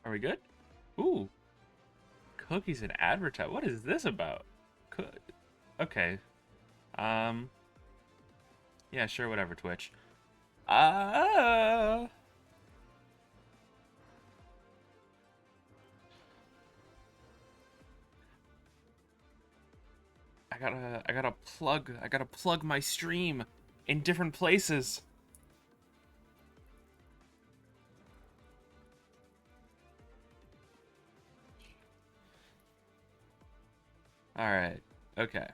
Are we good? Ooh, cookies and advertise. What is this about? Co okay. Um. Yeah, sure. Whatever. Twitch. Uh. I gotta plug my stream in different places. All right. Okay.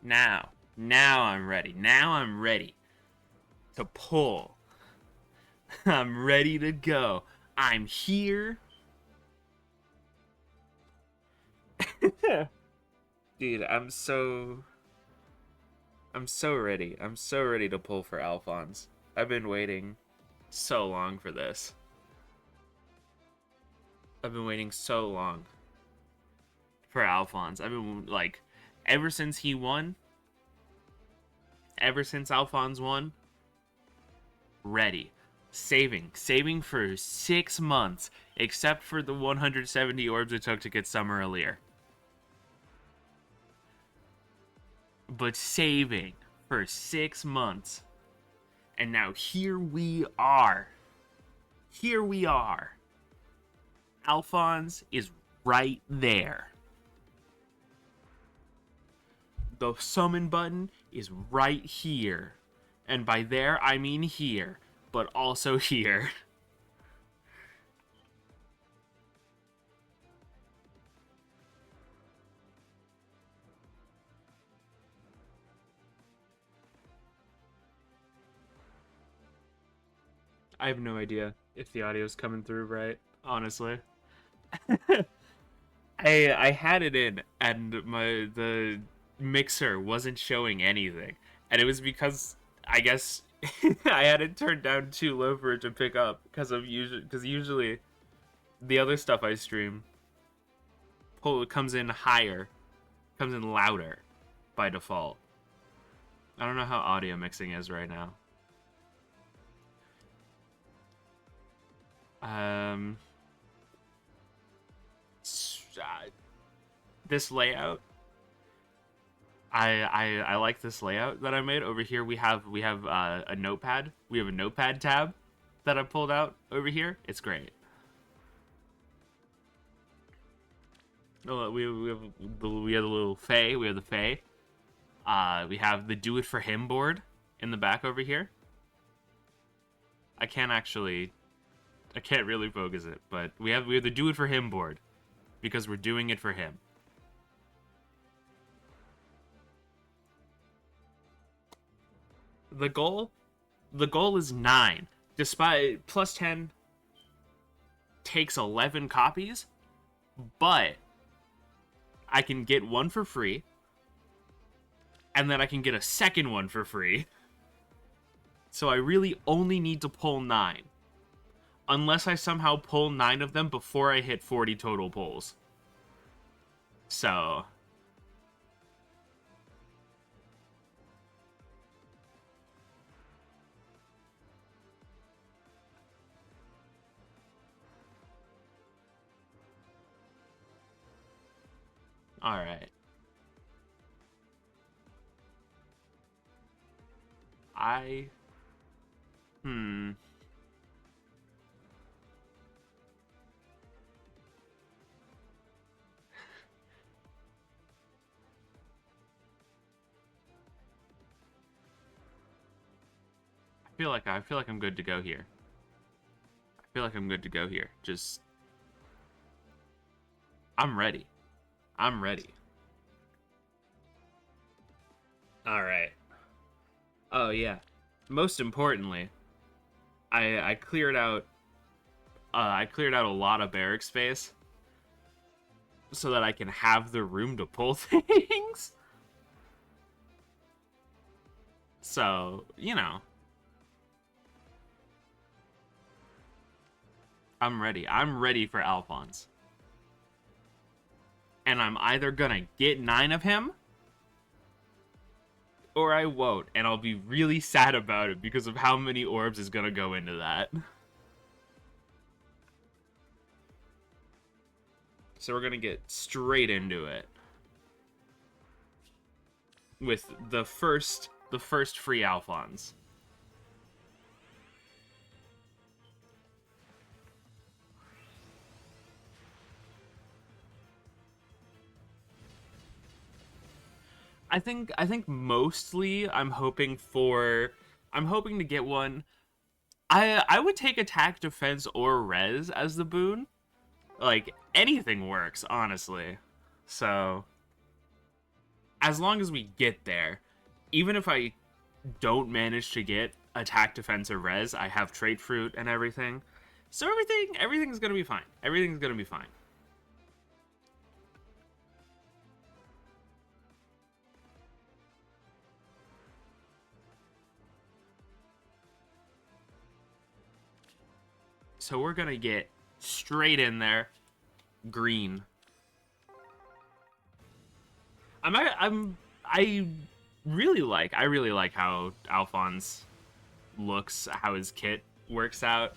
Now I'm ready. Now I'm ready to pull. I'm ready to go. I'm here. Dude, I'm so ready. I'm so ready to pull for Alphonse. I've been waiting so long for this. I've been waiting so long for Alphonse. I've been like ever since he won, ever since Alphonse won, ready. Saving for 6 months, except for the 170 orbs it took to get Summer Alear. But saving for 6 months. And now here we are. Here we are. Alphonse is right there. The summon button is right here. And by there, I mean here, but also here. I have no idea if the audio's coming through right, honestly. I had it in and the mixer wasn't showing anything. And it was because I guess I had it turned down too low for it to pick up because usually the other stuff I stream comes in higher, comes in louder by default. I don't know how audio mixing is right now. Um, this layout, I like this layout that I made over here. We have a notepad. We have a notepad tab that I pulled out over here. It's great. Oh, we have the little Fae. We have the Fae. We have the Do It For Him board in the back over here. I can't actually, I can't really focus it, but we have the Do It For Him board because we're doing it for him. The goal, the goal is 9. Despite plus 10 takes 11 copies, but I can get one for free, and then I can get a second one for free. So I really only need to pull 9. Unless I somehow pull 9 of them before I hit 40 total pulls. So... Alright. I... Hmm... I feel like I'm good to go here. I feel like I'm good to go here. Just... I'm ready. I'm ready. Alright. Oh, yeah. Most importantly, I cleared out... I cleared out a lot of barrack space so that I can have the room to pull things. So, you know, I'm ready. I'm ready for Alphonse. And I'm either gonna get 9 of him, or I won't, and I'll be really sad about it because of how many orbs is gonna go into that. So we're gonna get straight into it with the first free Alphonse. I think mostly I'm hoping to get one. I would take attack, defense, or res as the boon. Like anything works, honestly. So as long as we get there, even if I don't manage to get attack, defense, or res, I have trait fruit and everything. So everything's gonna be fine. Everything's gonna be fine. So we're gonna get straight in there. Green. I really like how Alphonse looks, how his kit works out.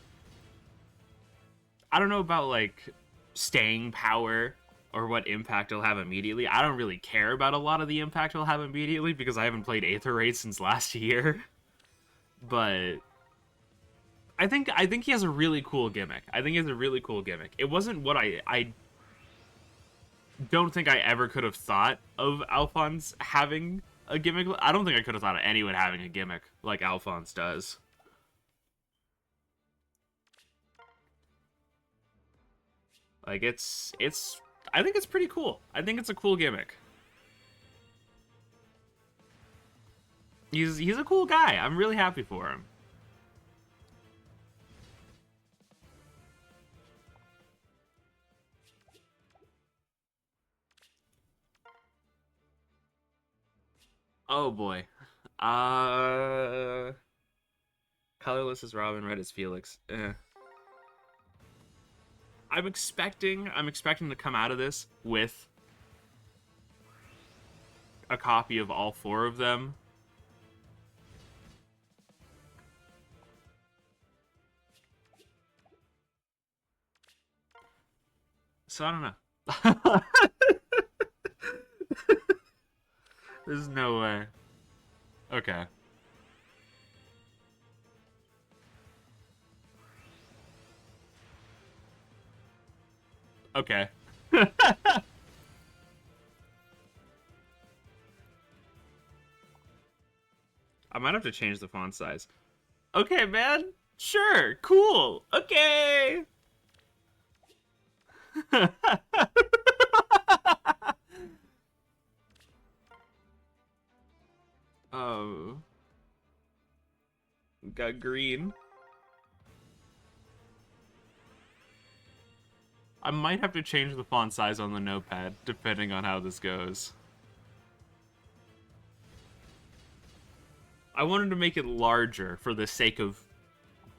I don't know about like staying power or what impact it'll have immediately. I don't really care about a lot of the impact it'll have immediately because I haven't played Aether Raid since last year. But I think he has a really cool gimmick. I think he has a really cool gimmick. It wasn't what I don't think I ever could have thought of Alphonse having a gimmick. I don't think I could have thought of anyone having a gimmick like Alphonse does. Like it's I think it's pretty cool. I think it's a cool gimmick. He's a cool guy. I'm really happy for him. Oh boy. Uh Colorless is Robin, red is Felix. I'm expecting to come out of this with a copy of all four of them. So I don't know. There's no way. Okay. Okay. I might have to change the font size. Okay, man. Sure. Cool. Okay. Oh. Got green. I might have to change the font size on the notepad, depending on how this goes. I wanted to make it larger for the sake of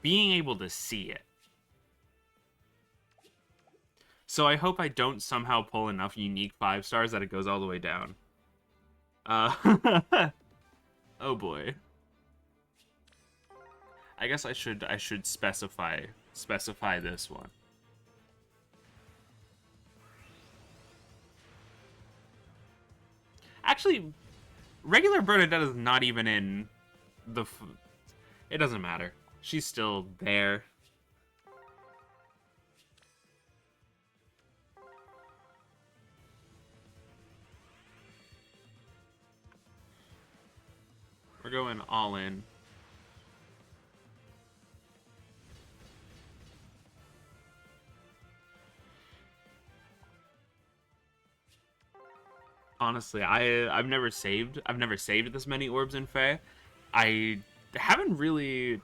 being able to see it. So I hope I don't somehow pull enough unique 5 stars that it goes all the way down. Oh boy. I guess I should specify this one. Actually, regular Bernadette is not even in the... It doesn't matter. She's still there. We're going all in. Honestly, I've never saved this many orbs in Fae. I haven't really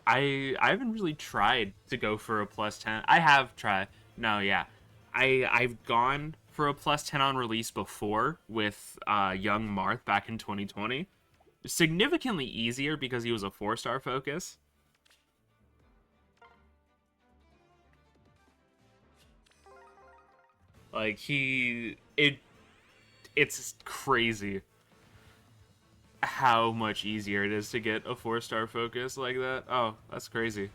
I haven't really tried to go for a +10. I have tried. No, yeah. I've gone for a +10 on release before with young Marth back in 2020. Significantly easier because he was a 4-star focus. Like it's crazy how much easier it is to get a 4-star focus like that. Oh, that's crazy.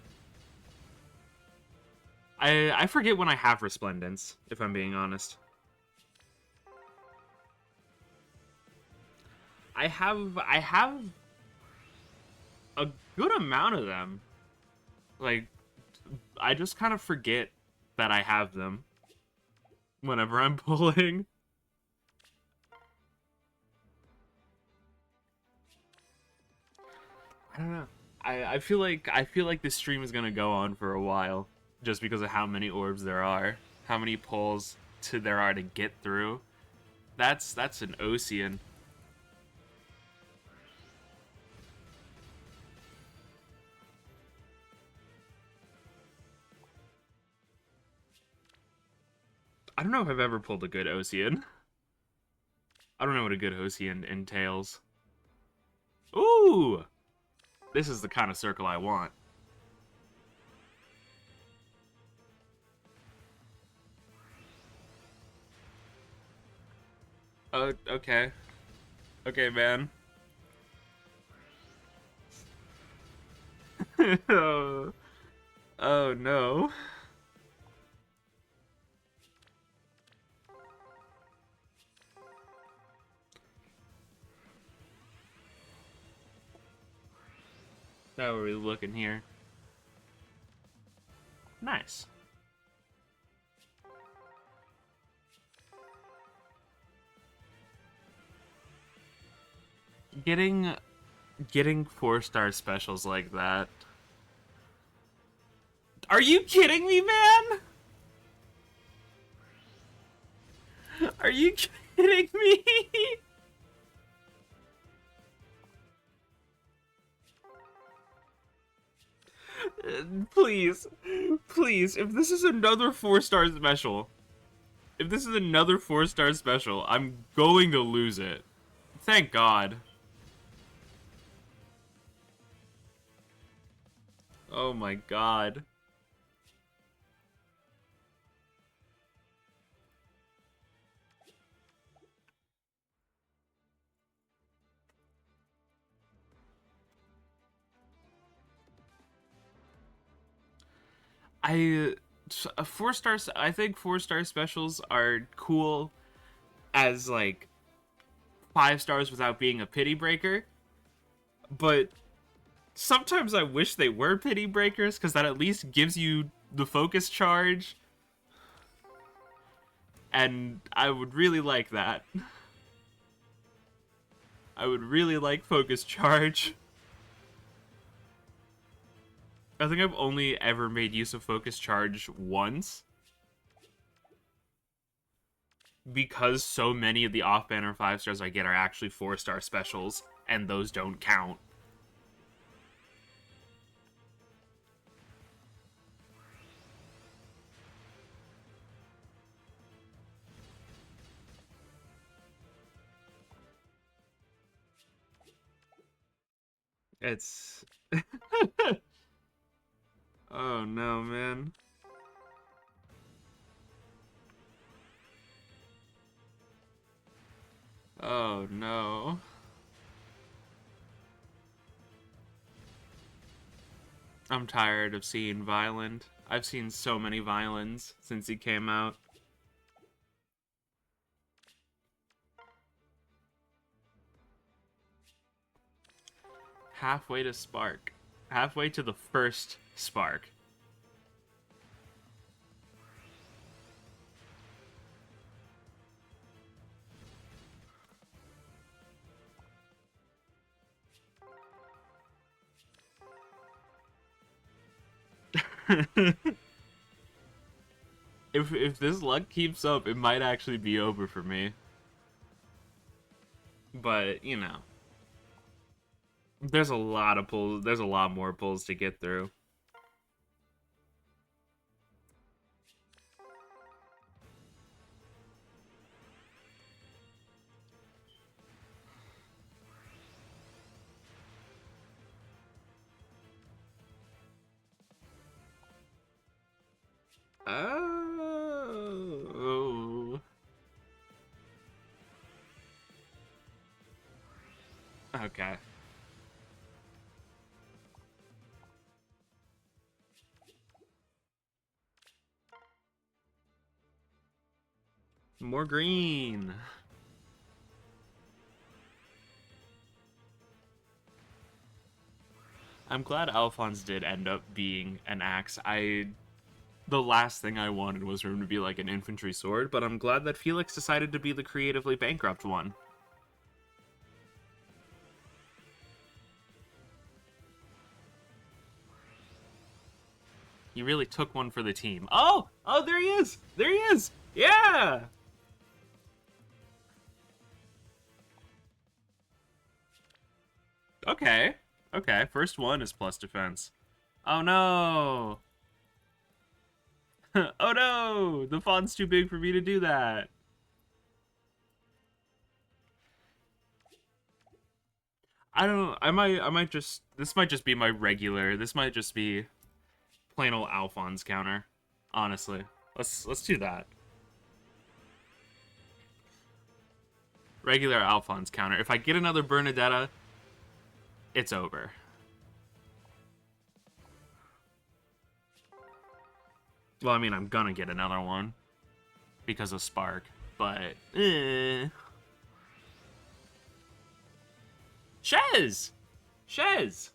I forget when I have Resplendence, if I'm being honest. I have a good amount of them. Like, I just kind of forget that I have them whenever I'm pulling. I don't know. I feel like this stream is gonna go on for a while, just because of how many orbs there are, how many pulls there are to get through. That's an ocean. I don't know if I've ever pulled a good ocean. I don't know what a good ocean entails. Ooh! This is the kind of circle I want. Oh, okay. Okay, man. Oh. Oh, no. How are we looking here? Nice. Getting 4-star specials like that. Are you kidding me, man? Are you kidding me? Please, please, if this is another 4-star special, I'm going to lose it. Thank God. Oh my God. I 4-star. I think 4-star specials are cool as like 5 stars without being a pity breaker, but sometimes I wish they were pity breakers because that at least gives you the focus charge, and I would really like that. I would really like focus charge. I think I've only ever made use of focus charge once, because so many of the off-banner 5 stars I get are actually 4-star specials, and those don't count. It's... Oh no, man. Oh no. I'm tired of seeing Violent. I've seen so many Violins since he came out. Halfway to Spark. Halfway to the first Spark. If this luck keeps up, it might actually be over for me. But, you know. There's a lot of pulls. There's a lot more pulls to get through. Oh. Okay. More green. I'm glad Alphonse did end up being an axe. The last thing I wanted was for him to be like an infantry sword, but I'm glad that Felix decided to be the creatively bankrupt one. He really took one for the team. Oh, there he is. There he is. Yeah. Okay. Okay, first one is plus defense. Oh no. Oh no. The font's too big for me to do that. I don't know. I might just this might just be my regular. This might just be plain old Alphonse counter. Honestly. Let's do that. Regular Alphonse counter. If I get another Bernadetta, it's over. Well, I mean, I'm gonna get another one because of Spark, but Shez! Shez!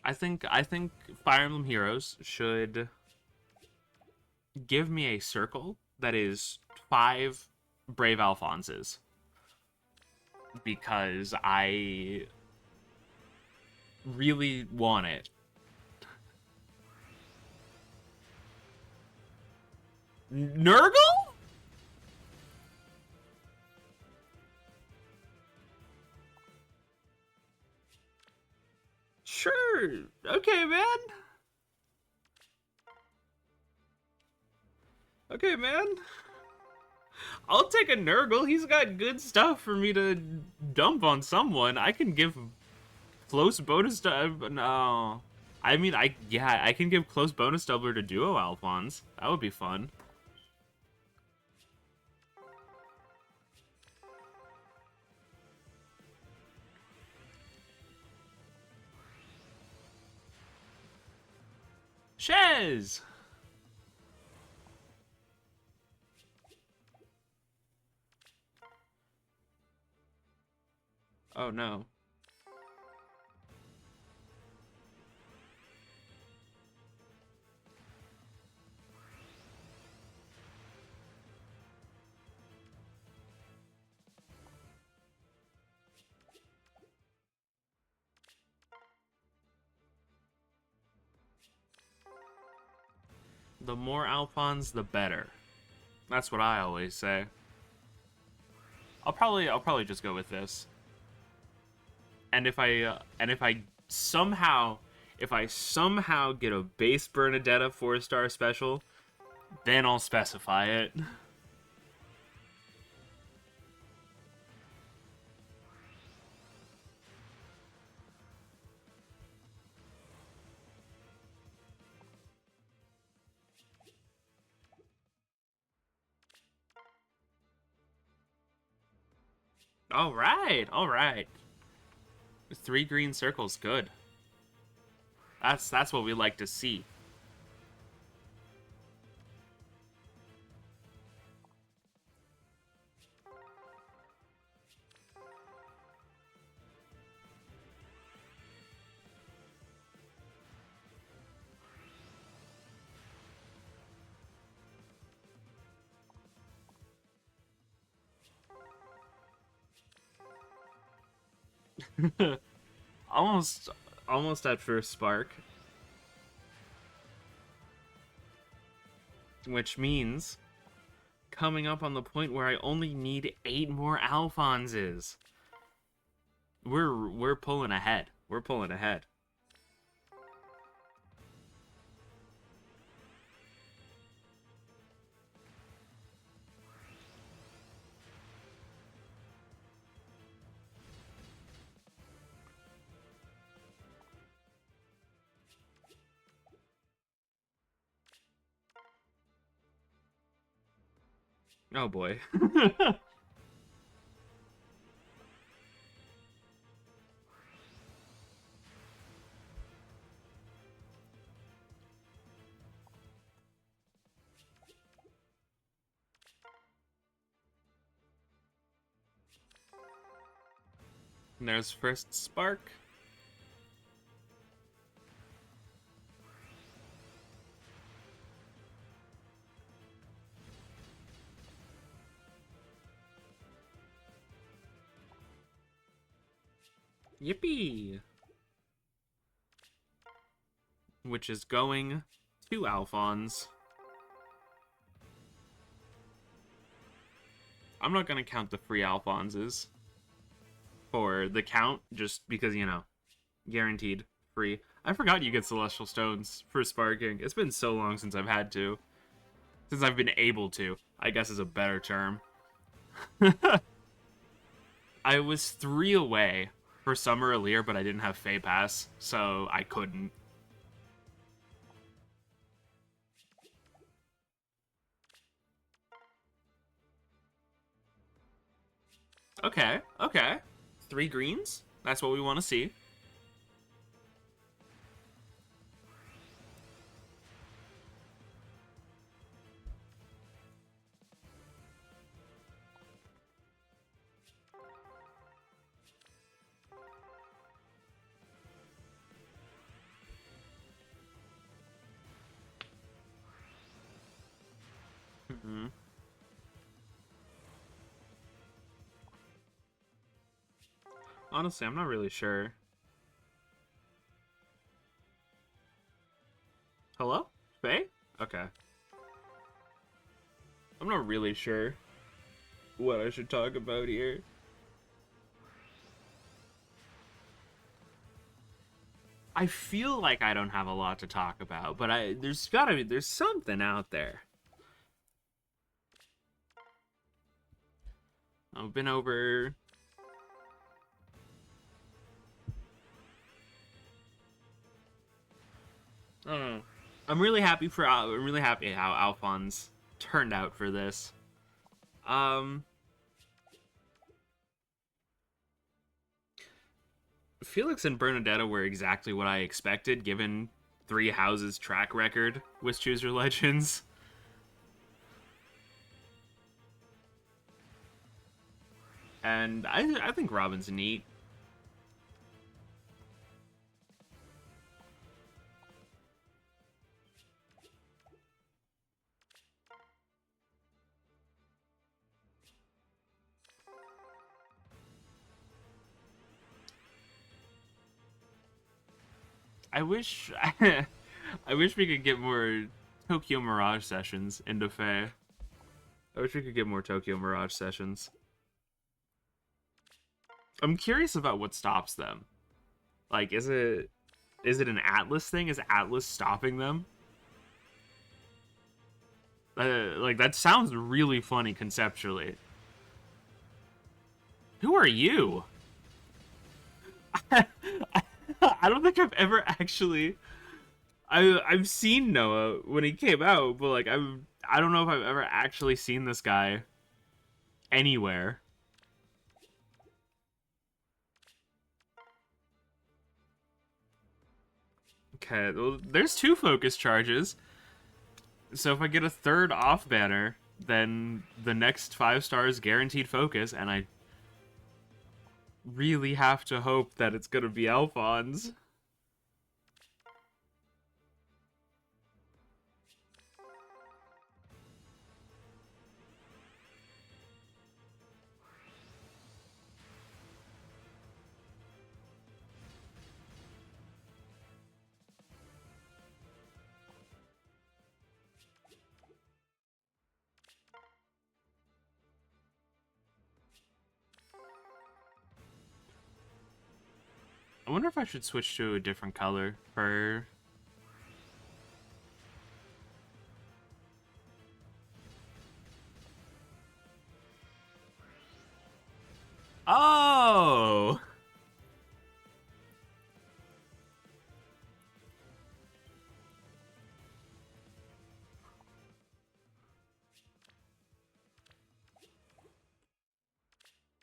I think Fire Emblem Heroes should give me a circle that is 5 Brave Alphonses. Because I really want it. Nurgle? Sure. Okay, man. Okay, man. I'll take a Nurgle. He's got good stuff for me to dump on someone. I can give close bonus to... No. I mean, I can give close bonus doubler to Duo Alphonse. That would be fun. Shez! Oh no. The more Alphonse, the better. That's what I always say. I'll probably just go with this. And if I somehow get a base Bernadetta 4-star special, then I'll specify it. All right, all right. 3 green circles, good. That's what we like to see. almost at first spark. Which means coming up on the point where I only need 8 more Alphonses. We're pulling ahead. We're pulling ahead. Oh boy. And there's first spark. Yippee! Which is going to Alphonse. I'm not going to count the free Alphonses for the count, just because, you know, guaranteed free. I forgot you get Celestial Stones for sparking. It's been so long since I've had to. Since I've been able to, I guess is a better term. I was 3 away for Summer Alear, but I didn't have Fey Pass, so I couldn't. Okay, okay. 3 greens? That's what we want to see. Mm-hmm. Honestly, I'm not really sure. Hello? Faye? Okay. I'm not really sure what I should talk about here. I feel like I don't have a lot to talk about, but there's something out there. I've been over. I don't know. I'm really happy how Alphonse turned out for this. Felix and Bernadetta were exactly what I expected, given Three Houses' track record with Choose Your Legends. And I think Robin's neat. I wish I wish we could get more Tokyo Mirage sessions into Faye. I wish we could get more Tokyo Mirage sessions. I'm curious about what stops them. Like, is it an Atlas thing? Is Atlas stopping them? Like, that sounds really funny conceptually. Who are you? I don't think I've ever actually. I've seen Noah when he came out, but like I don't know if I've ever actually seen this guy anywhere. Okay, well, there's 2 focus charges. So if I get a 3rd off banner, then the next 5 stars guaranteed focus, and I really have to hope that it's gonna be Alphonse. I wonder if I should switch to a different color for... Oh!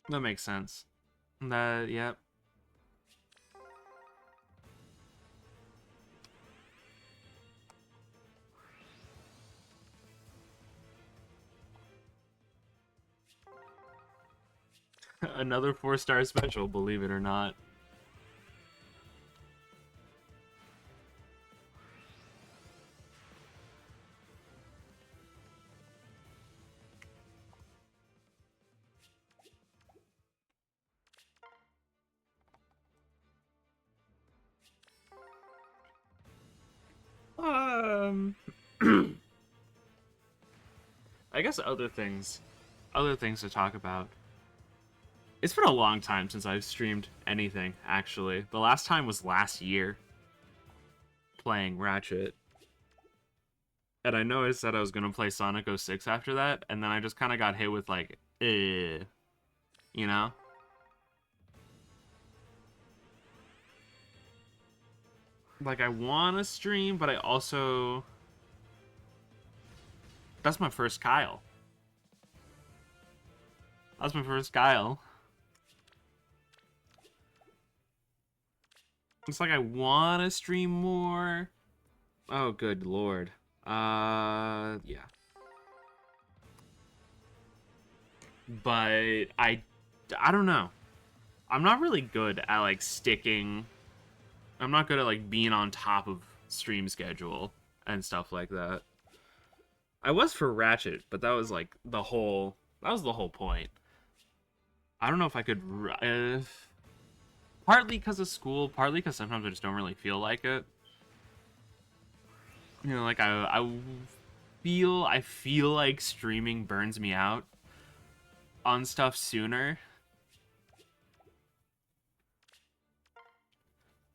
That makes sense. That, yep. Another 4-star special, believe it or not. Um, I guess other things to talk about. It's been a long time since I've streamed anything, actually. The last time was last year, playing Ratchet. And I know I said I was going to play Sonic 06 after that, and then I just kind of got hit with, like, you know? Like, I want to stream, but I also... That's my first Kyle. That's my first Kyle. It's like I want to stream more. Oh, good lord. Yeah. But I don't know. I'm not really good at, like, sticking. I'm not good at, like, being on top of stream schedule and stuff like that. I was for Ratchet, but that was, like, that was the whole point. I don't know if I could, partly because of school, partly because sometimes I just don't really feel like it. You know, like, I feel like streaming burns me out on stuff sooner,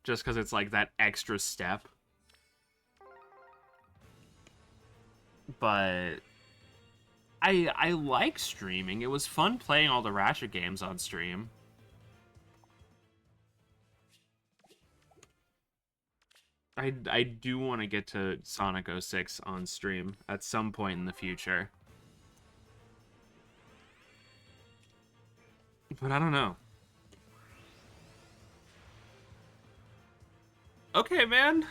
just because it's like that extra step. But I like streaming. It was fun playing all the Ratchet games on stream. I do want to get to Sonic 06 on stream at some point in the future. But I don't know. Okay, man.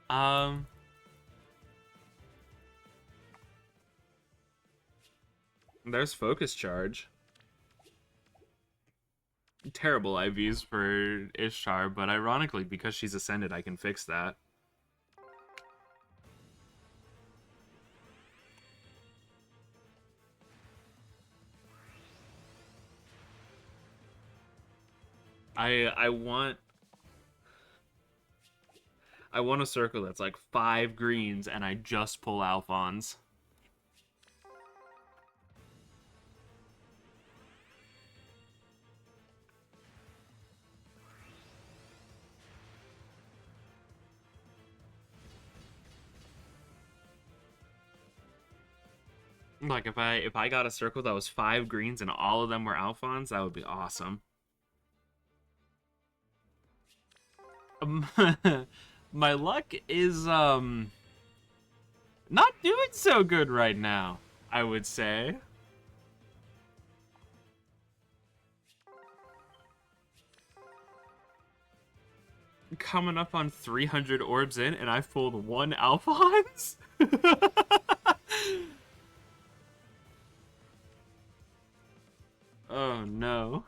Um, there's Focus Charge. Terrible IVs for Ishtar, but ironically, because she's ascended, I can fix that. I want a circle that's like 5 greens and I just pull Alphonse. Like if I got a circle that was 5 greens and all of them were Alphonse, that would be awesome. My luck is not doing so good right now, I would say. Coming up on 300 orbs in, and I pulled 1 Alphonse? Oh no.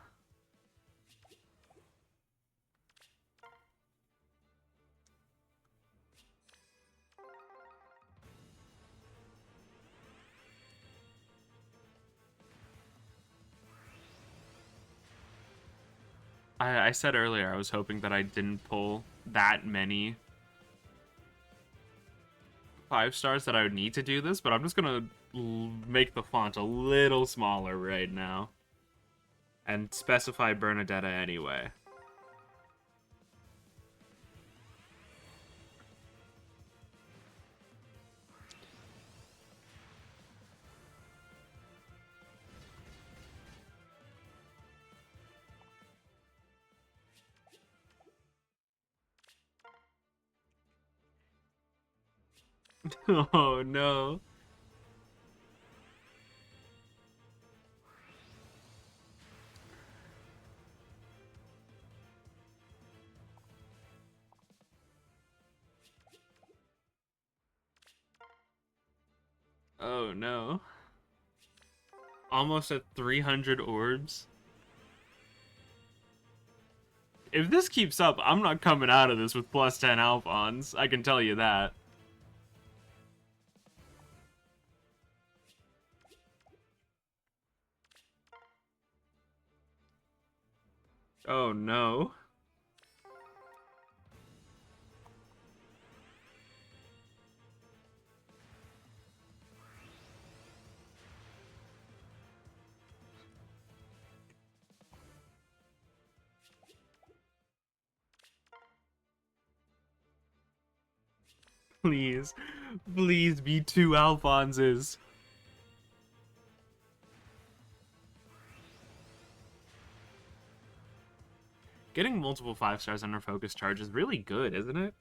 I said earlier I was hoping that I didn't pull that many 5 stars that I would need to do this, but I'm just gonna make the font a little smaller right now and specify Bernadetta anyway. Oh no. Oh no. Almost at 300 orbs. If this keeps up, I'm not coming out of this with plus 10 Alphons. I can tell you that. Oh no. Please. Please be 2 Alphonses. Getting multiple 5-stars under focus charge is really good, isn't it?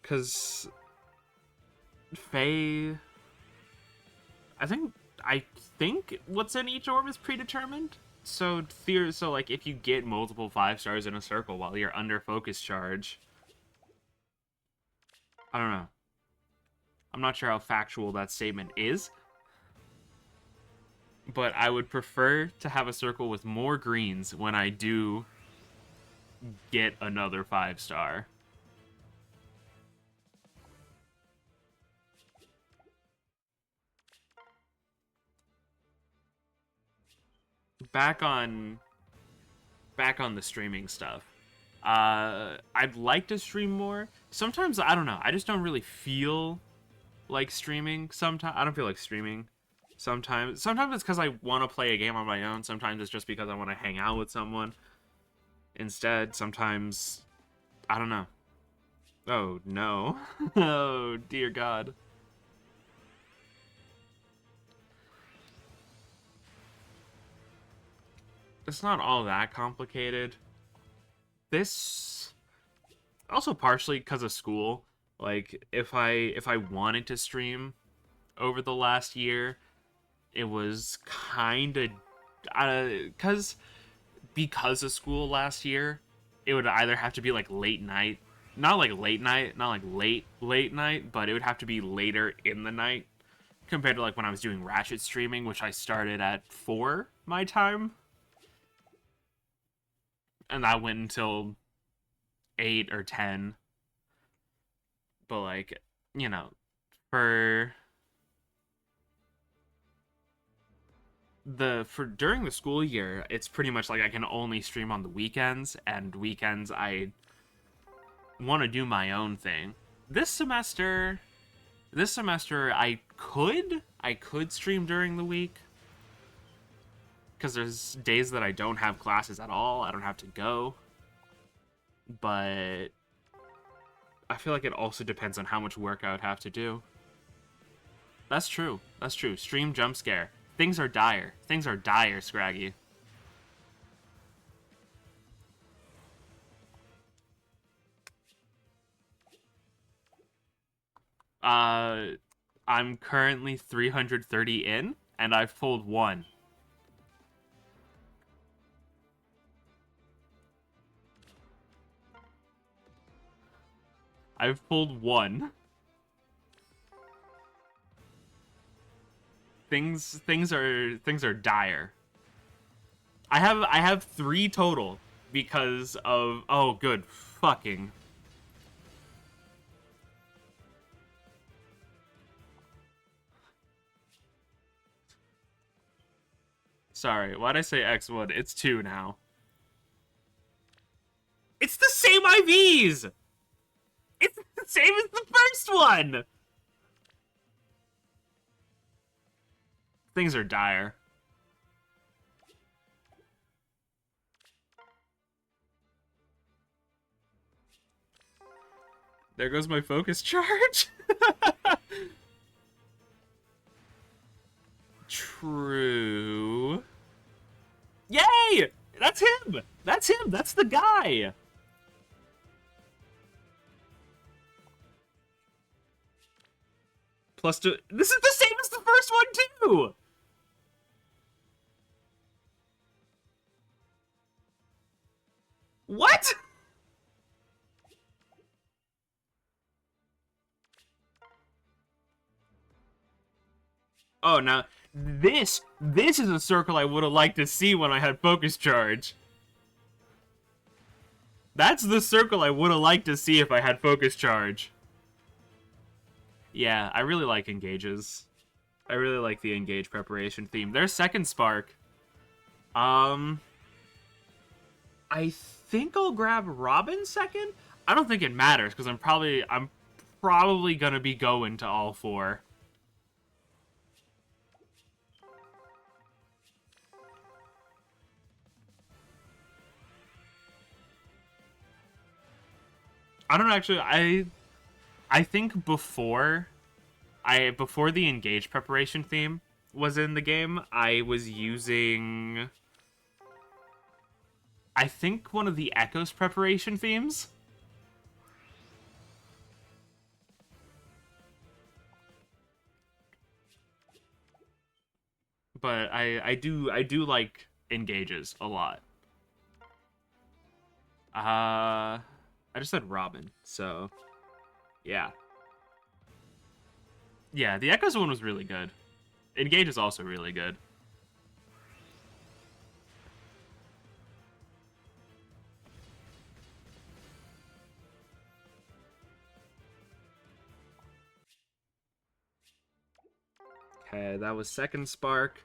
Because Faye... I think what's in each orb is predetermined. So like if you get multiple 5-stars in a circle while you're under focus charge, I don't know. I'm not sure how factual that statement is, but I would prefer to have a circle with more greens when I do get another 5-star. Back on the streaming stuff. I'd like to stream more. Sometimes, I don't know, I just don't really feel like streaming. Sometimes I don't feel like streaming. Sometimes it's because I want to play a game on my own. Sometimes it's just because I want to hang out with someone instead. Sometimes, I don't know. Oh no. Oh dear God. It's not all that complicated. This also partially because of school. Like if I wanted to stream over the last year, it was kind of because of school last year, it would either have to be like late night, not like late night, not like late night, but it would have to be later in the night compared to like when I was doing Ratchet streaming, which I started at 4 my time. And I went until 8 or 10. But like, you know, for during the school year, it's pretty much like I can only stream on the weekends, and weekends I want to do my own thing. This semester I could stream during the week because there's days that I don't have classes at all. I don't have to go. But I feel like it also depends on how much work I would have to do. That's true. That's true. Stream jump scare. Things are dire. Things are dire, Scraggy. I'm currently 330 in, and I've pulled 1. I've pulled 1. Things are dire. I have 3 total because of good fucking. Sorry, why'd I say X1? It's 2 now. It's the same IVs! It's the same as the first one! Things are dire. There goes my focus charge. True. Yay! That's him! That's him! That's the guy! +2. This is the same as the first one, too! What? Oh, now this is a circle I would have liked to see when I had focus charge. That's the circle I would have liked to see if I had focus charge. Yeah, I really like engages. I really like the engage preparation theme. Their second spark. I think I'll grab Robin second. I don't think it matters because I'm probably gonna be going to all four. I don't actually. I think before the engage preparation theme was in the game, I was using, I think, one of the Echoes preparation themes. But I do like engages a lot. I just said Robin, so yeah. Yeah, the Echoes one was really good. Engage is also really good. Okay, that was second spark.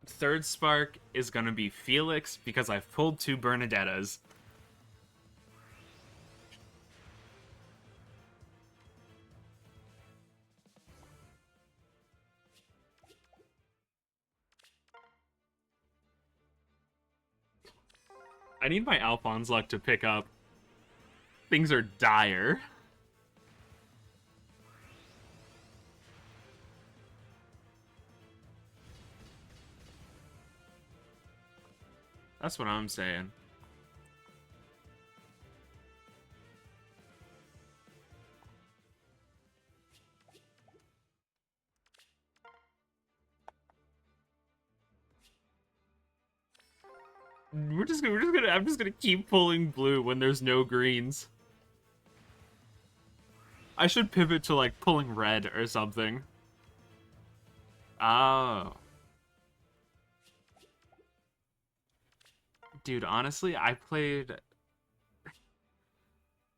Third spark is gonna be Felix because I've pulled 2 Bernadettas. I need my Alfonse luck to pick up. Things are dire. That's what I'm saying. I'm just gonna keep pulling blue when there's no greens. I should pivot to, like, pulling red or something. Oh. Dude, honestly, I played...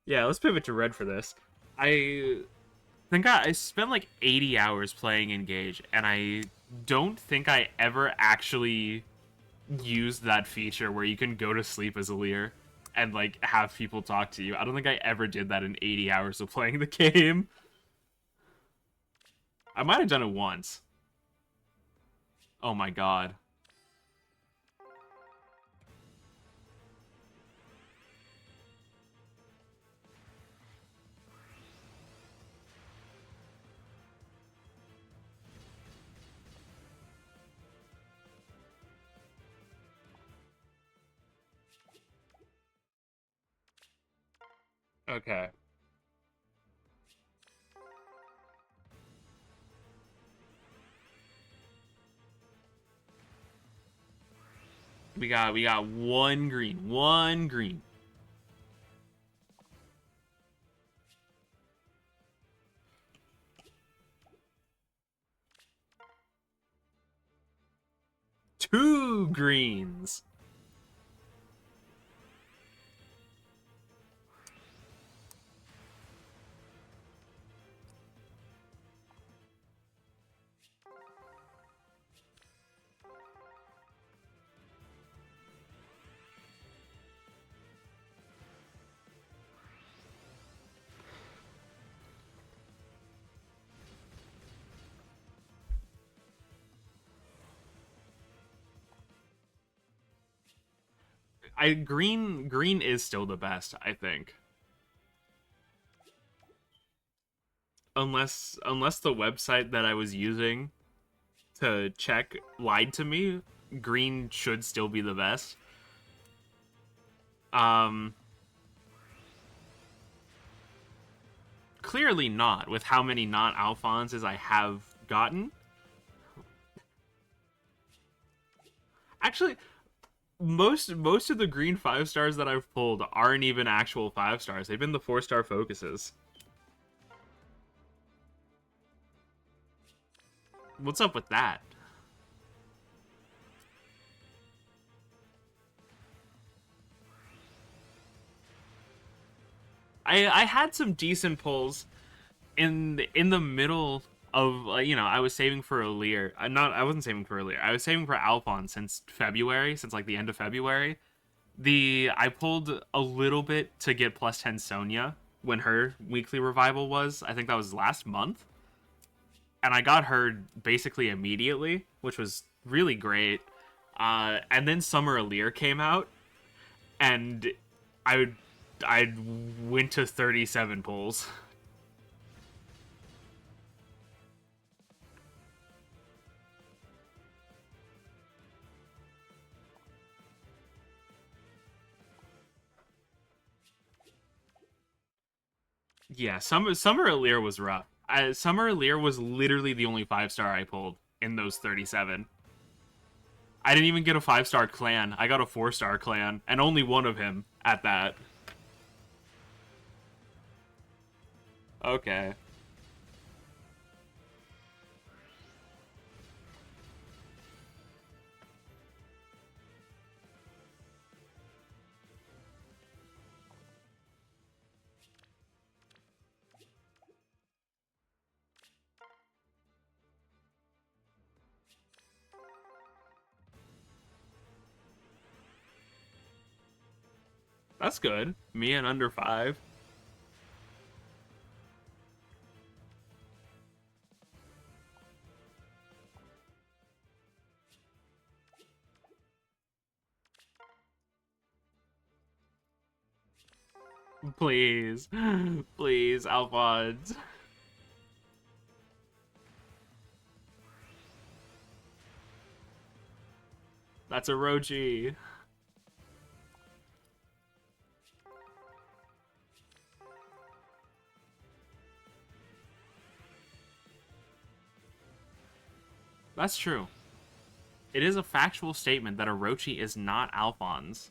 Yeah, let's pivot to red for this. I think I spent like 80 hours playing Engage, and I don't think I ever actually used that feature where you can go to sleep as a Lear and, like, have people talk to you. I don't think I ever did that in 80 hours of playing the game. I might have done it once. Oh my god. Okay. We got one green. One green. Two greens. Green is still the best, I think. Unless the website that I was using to check lied to me, green should still be the best. Clearly not, with how many not Alphonses I have gotten. Actually, most of the green 5-stars that I've pulled aren't even actual 5-stars. They've been the 4-star focuses. What's up with that? I had some decent pulls in the middle of I was saving for a Lear. I wasn't saving for a Lear. I was saving for Alphonse since February, since like the end of February. I pulled a little bit to get plus 10 Sonya when her weekly revival was. I think that was last month. And I got her basically immediately, which was really great. And then Summer Lear came out, and I I went to 37 pulls. Yeah, Summer Lear was rough. Summer Lear was literally the only 5-star I pulled in those 37. I didn't even get a 5-star clan. I got a 4-star clan, and only one of him at that. Okay. That's good. Me and under 5. Please. Please, Alphonse. That's a Rochi. That's true. It is a factual statement that Orochi is not Alphonse.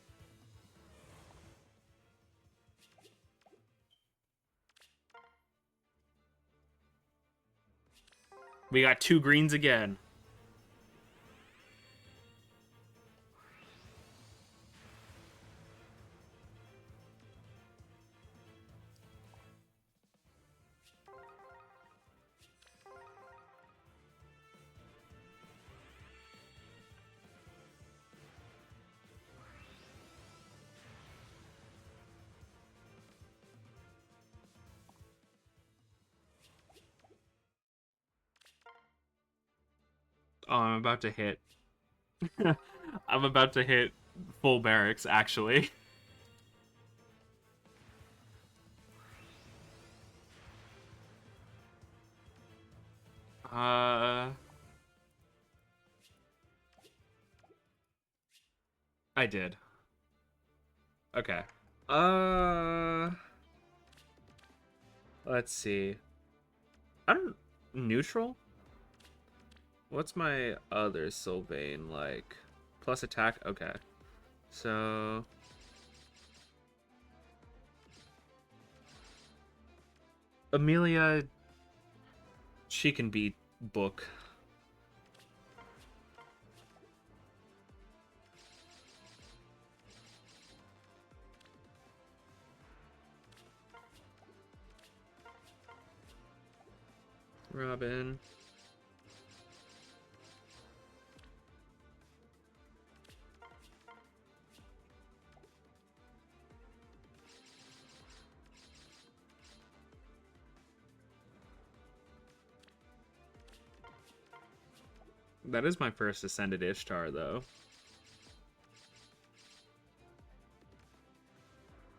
We got 2 greens again. Oh, I'm about to hit. I'm about to hit full barracks, actually. Uh, I did. Okay. Uh, let's see. I don't neutral. What's my other Sylvain like? Plus attack. Okay. So Amelia, she can beat Book. Robin. That is my first Ascended Ishtar, though.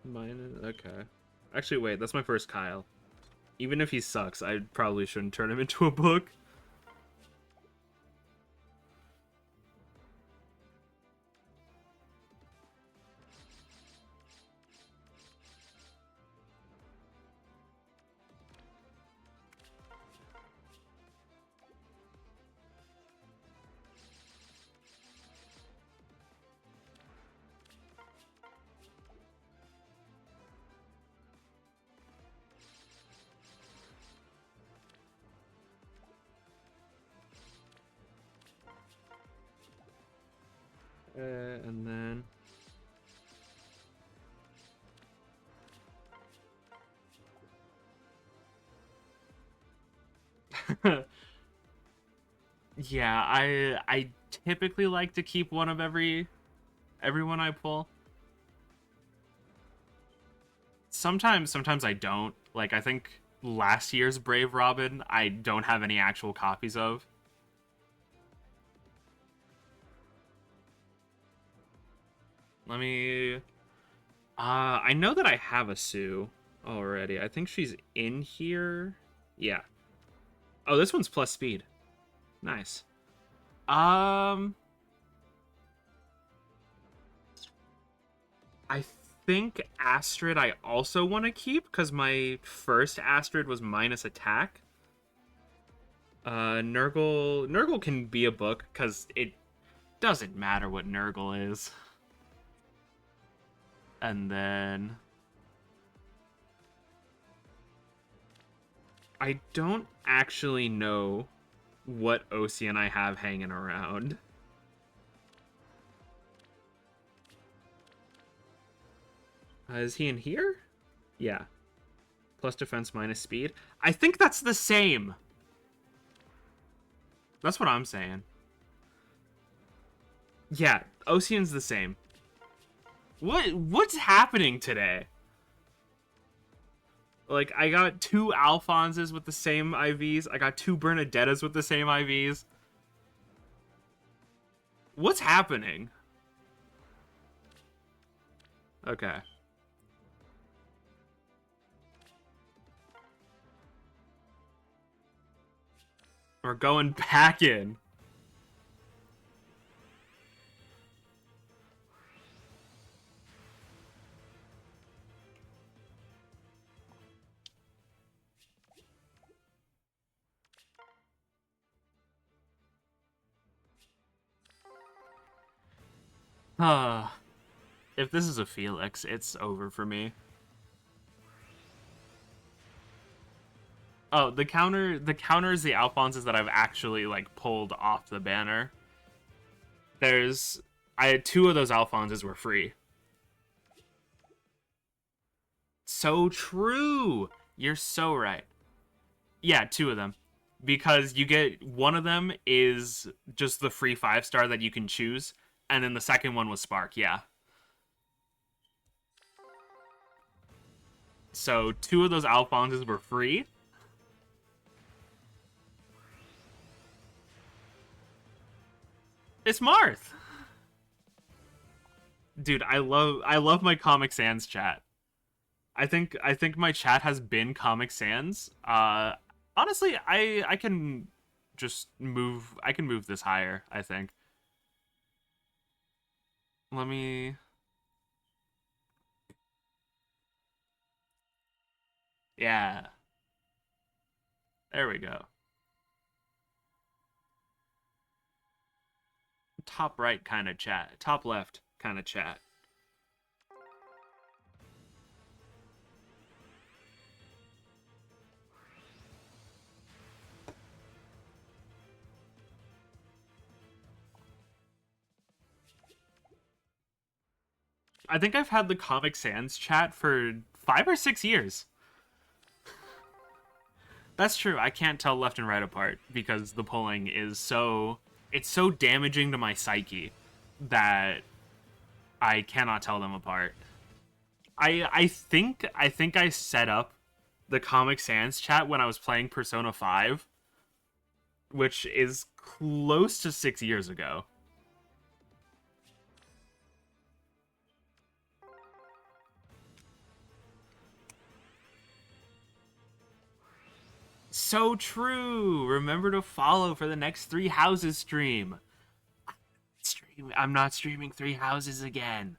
Mine, okay. Actually, wait, that's my first Kyle. Even if he sucks, I probably shouldn't turn him into a book. And then... Yeah, I typically like to keep one of everyone I pull. Sometimes I don't. Like, I think last year's Brave Robin I don't have any actual copies of. Let me I know that I have a Sue already. I think she's in here. Yeah. Oh, this one's plus speed. Nice. Um I think Astrid I also want to keep because my first Astrid was minus attack. Nurgle can be a book because it doesn't matter what Nurgle is. And then I don't actually know what Ocean I have hanging around. Is he in here? Yeah. Plus defense minus speed. I think that's the same. That's what I'm saying. Yeah, Ocean's the same. What's happening today? Like, I got 2 Alphonses with the same IVs. I got 2 Bernadettas with the same IVs. What's happening? Okay. We're going back in. If this is a Felix, it's over for me. Oh, the counter is the Alphonses that I've actually like pulled off the banner. I had 2 of those Alphonses were free. So true. You're so right. Yeah, 2 of them. Because you get one of them is just the free 5-star that you can choose, and then the second one was Spark, yeah. So 2 of those Alphonses were free. It's Marth. Dude, I love my Comic Sans chat. I think my chat has been Comic Sans. Honestly, I can just move this higher, I think. Let me Yeah. There we go. Top right kind of chat. Top left kind of chat. I think I've had the Comic Sans chat for 5 or 6 years. That's true. I can't tell left and right apart because the pulling is it's so damaging to my psyche that I cannot tell them apart. I think I set up the Comic Sans chat when I was playing Persona 5, which is close to 6 years ago. So true. Remember to follow for the next 3 houses stream. I'm not streaming 3 houses again.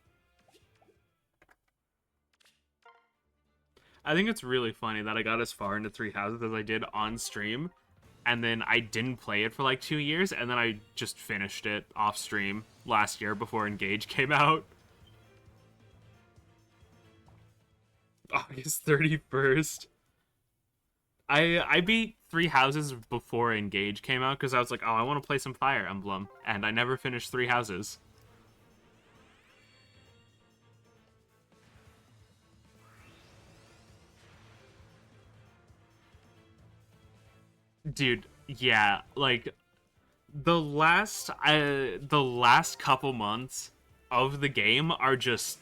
I think it's really funny that I got as far into 3 houses as I did on stream, and then I didn't play it for like 2 years, and then I just finished it off stream last year before Engage came out. August 31st. I beat 3 houses before Engage came out because I was like, oh, I want to play some Fire Emblem, and I never finished 3 houses. Dude, yeah, like the last couple months of the game are just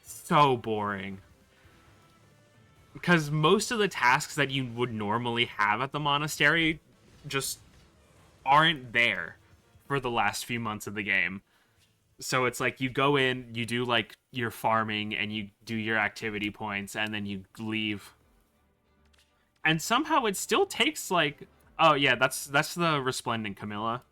so boring. Because most of the tasks that you would normally have at the monastery just aren't there for the last few months of the game. So it's like you go in, you do like your farming and you do your activity points and then you leave. And somehow it still takes like, oh yeah, that's the resplendent Camilla.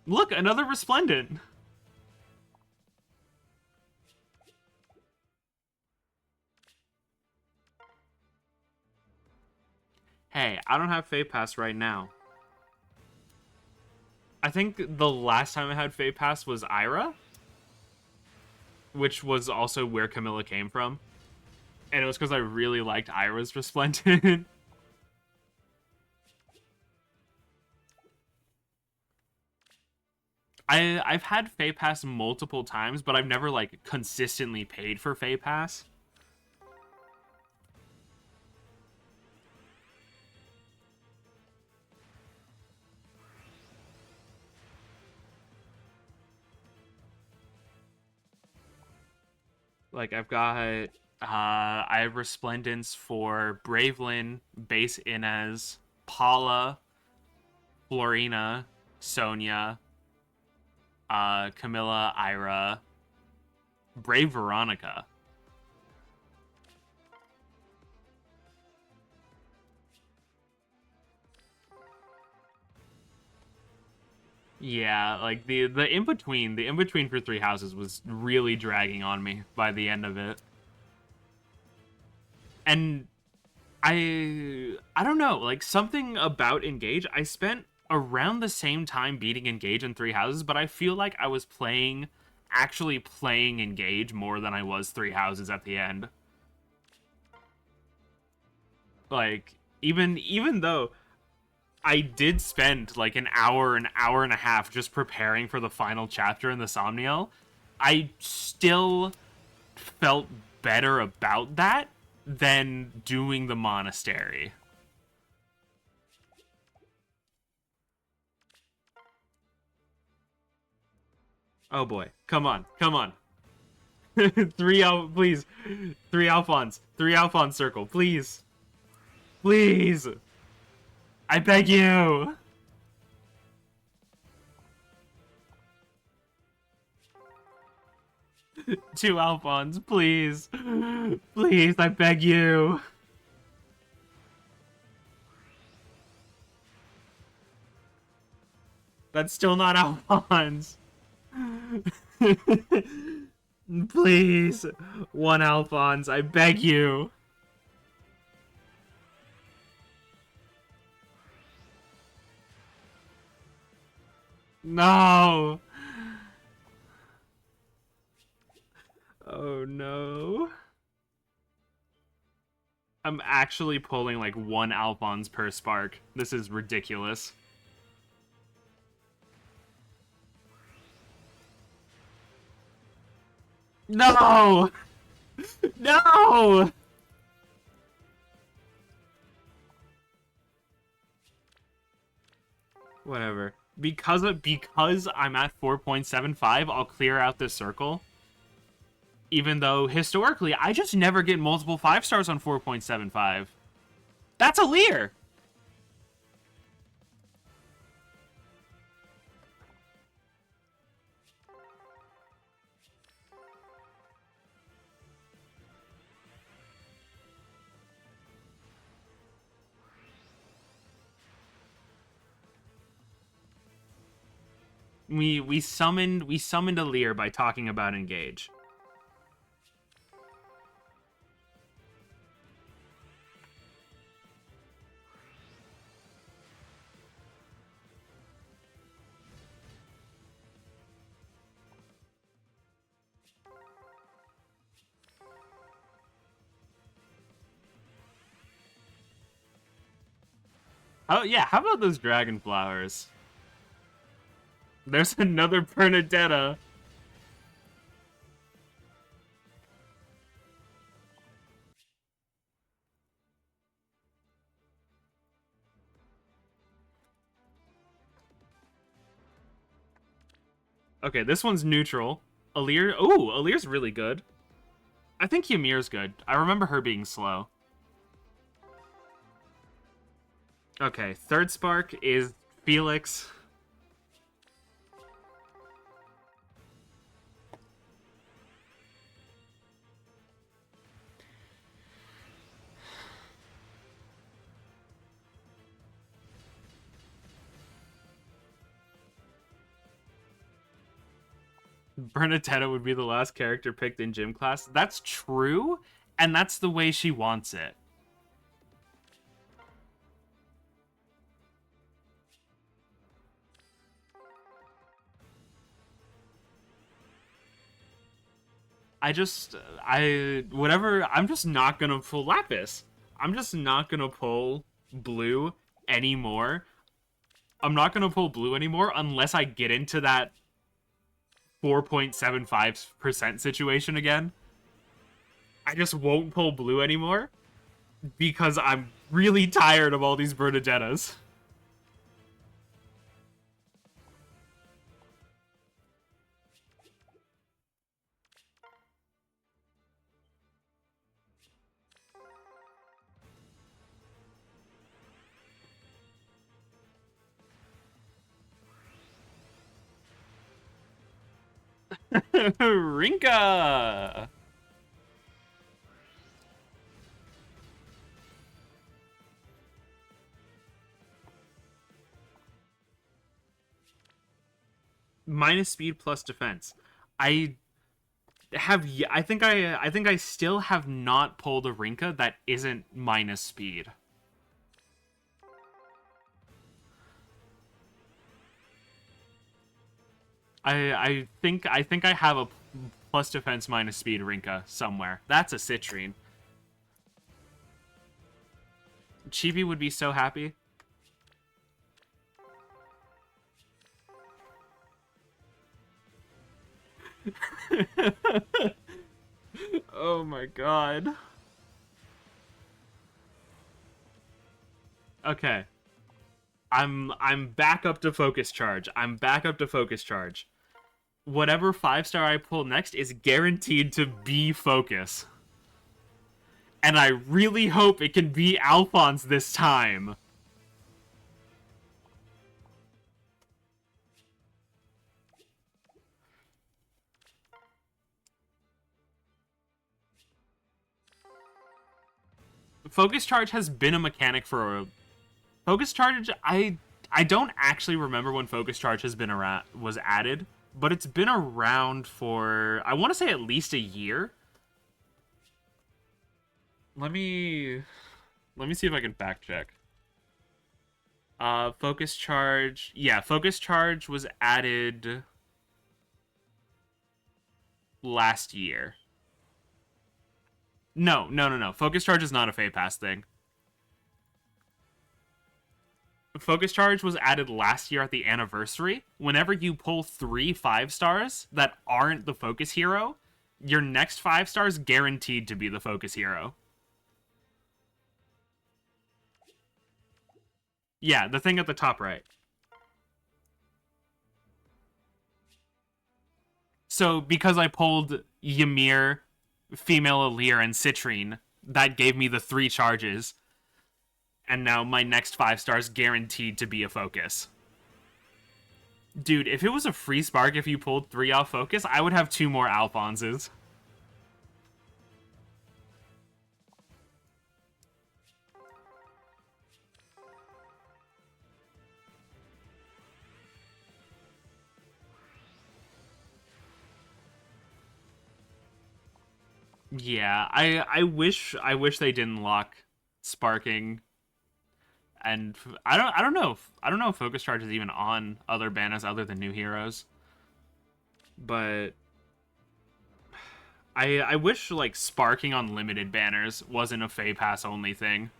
Look, another resplendent. Hey, I don't have Fate Pass right now. I think the last time I had Fate Pass was Ira, which was also where Camilla came from. And it was because I really liked Ira's Resplendent. I've had Fate Pass multiple times, but I've never like consistently paid for Fate Pass. Like I have Resplendence for Bravelyn, Base Inez, Paula, Florina, Sonia, Camilla, Ira, Brave Veronica. Yeah, like the in between for Three Houses was really dragging on me by the end of it. And I don't know, like something about Engage. I spent around the same time beating Engage in Three Houses, but I feel like I was actually playing Engage more than I was Three Houses at the end. Like even though I did spend like an hour and a half just preparing for the final chapter in the Somniel, I still felt better about that than doing the monastery. Oh boy. Come on. Come on. Please. Three Alphonse circle. Please. Please. I beg you. Two Alphonse, please. Please, I beg you. That's still not Alphonse. Please. One Alphonse, I beg you. No. Oh no. I'm actually pulling like one Alphonse per spark. This is ridiculous. No! No! Whatever. Because I'm at 4.75, I'll clear out this circle. Even though historically I just never get multiple 5 stars on 4.75. That's a leer. We summoned a leer by talking about Engage. Oh yeah, how about those dragon flowers? There's another Bernadetta. Okay, this one's neutral. Alir. Oh, Alir's really good. I think Ymir's good. I remember her being slow. Okay, third spark is Felix. Bernadetta would be the last character picked in gym class. That's true, and that's the way she wants it. Whatever, I'm just not gonna pull Lapis. I'm just not gonna pull blue anymore. I'm not gonna pull blue anymore unless I get into that 4.75% situation again. I just won't pull blue anymore because I'm really tired of all these Bernadettas. Rinka! Minus speed plus defense. I I think I still have not pulled a Rinka that isn't minus speed. I think I have a plus defense minus speed Rinka somewhere. That's a Citrine. Chibi would be so happy. Oh my god. Okay. I'm back up to focus charge. I'm back up to focus charge. Whatever 5-star I pull next is guaranteed to be focus. And I really hope it can be Alfonse this time. Focus charge has been a mechanic for a... Focus charge, I don't actually remember when focus charge has been around, was added, but it's been around for, I want to say, at least a year. Let me see if I can fact check. Focus charge, yeah, focus charge was added last year. No. Focus charge is not a Fey Pass thing. Focus charge was added last year at the anniversary. Whenever you pull 3 5-stars that aren't the focus hero, your next 5-star is guaranteed to be the focus hero. Yeah, the thing at the top right. So because I pulled Ymir, female Alir, and Citrine, that gave me the 3 charges. And now my next 5-star is guaranteed to be a focus. Dude, if it was a free spark if you pulled 3 off focus, I would have 2 more Alphonses. Yeah, I wish they didn't lock sparking, and I don't know if focus charge is even on other banners other than new heroes, but I wish like sparking on limited banners wasn't a Fey Pass only thing.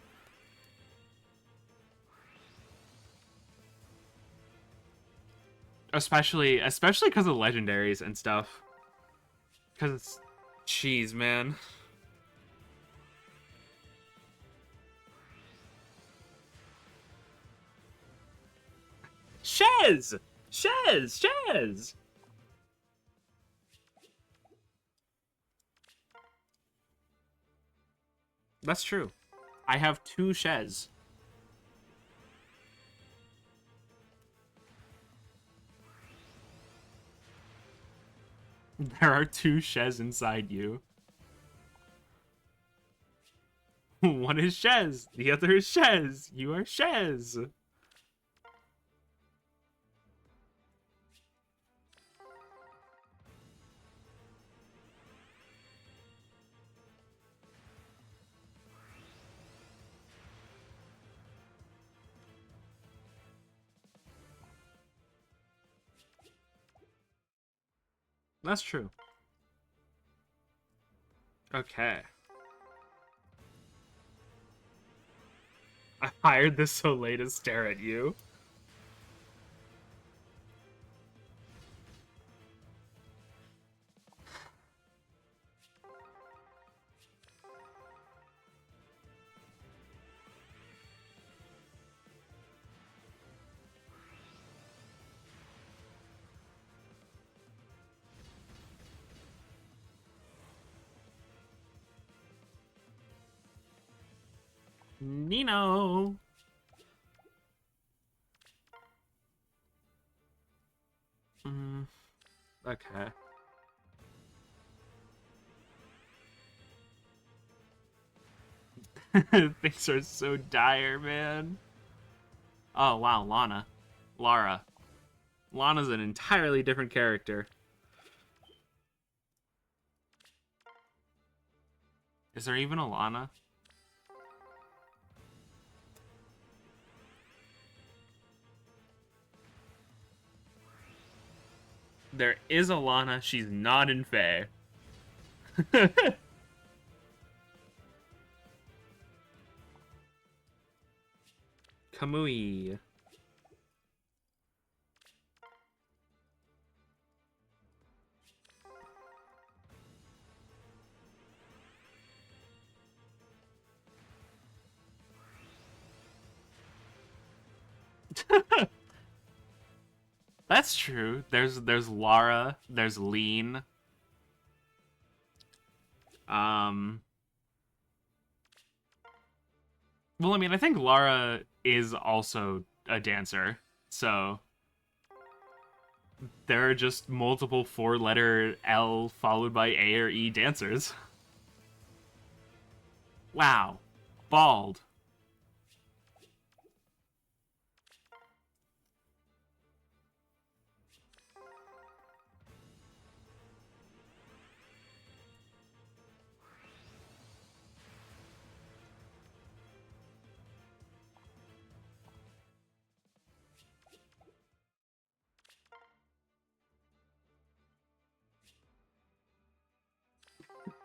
Especially because of legendaries and stuff. Because, jeez, man. Shez! Shez! Shez! That's true. I have 2 Shez. There are 2 Shez inside you. One is Shez. The other is Shez. You are Shez. That's true. Okay. I hired this so late to stare at you. Nino. Okay. Things are so dire, man. Oh, wow, Lana. Lara. Lana's an entirely different character. Is there even a Lana? There is a Lana. She's not in Fae. Kamui. That's true. There's Lara, there's Lean. Well, I mean, I think Lara is also a dancer, so there are just multiple 4-letter L followed by A or E dancers. Wow. Bald.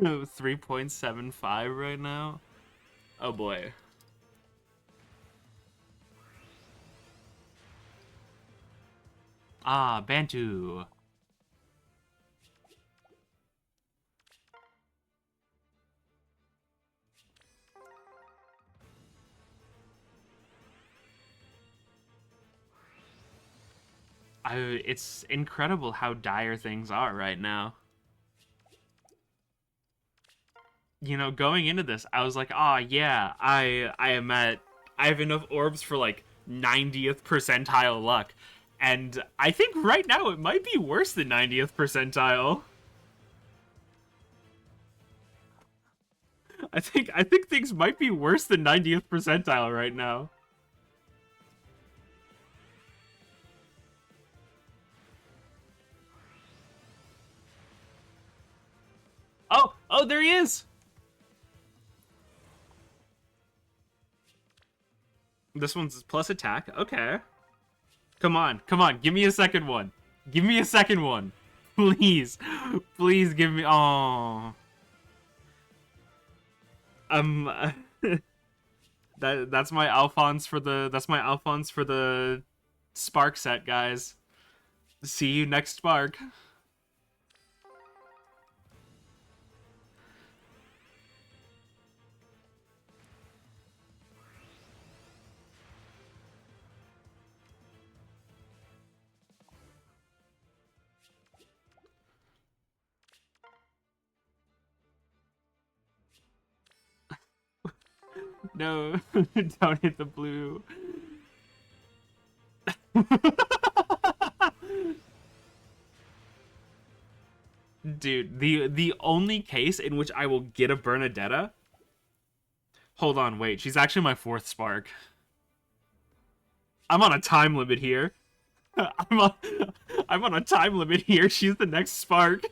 Oh, 3.75 right now. Oh boy. Ah, Bantu. It's incredible how dire things are right now. You know, going into this, I was like, "Ah, yeah, I have enough orbs for like 90th percentile luck." And I think right now it might be worse than 90th percentile. I think things might be worse than 90th percentile right now. Oh, there he is. This one's plus attack. Okay. Come on, give me a second one. Give me a second one. Please. Please give me oh. Um that's my Alphonse for the Spark set, guys. See you next Spark. No, don't hit the blue. Dude, the only case in which I will get a Bernadetta. Hold on, wait. She's actually my fourth spark. I'm on a time limit here. I'm on I'm on a time limit here. She's the next spark.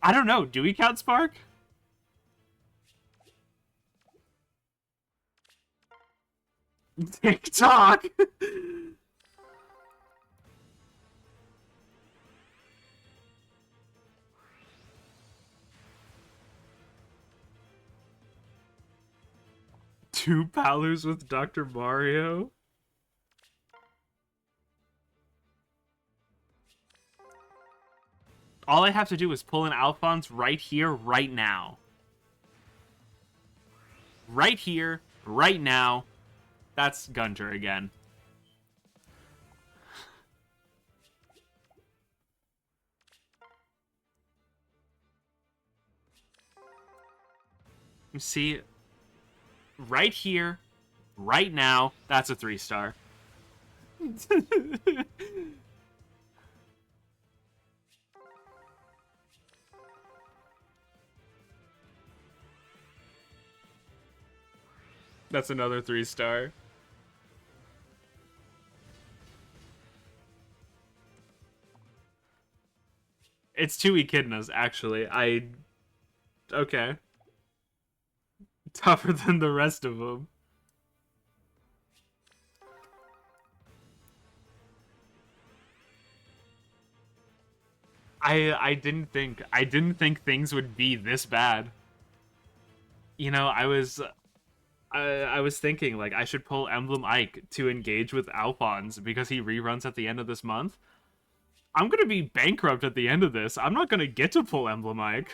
I don't know. Do we count spark? TikTok. Two Palus with Dr. Mario. All I have to do is pull an Alphonse right here, right now. Right here, right now. That's Gunter again. You see, right here, right now, that's a 3-star. That's another 3-star. It's 2 echidnas, actually. Okay. Tougher than the rest of them. I didn't think things would be this bad. You know, I was thinking like I should pull Emblem Ike to engage with Alphonse because he reruns at the end of this month. I'm gonna be bankrupt at the end of this. I'm not gonna get to pull Emblem Ike.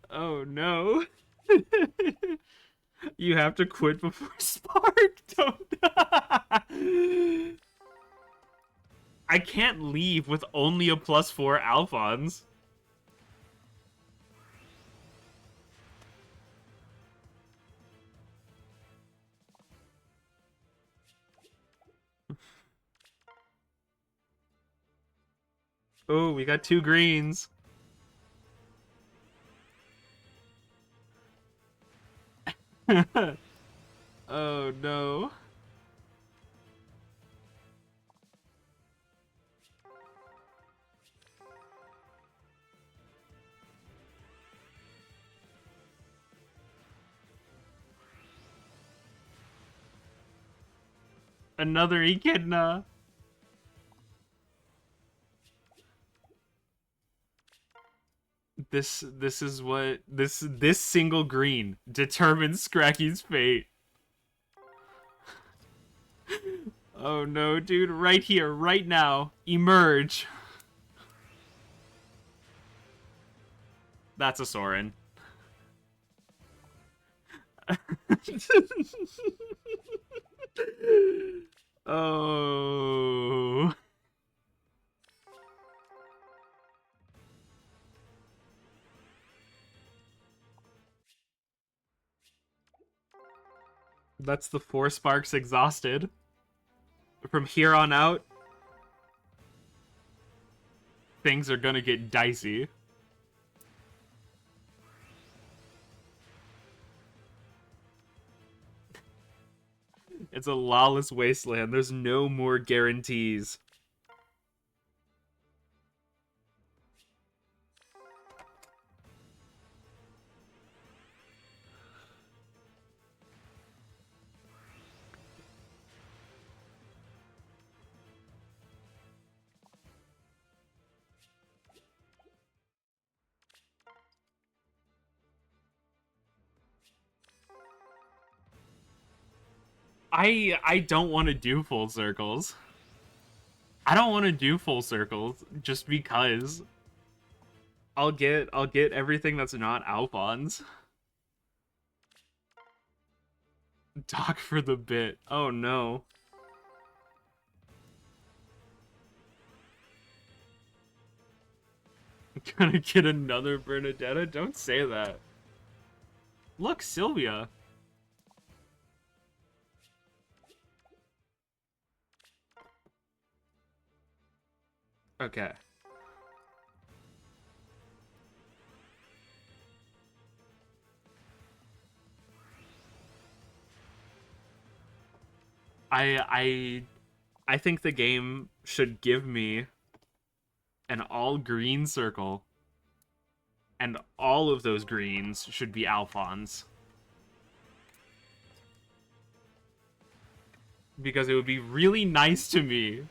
Oh no. You have to quit before Spark. Don't. I can't leave with only a +4 Alphonse. Oh, we got 2 greens. Oh no. Another echidna. This is what this single green determines Scracky's fate. Oh no, dude, right here, right now. Emerge. That's a Soren. Oh. That's the 4 sparks exhausted. From here on out, things are gonna get dicey. It's a lawless wasteland. There's no more guarantees. I don't want to do full circles. I don't want to do full circles just because I'll get everything that's not Alphonse. Doc for the bit. Oh no. Gonna get another Bernadetta? Don't say that. Look, Sylvia. Okay. I think the game should give me an all green circle, and all of those greens should be Alphonse. Because it would be really nice to me.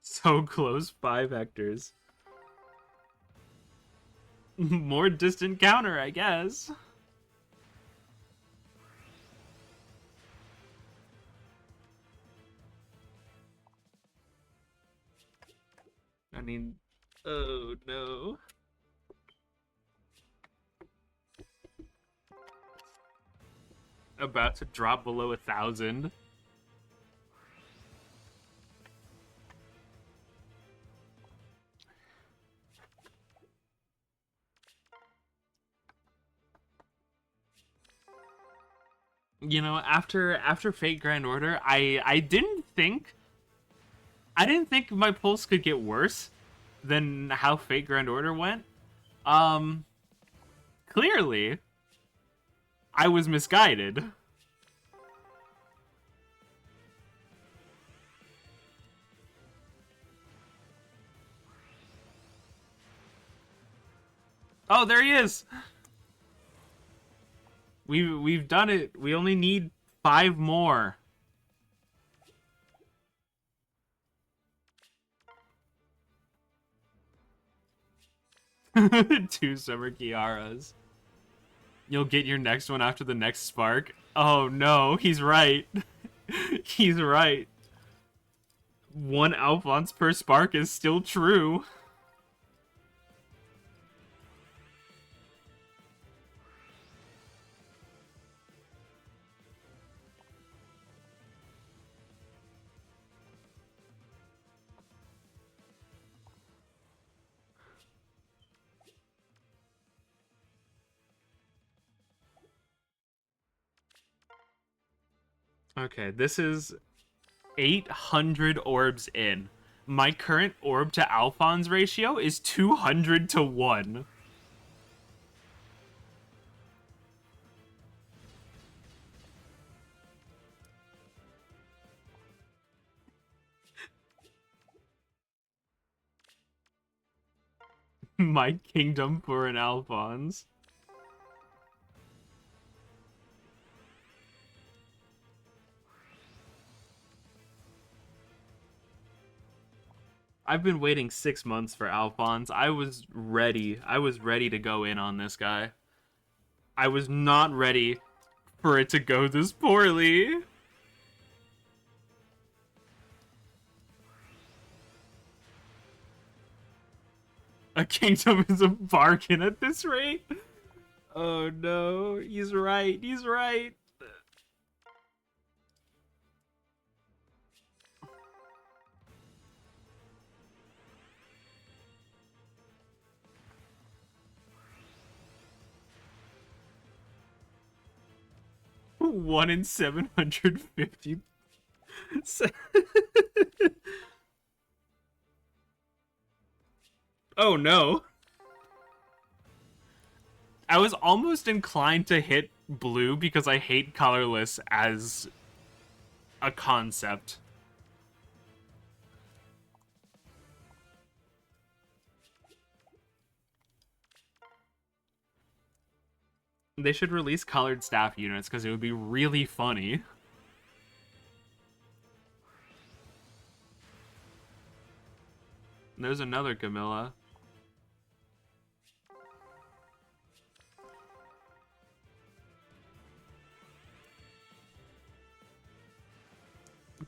So close, 5 hectares. More distant counter, I guess. I mean, oh no. About to drop below 1,000. You know, after Fate Grand Order, I didn't think my pulse could get worse than how Fate Grand Order went. Clearly, I was misguided. Oh, there he is. We've done it. We only need 5 more. Two summer Kiaras. You'll get your next one after the next spark. Oh no, he's right. He's right. 1 Alphonse per spark is still true. Okay, this is 800 orbs in. My current orb to Alphonse ratio is 200 to 1. My kingdom for an Alphonse. I've been waiting 6 months for Alphonse. I was ready. I was ready to go in on this guy. I was not ready for it to go this poorly. A kingdom is a bargain at this rate. Oh no, he's right. He's right. One in 750. Oh no. I was almost inclined to hit blue because I hate colorless as a concept. They should release colored staff units because it would be really funny. There's another Camilla.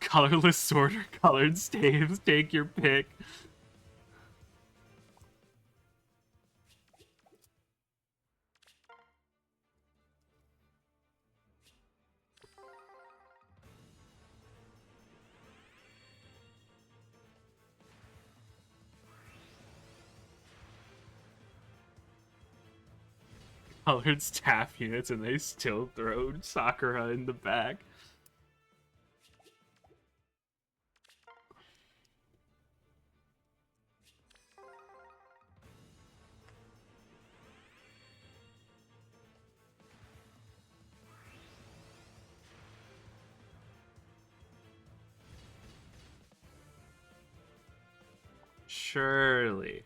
Colorless sword or colored staves. Take your pick. Colored staff units, and they still throw Sakura in the back. Surely.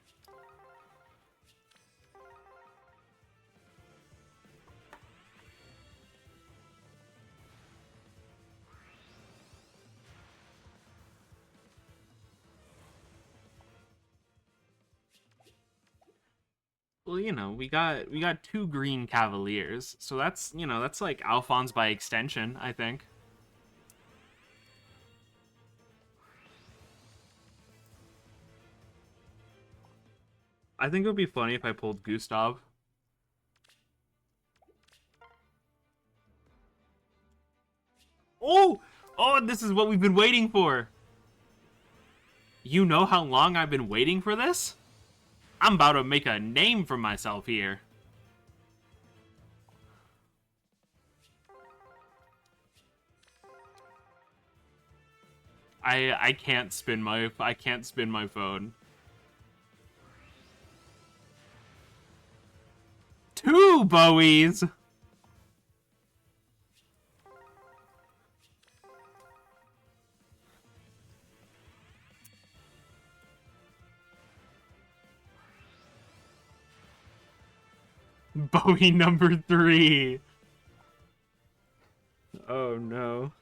Well, you know, we got 2 green cavaliers, so that's, you know, that's like Alphonse by extension, I think. I think it would be funny if I pulled Gustav. Oh! Oh, this is what we've been waiting for! You know how long I've been waiting for this? I'm about to make a name for myself here. I can't spin my phone. 2 Bowies! Bowie number 3. Oh no.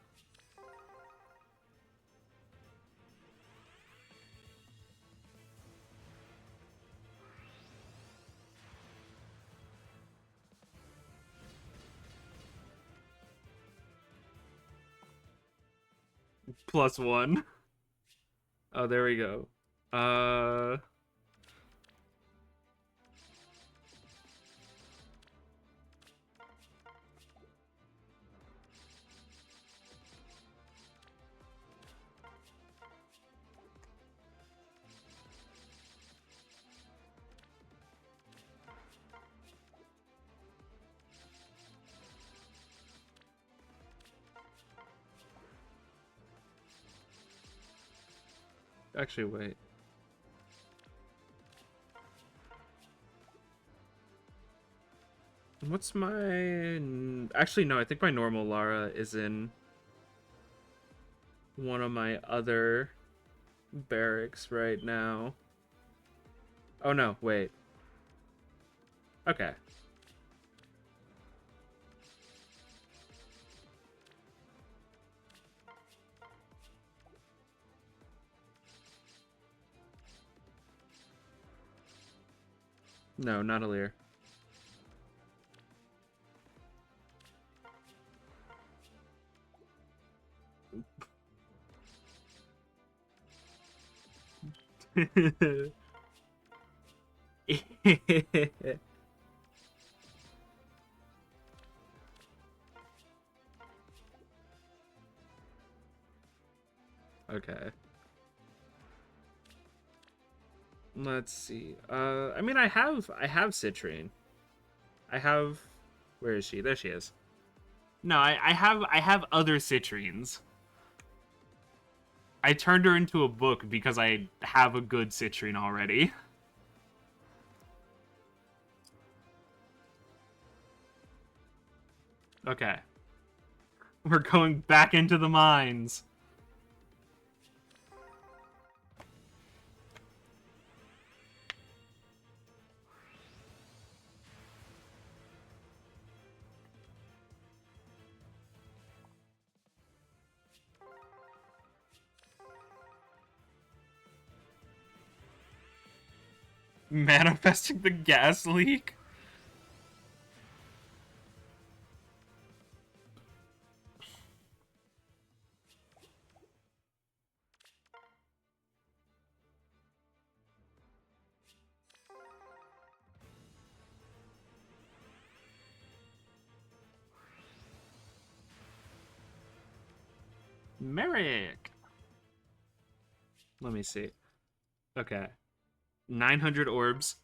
+1. Oh, there we go. Actually, wait. What's my... Actually, no, I think my normal Lara is in one of my other barracks right now. Oh, no, wait. Okay. No, not a Lear. Okay. Let's see. I mean, I have Citrine. I have... Where is she? There she is. No, I have other Citrines. I turned her into a book because I have a good Citrine already. Okay. We're going back into the mines. Manifesting the gas leak? Merrick. Let me see. Okay. 900 orbs.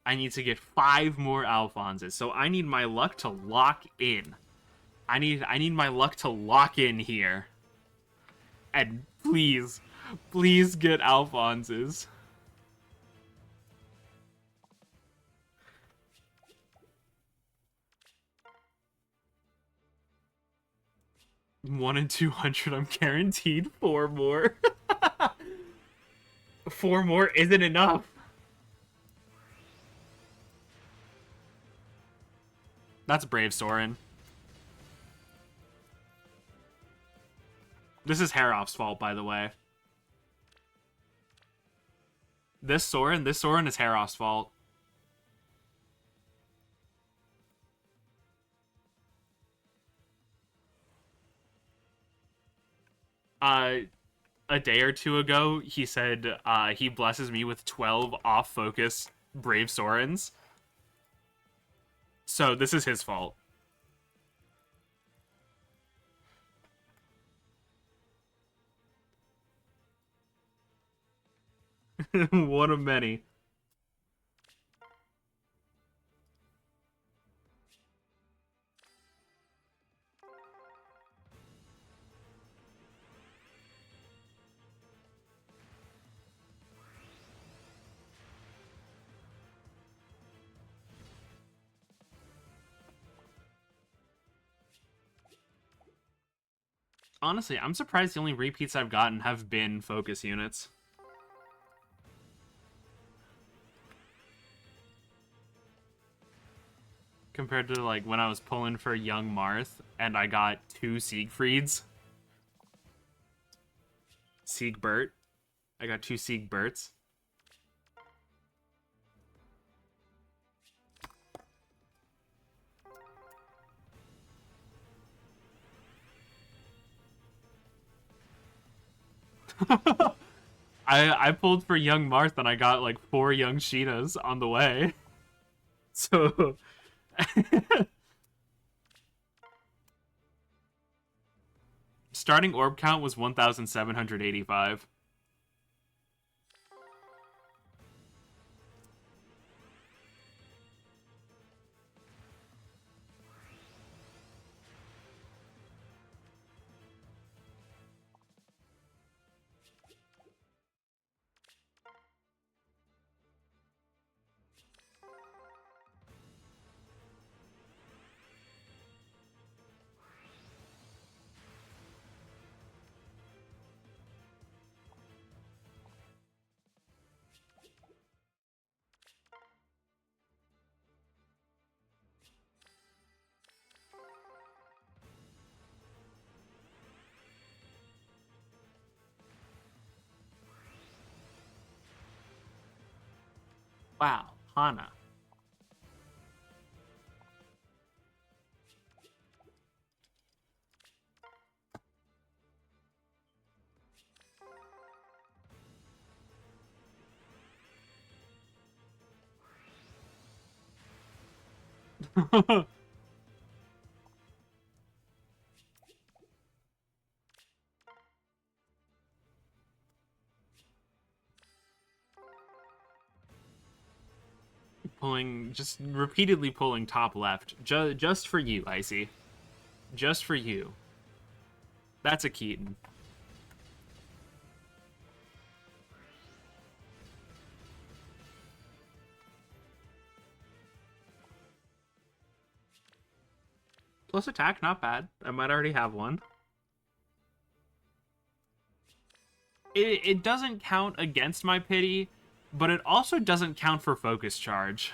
I need to get 5 more Alphonses. So I need my luck to lock in. I need my luck to lock in here. And please, please get Alphonses. One in 200. I'm guaranteed 4 more. 4 more isn't enough. That's Brave Soren. This is Haroff's fault, by the way. This Soren is Haroff's fault. A day or two ago, he said he blesses me with 12 off-focus Brave Sorens. So this is his fault. One of many. Honestly, I'm surprised the only repeats I've gotten have been focus units. Compared to, like, when I was pulling for Young Marth, and I got 2 Siegfrieds. Siegbert. I got 2 Siegberts. I pulled for Young Marth and I got like 4 Young Sheenas on the way. So starting orb count was 1,785. Wow, Hana. Pulling, just repeatedly pulling top left. Just for you, Icy. Just for you. That's a Keaton. Plus attack, not bad. I might already have one. It doesn't count against my pity, but it also doesn't count for focus charge.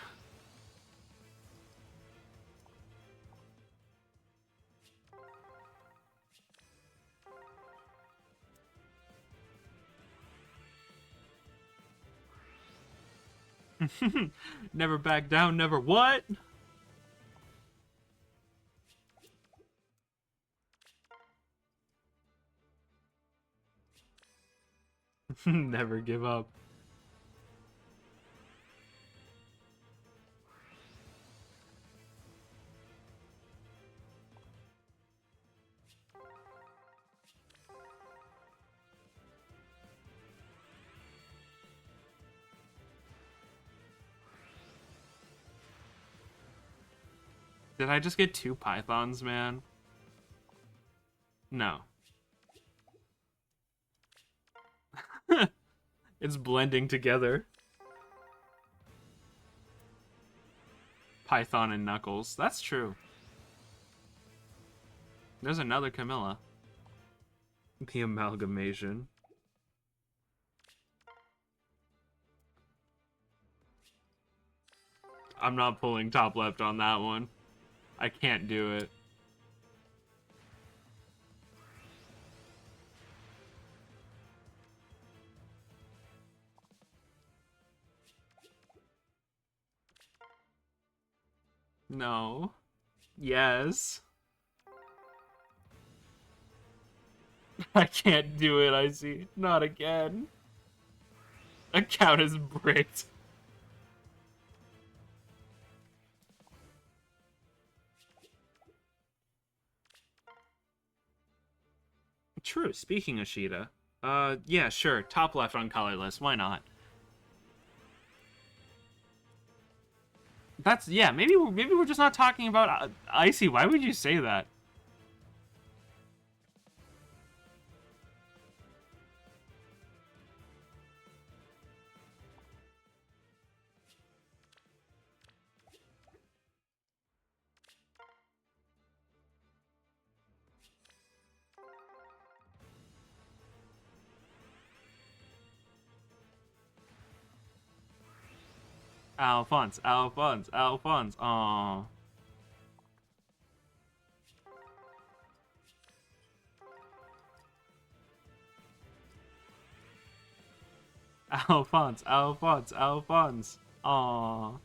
Never back down, never what? Never give up. Did I just get 2 pythons, man? No. It's blending together. Python and Knuckles. That's true. There's another Camilla. The amalgamation. I'm not pulling top left on that one. I can't do it. No. Yes. I can't do it, I see. Not again. Account is bricked. True, speaking of Sheeta. Yeah, sure. Top left on colorless. Why not? That's, yeah, maybe we're just not talking about Icy. Why would you say that? Alfonse, Alfonse, Alfonse. Aww. Alfonse, Alfonse, Alfonse. Aww.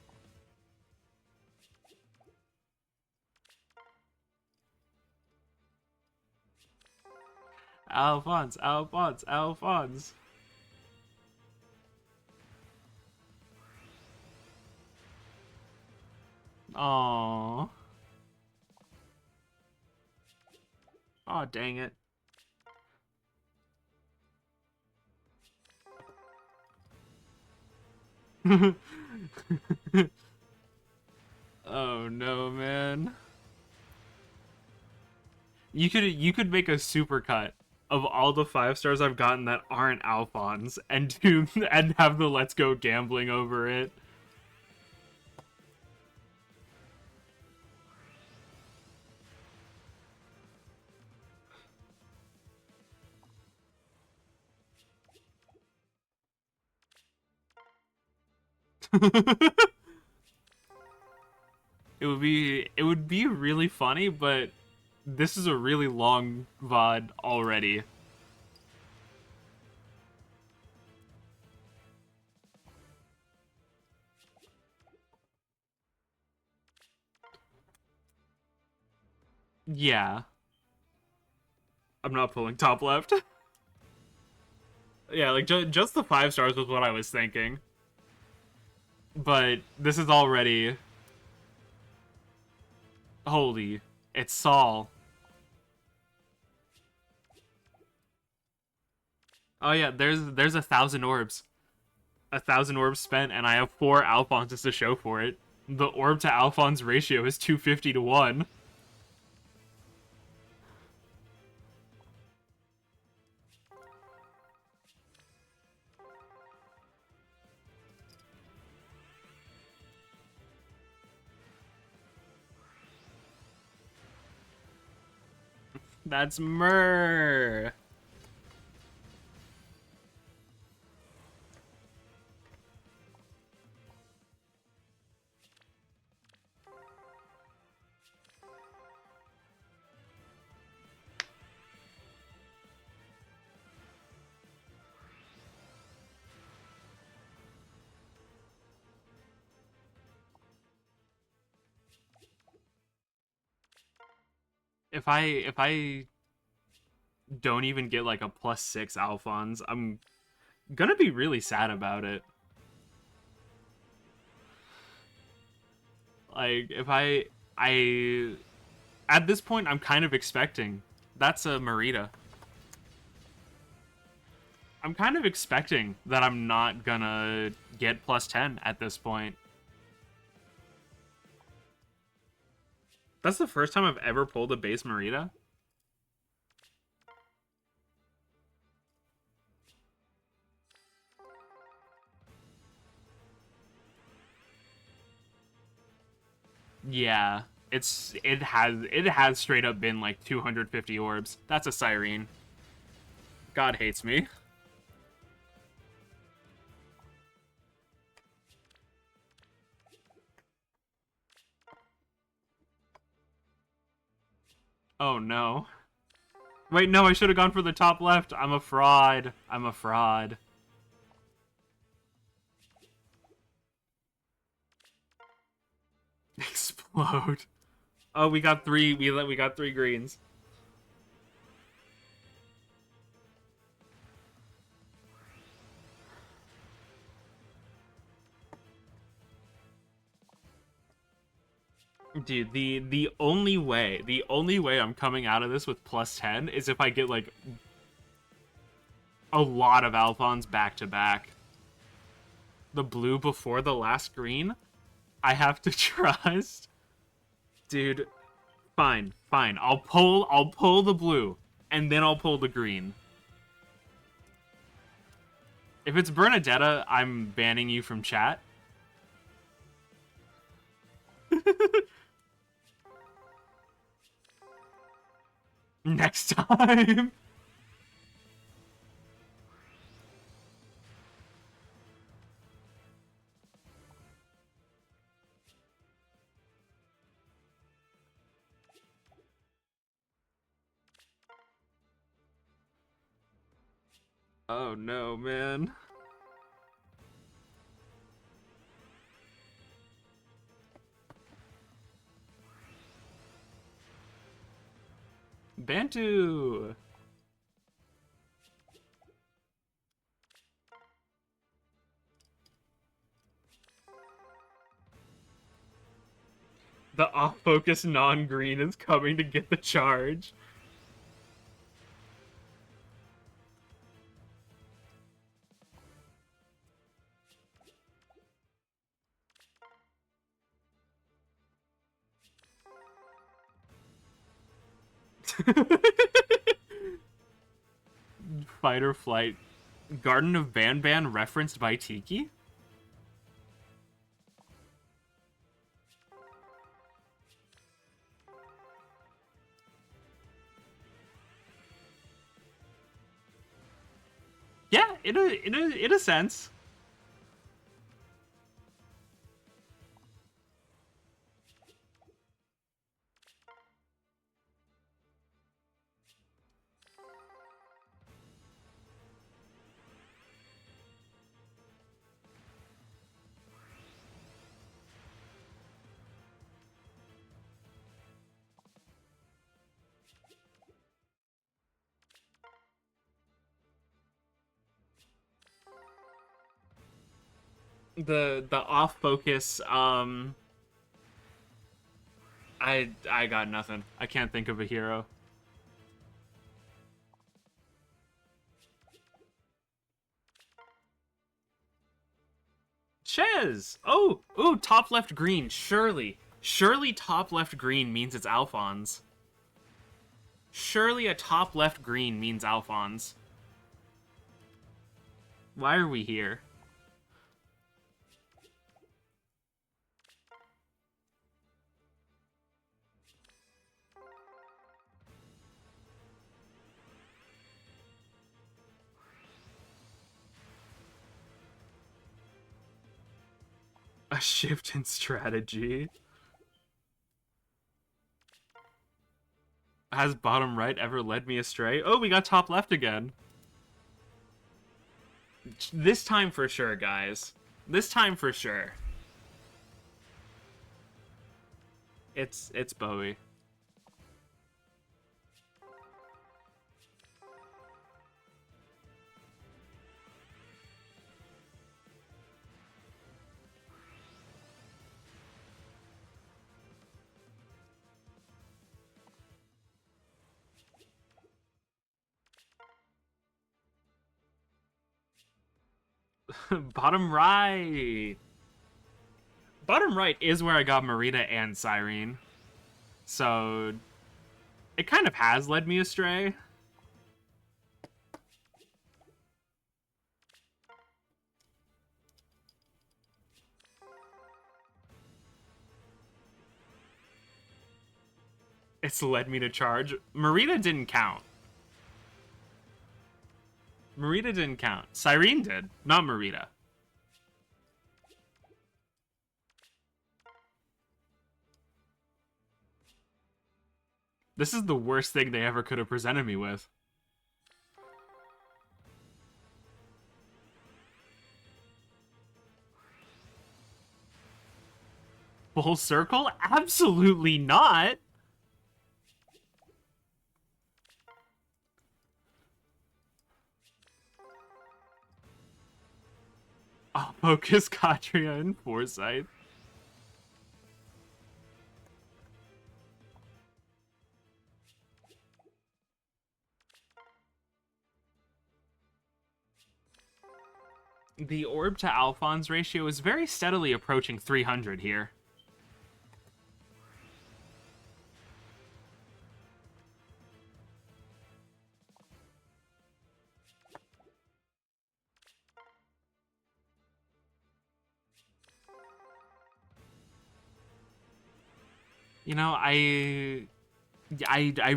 Alfonse, Alfonse, Alfonse. Aww. Aw, dang it. Oh no, man. You could make a supercut of all the 5 stars I've gotten that aren't Alphonse and do and have the let's go gambling over it. It would be really funny, but this is a really long VOD already. Yeah. I'm not pulling top left. Yeah, like just the 5 stars was what I was thinking. But this is already holy. It's Saul. Oh yeah, there's 1,000 orbs. 1,000 orbs spent, and I have 4 Alphonses to show for it. The orb to Alphonse ratio is 250 to 1. That's myrrh. If I don't even get like a +6 Alphonse, I'm gonna be really sad about it. Like if I at this point I'm kind of expecting that's a Marita. I'm kind of expecting that I'm not gonna get +10 at this point. That's the first time I've ever pulled a base Marita. Yeah, it has straight up been like 250 orbs. That's a siren. God hates me. Oh no. Wait, no, I should have gone for the top left. I'm a fraud. I'm a fraud. Explode. Oh, we got three. We got three greens. Dude, the only way I'm coming out of this with plus 10 is if I get like a lot of Alphons back to back. The blue before the last green, I have to trust. Dude, fine, fine. I'll pull the blue and then I'll pull the green. If it's Bernadetta, I'm banning you from chat. Next time. Oh no, man. Bantu. The off-focus non-green is coming to get the charge. Fight or flight. Garden of Banban referenced by Tiki? Yeah, in a sense. The off focus, I got nothing. I can't think of a hero. Chez! Oh, top left green, surely. Surely top left green means it's Alphonse. Surely a top left green means Alphonse. Why are we here? A shift in strategy. Has bottom right ever led me astray? Oh, we got top left again. This time for sure, guys. This time for sure. It's Bowie. Bottom right. Bottom right is where I got Marita and Cyrene. So it kind of has led me astray. It's led me to charge. Marita didn't count. Marita didn't count. Cyrene did, not Marita. This is the worst thing they ever could have presented me with. Full circle? Absolutely not. Oh, Focus, Katria, and Foresight. The orb to Alfonse ratio is very steadily approaching 300 here. You know, I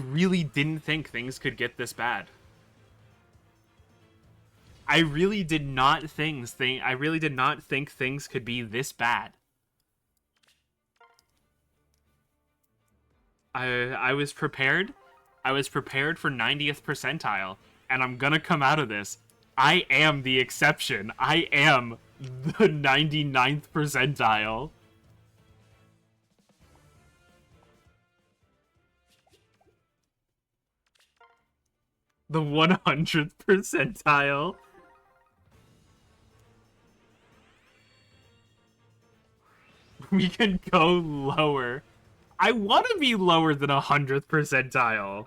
really didn't think things could get this bad. I really did not think things could be this bad. I was prepared. I was prepared for 90th percentile, and I'm gonna come out of this. I am the exception. I am the 99th percentile. The 100th percentile. We can go lower. I want to be lower than 100th percentile.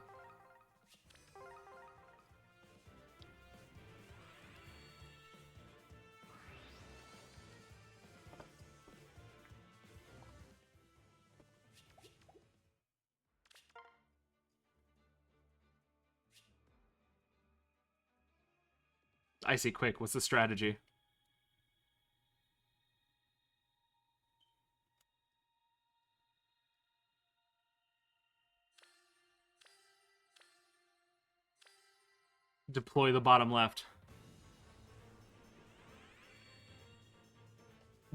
Icy, quick, what's the strategy? Deploy the bottom left.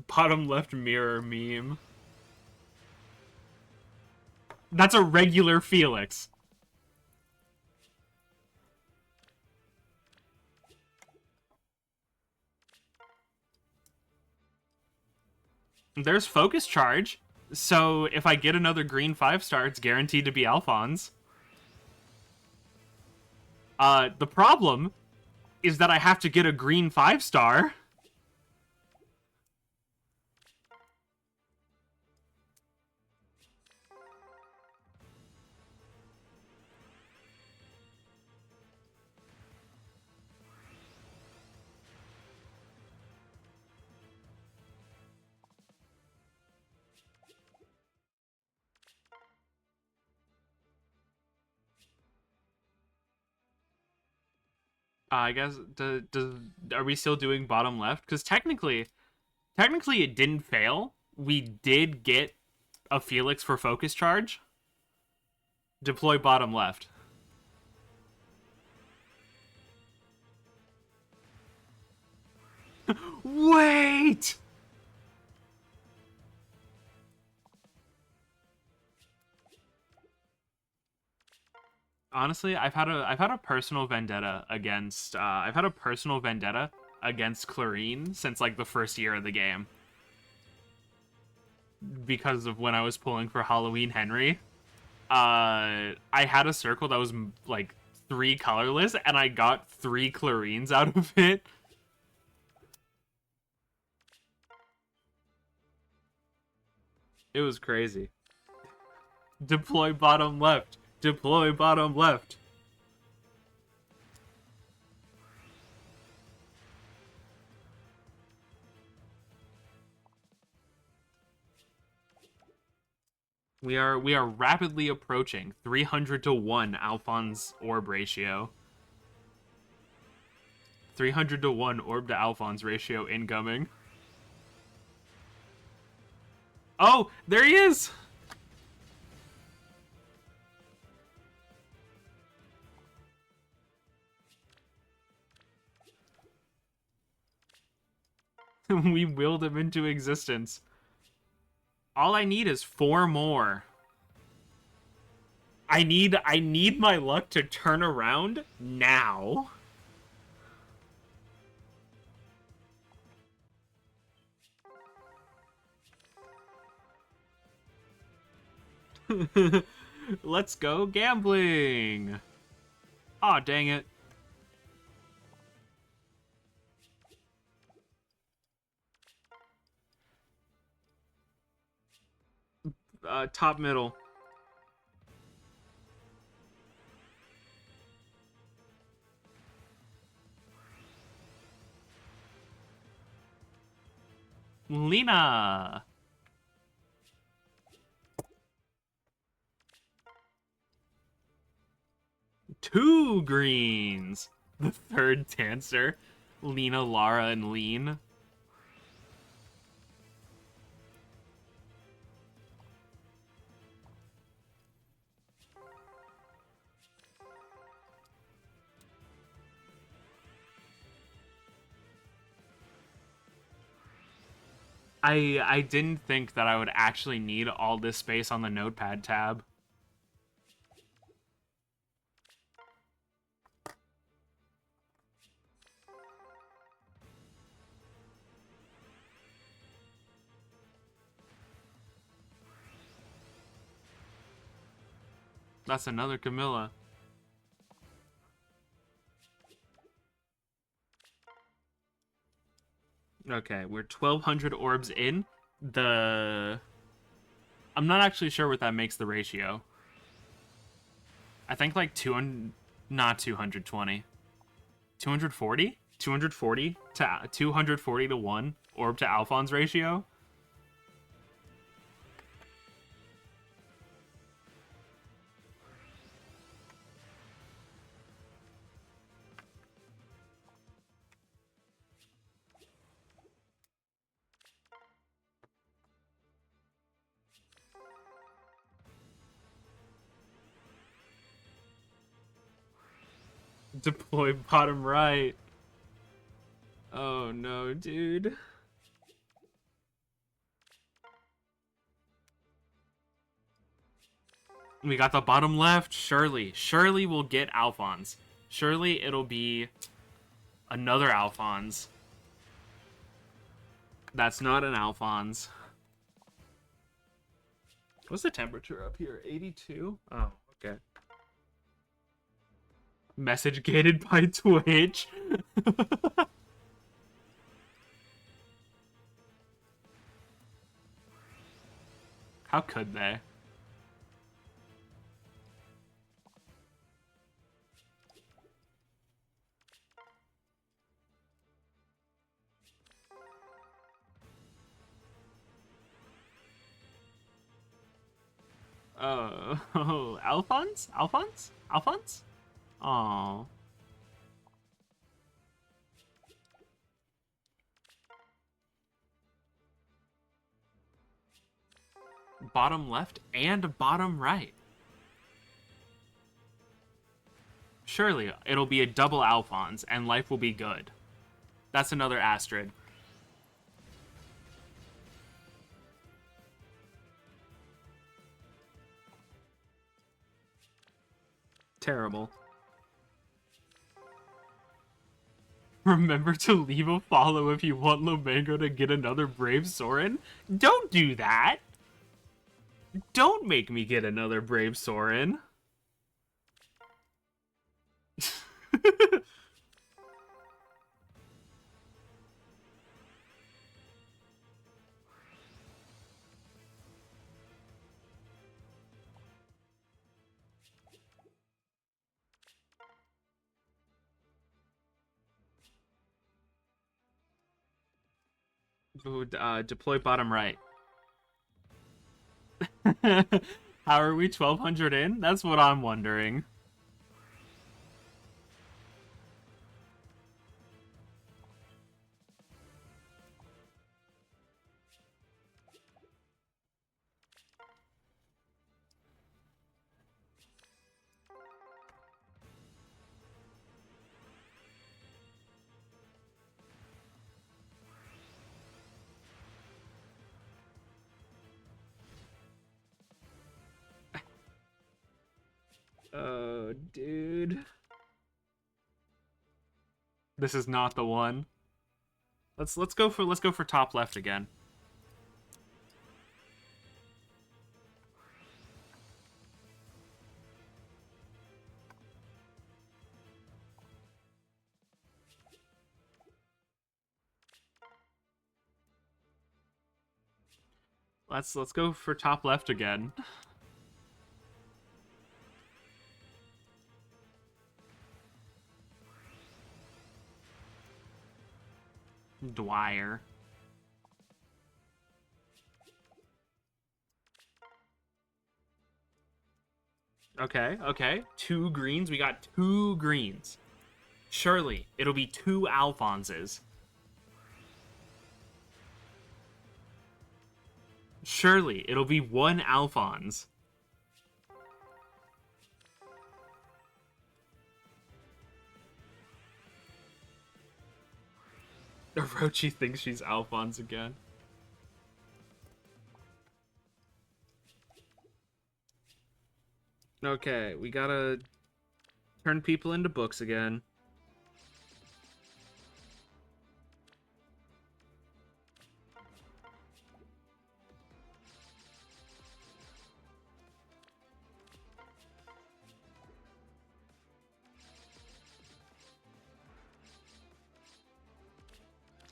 Bottom left mirror meme. That's a regular Felix. There's focus charge. So if I get another green 5-star, it's guaranteed to be Alphonse. The problem is that I have to get a green 5-star. I guess, are we still doing bottom left? Because technically it didn't fail. We did get a Felix for focus charge. Deploy bottom left. Wait! Honestly, I've had a personal vendetta against Clarine since like the first year of the game. Because of when I was pulling for Halloween Henry. I had a circle that was like 3 colorless, and I got 3 Clarines out of it. It was crazy. Deploy bottom left. Deploy bottom left. We are rapidly approaching 300 to 1 Alphonse orb ratio. 300 to 1 orb to Alphonse ratio incoming. Oh, there he is! We willed him into existence. All I need is 4 more. I need my luck to turn around now. Let's go gambling. Aw, dang it. Top middle. Lena. Two greens. The third dancer. Lena, Lara, and Lean. I didn't think that I would actually need all this space on the notepad tab. That's another Camilla. Okay, we're 1,200 orbs in. I'm not actually sure what that makes the ratio. I think like 200, not 220. 240? 240 to 240 to 1 orb to Alphonse ratio? Deploy bottom right. Oh no, dude. We got the bottom left. Surely we'll get Alphonse. Surely it'll be another Alphonse. That's not an Alphonse. What's the temperature up here? 82? Oh, okay. Message gated by Twitch. How could they? Oh, Alphonse? Alphonse? Alphonse? Aww. Bottom left and bottom right. Surely it'll be a double Alphonse and life will be good. That's another Astrid. Terrible. Remember to leave a follow if you want Lomango to get another Brave Soren. Don't do that. Don't make me get another Brave Soren. Deploy bottom right. How are we 1,200 in? That's what I'm wondering. Oh, dude. This is not the one. Let's go for top left again. Let's go for top left again. Dwyer. Okay, okay. 2 greens. We got 2 greens. Surely it'll be 2 Alphonses. Surely it'll be 1 Alphonse. Orochi thinks she's Alphonse again. Okay, we gotta turn people into books again.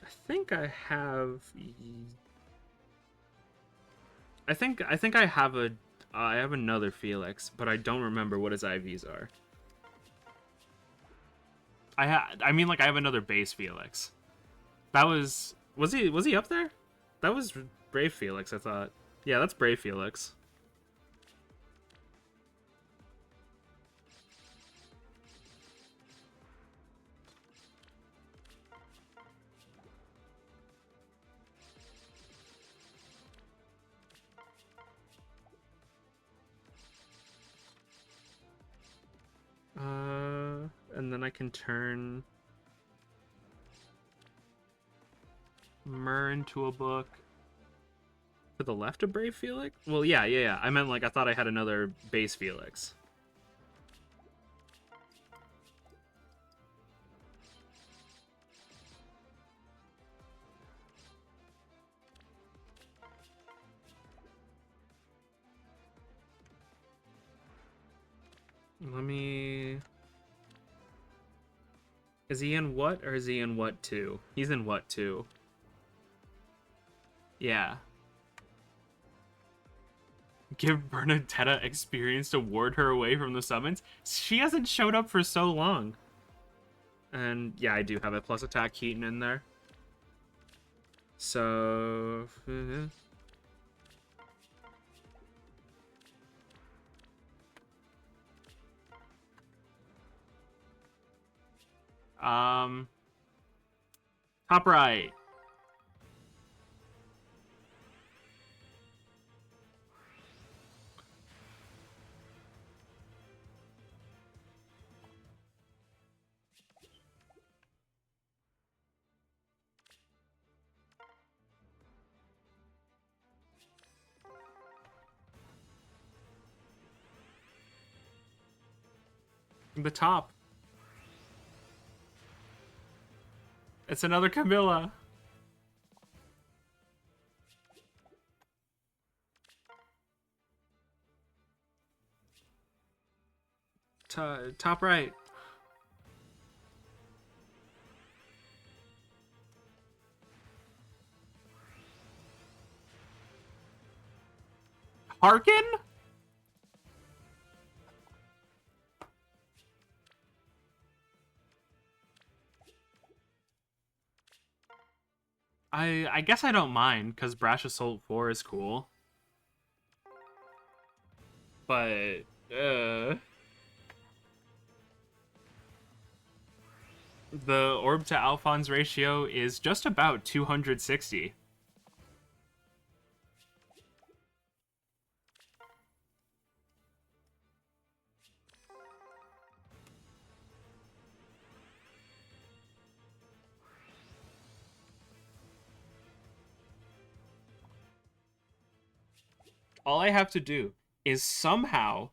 I think I have. I think I have a. I have another Felix, but I don't remember what his IVs are. I mean, like, I have another base Felix. That was he up there? That was Brave Felix, I thought. Yeah, that's Brave Felix. And then I can turn Myrrh into a book. To the left of Brave Felix? Well, yeah. I meant, like, I thought I had another base Felix. Let me... Is he in what, or is he in what 2? He's in what 2? Yeah. Give Bernadetta experience to ward her away from the summons? She hasn't showed up for so long. And yeah, I do have a plus attack Keaton in there. So... Top right. The top. It's another Camilla. Top right. Harkin? I guess I don't mind, because Brash Assault 4 is cool. But the orb to Alphonse ratio is just about 260. All I have to do is somehow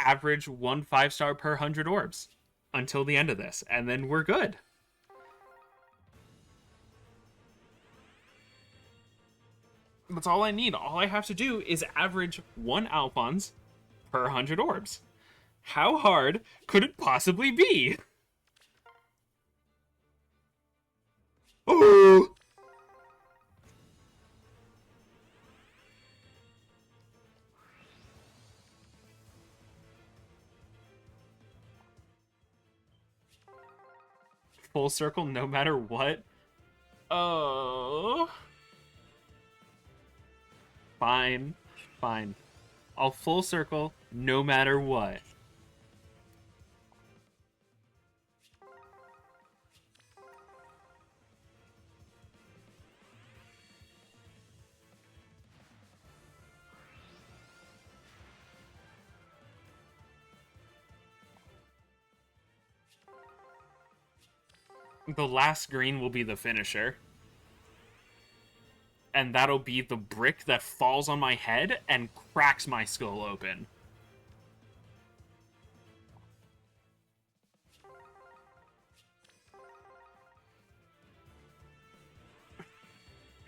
average 1 5-star per 100 orbs until the end of this, and then we're good. That's all I need. All I have to do is average 1 Alphonse per 100 orbs. How hard could it possibly be? Oh! Full circle no matter what? Oh. Fine. Fine. I'll full circle no matter what. The last green will be the finisher. And that'll be the brick that falls on my head and cracks my skull open.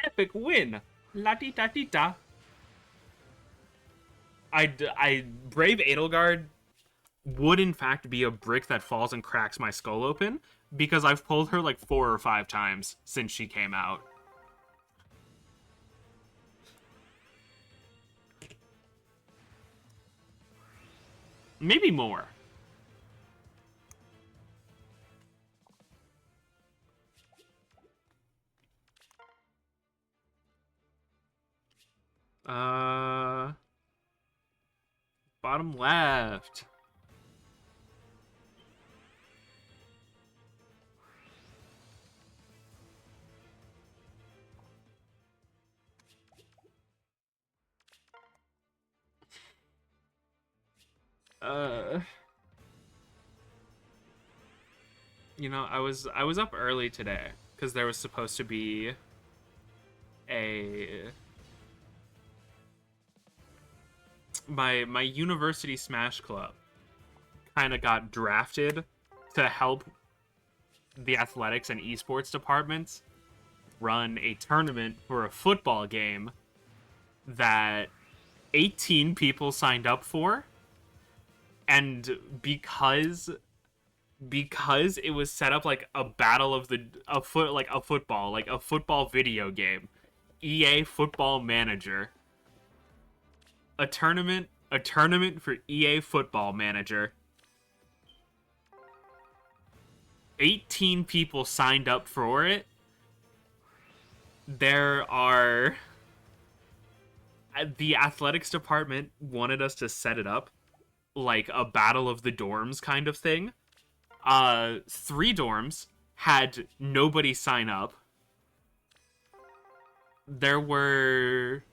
Epic win! La-di-da-di-da. Brave Edelgard would in fact be a brick that falls and cracks my skull open, because I've pulled her like 4 or 5 times since she came out. Maybe more. Bottom left. You know, I was up early today because there was supposed to be a my university Smash Club kind of got drafted to help the athletics and esports departments run a tournament for a football game that 18 people signed up for, and because it was set up like a battle of a football video game, EA Football Manager, a tournament for EA Football Manager. 18 people signed up for it. The athletics department wanted us to set it up like a battle of the dorms kind of thing. 3 dorms had nobody sign up. There were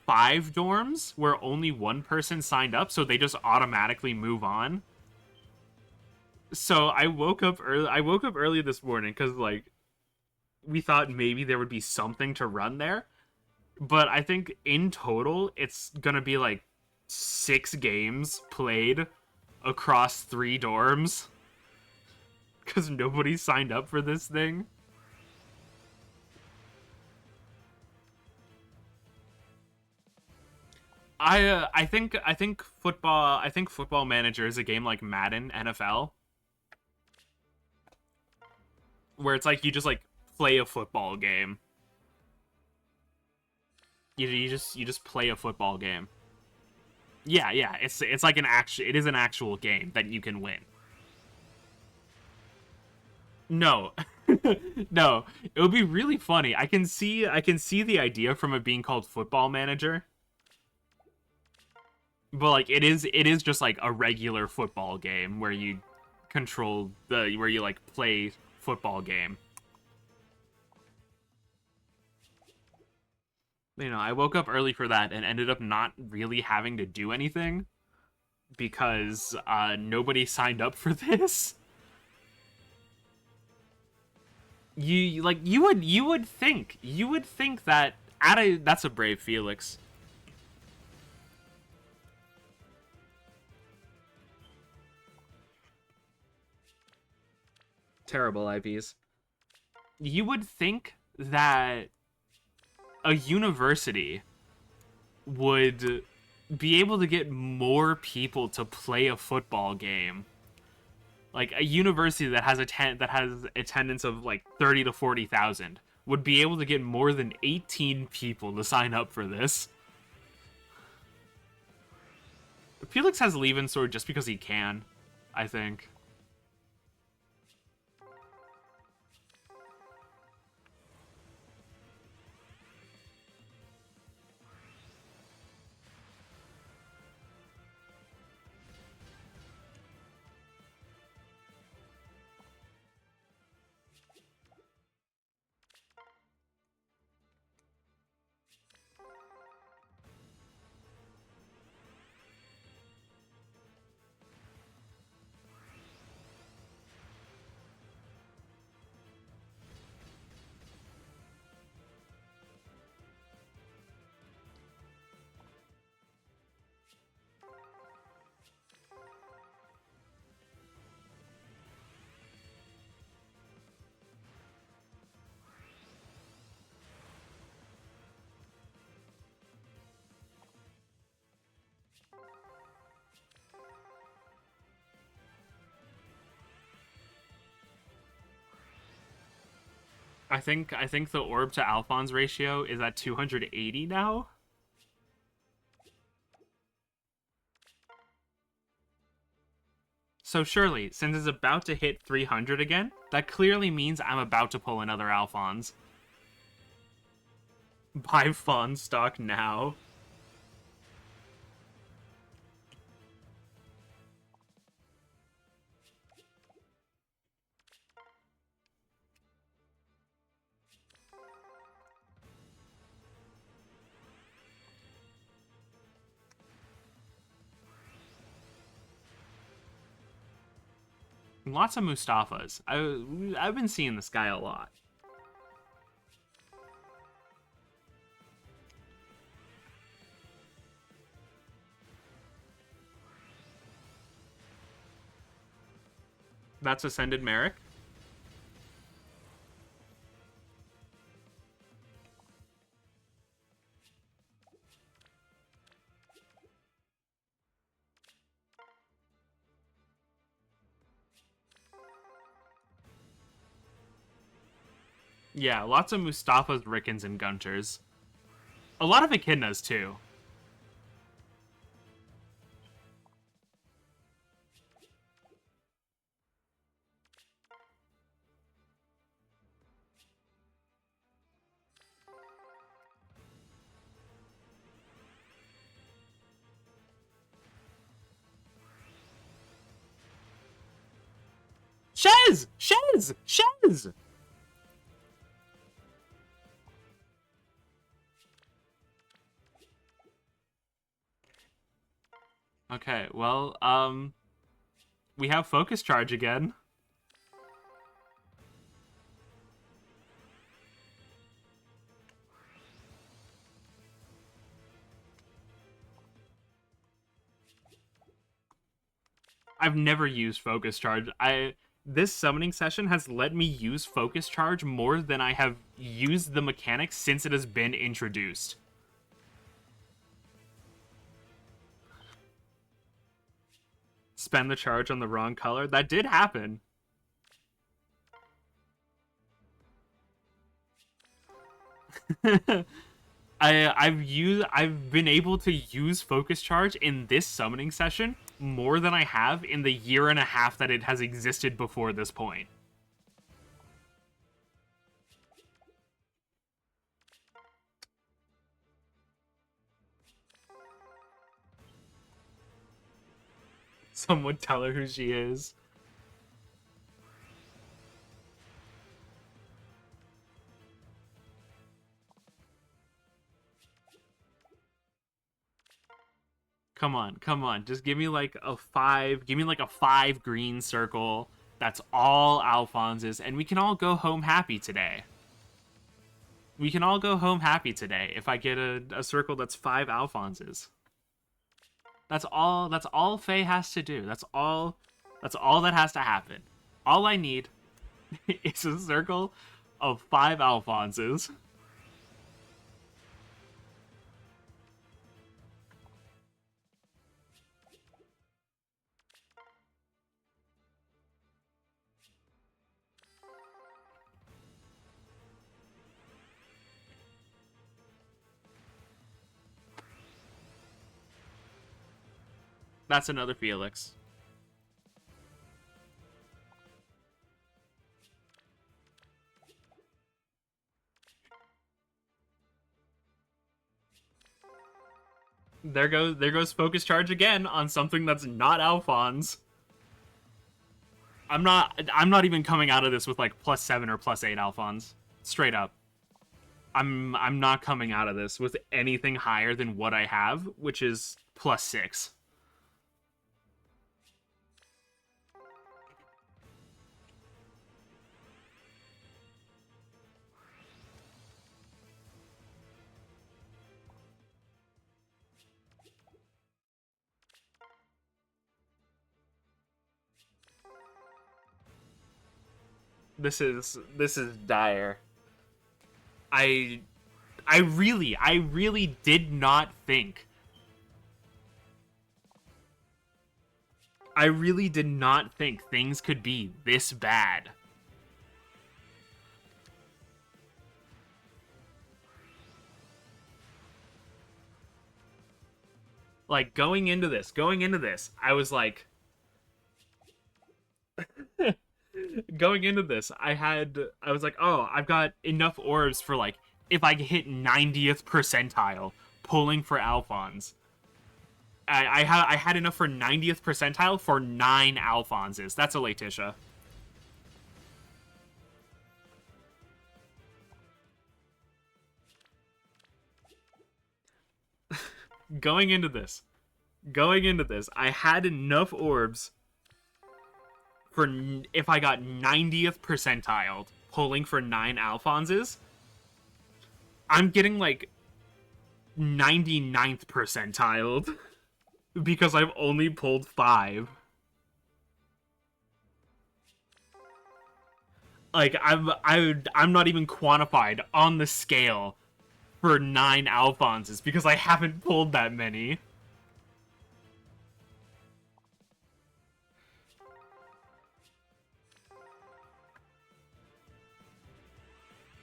5 dorms where only 1 person signed up, so they just automatically move on. So I woke up early this morning because like we thought maybe there would be something to run there, but I think in total it's gonna be like 6 games played across 3 dorms because nobody signed up for this thing. I think Football Manager is a game like Madden NFL, where it's like you just like play a football game. You just play a football game. Yeah, it's like it is an actual game that you can win. No. No, it would be really funny. I can see the idea from it being called Football Manager. But like it is just like a regular football game where you control where you like play football game. I woke up early for that and ended up not really having to do anything because nobody signed up for this. You would think that that's a brave Felix. Terrible IPs. You would think that a university would be able to get more people to play a football game. Like a university that has attendance of like 30 to 40,000 would be able to get more than 18 people to sign up for this. Felix has Leaven Sword just because he can, I think. I think the orb to Alphonse ratio is at 280 now. So surely, since it's about to hit 300 again, that clearly means I'm about to pull another Alphonse. Buy Fawn stock now. Lots of Mustafas. I've been seeing this guy a lot. That's Ascended Merrick. Yeah, lots of Mustafas, Rickens, and Gunters. A lot of Echidnas, too. Shez! Shez! Shez! Okay, well, we have Focus Charge again. I've never used Focus Charge. This summoning session has let me use Focus Charge more than I have used the mechanic since it has been introduced. Spend the charge on the wrong color. That did happen. I've been able to use Focus Charge in this summoning session more than I have in the year and a half that it has existed before this point. Someone tell her who she is. Come on, come on. Just give me like a 5. Give me like a 5 green circle. That's all Alphonse's, and we can all go home happy today. We can all go home happy today if I get a circle that's 5 Alphonses. That's all Faye has to do. That's all that has to happen. All I need is a circle of 5 Alphonses. That's another Felix. There goes focus charge again on something that's not Alphonse. I'm not even coming out of this with like +7 or +8 Alphonse. Straight up. I'm not coming out of this with anything higher than what I have, which is +6. This is dire. I really did not think. I really did not think things could be this bad. Like going into this, I was like going into this, I was like, oh, I've got enough orbs for like if I hit 90th percentile pulling for Alphonse. I had enough for 90th percentile for 9 Alphonses. That's a Letitia. going into this, I had enough orbs for if I got 90th percentile pulling for 9 Alphonses. I'm getting like 99th percentile because I've only pulled 5. Like I'm not even quantified on the scale for 9 Alphonses because I haven't pulled that many.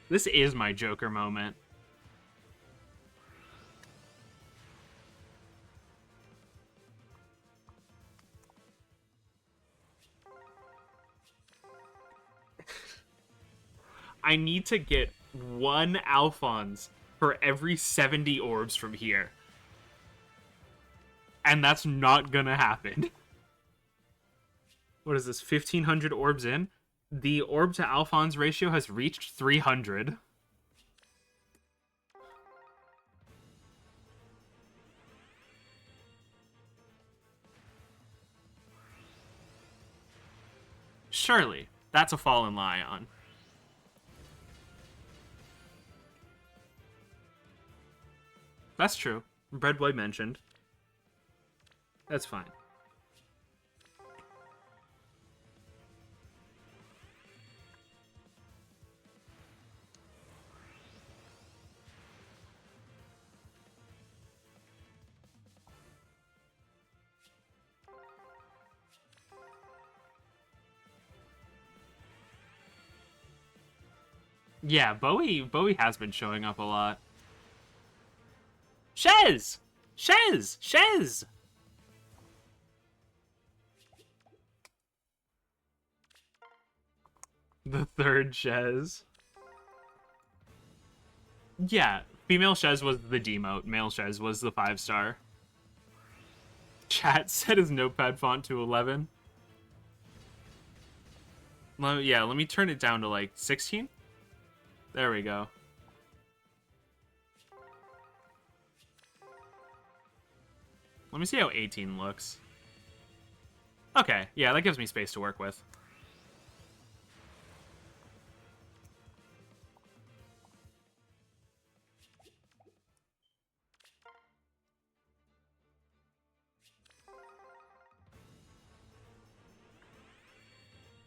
This is my Joker moment. I need to get 1 Alphonse for every 70 orbs from here. And that's not gonna happen. What is this, 1,500 orbs in? The orb to Alphonse ratio has reached 300. Surely, that's a fallen Lion. That's true. Breadboy mentioned. That's fine. Yeah, Bowie has been showing up a lot. Shez! Shez! The third Shez. Yeah, female Shez was the demote, male Shez was the 5-star. Chat set his notepad font to 11. Yeah, let me turn it down to like 16. There we go. Let me see how 18 looks. Okay, yeah, that gives me space to work with.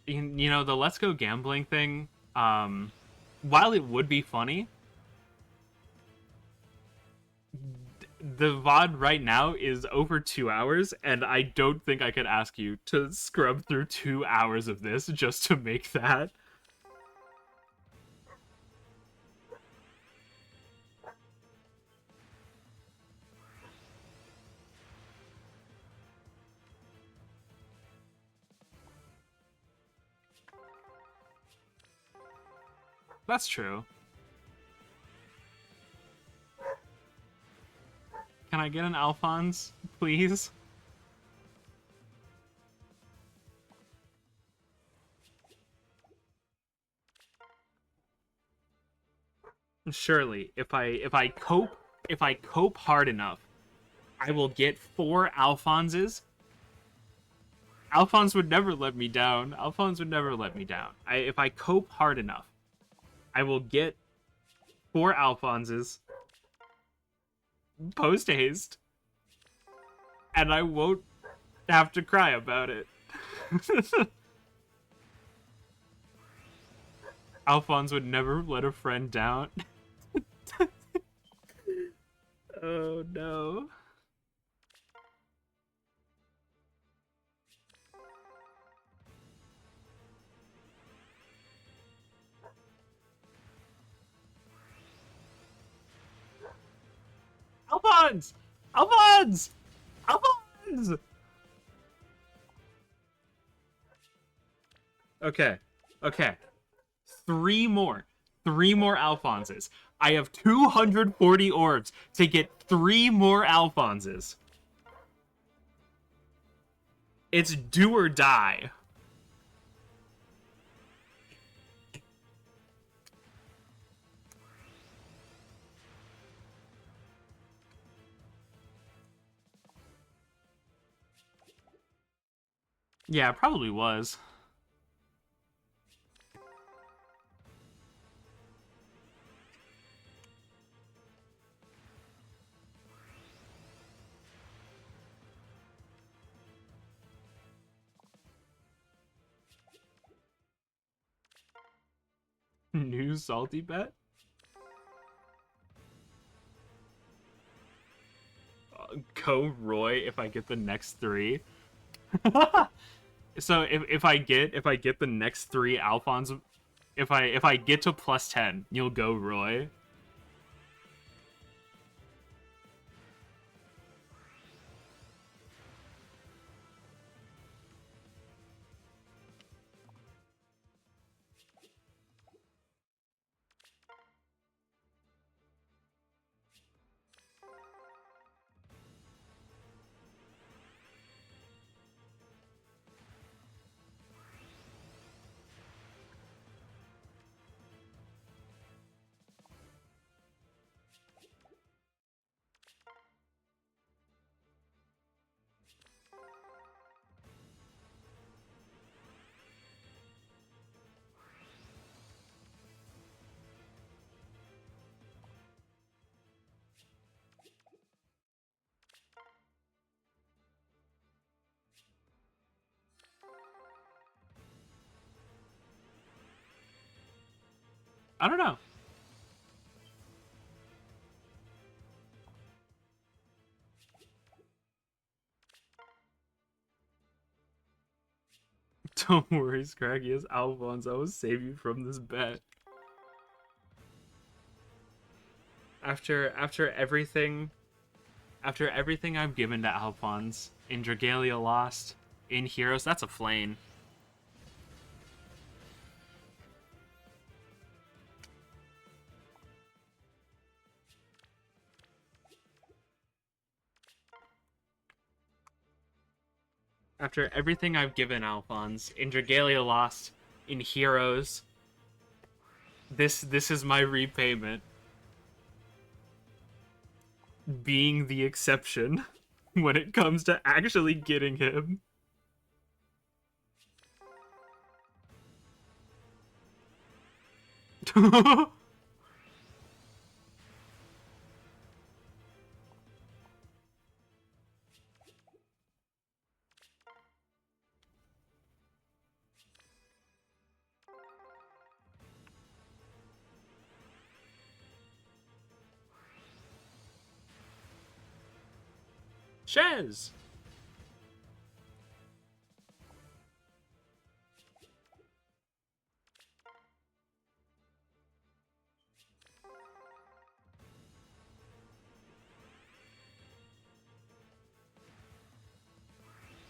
You know, the Let's Go Gambling thing, while it would be funny, the VOD right now is over 2 hours, and I don't think I could ask you to scrub through 2 hours of this just to make that. That's true. Can I get an Alphonse, please? Surely, if I cope hard enough, I will get 4 Alphonses. Alphonse would never let me down. Alphonse would never let me down. If I cope hard enough, I will get 4 Alphonses post haste, and I won't have to cry about it. Alphonse would never let a friend down. Oh no. Alphonse! Alphonse! Alphonse! Okay. Okay. 3 more. 3 more Alphonses. I have 240 orbs to get 3 more Alphonses. It's do or die. Yeah, it probably was. New salty bet? Go Roy if I get the next 3. So if I get the next 3 Alphonse, if I get to plus 10, you'll go Roy. I don't know. Don't worry, Scraggy. As Alphonse, I will save you from this bet. After everything I've given to Alphonse in Dragalia Lost, in Heroes, that's a flame. After everything I've given Alphonse, in Dragalia Lost, in Heroes, this is my repayment. Being the exception when it comes to actually getting him. Shez!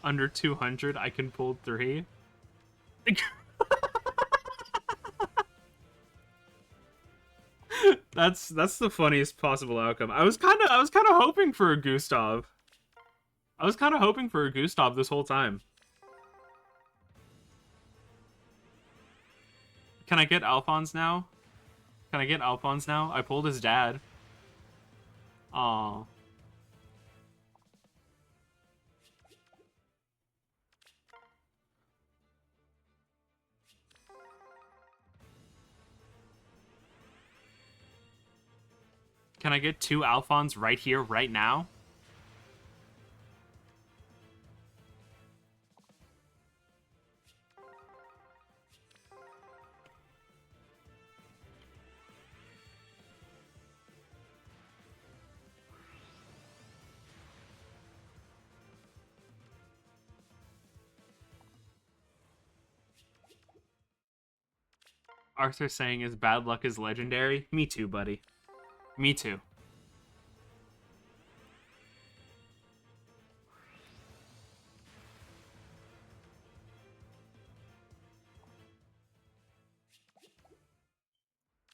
Under 200, I can pull 3. That's the funniest possible outcome. I was kind of hoping for a Gustav. I was kind of hoping for a Gustav this whole time. Can I get Alphonse now? Can I get Alphonse now? I pulled his dad. Aww. Can I get 2 Alphonse right here, right now? Arthur saying his bad luck is legendary. Me too, buddy. Me too.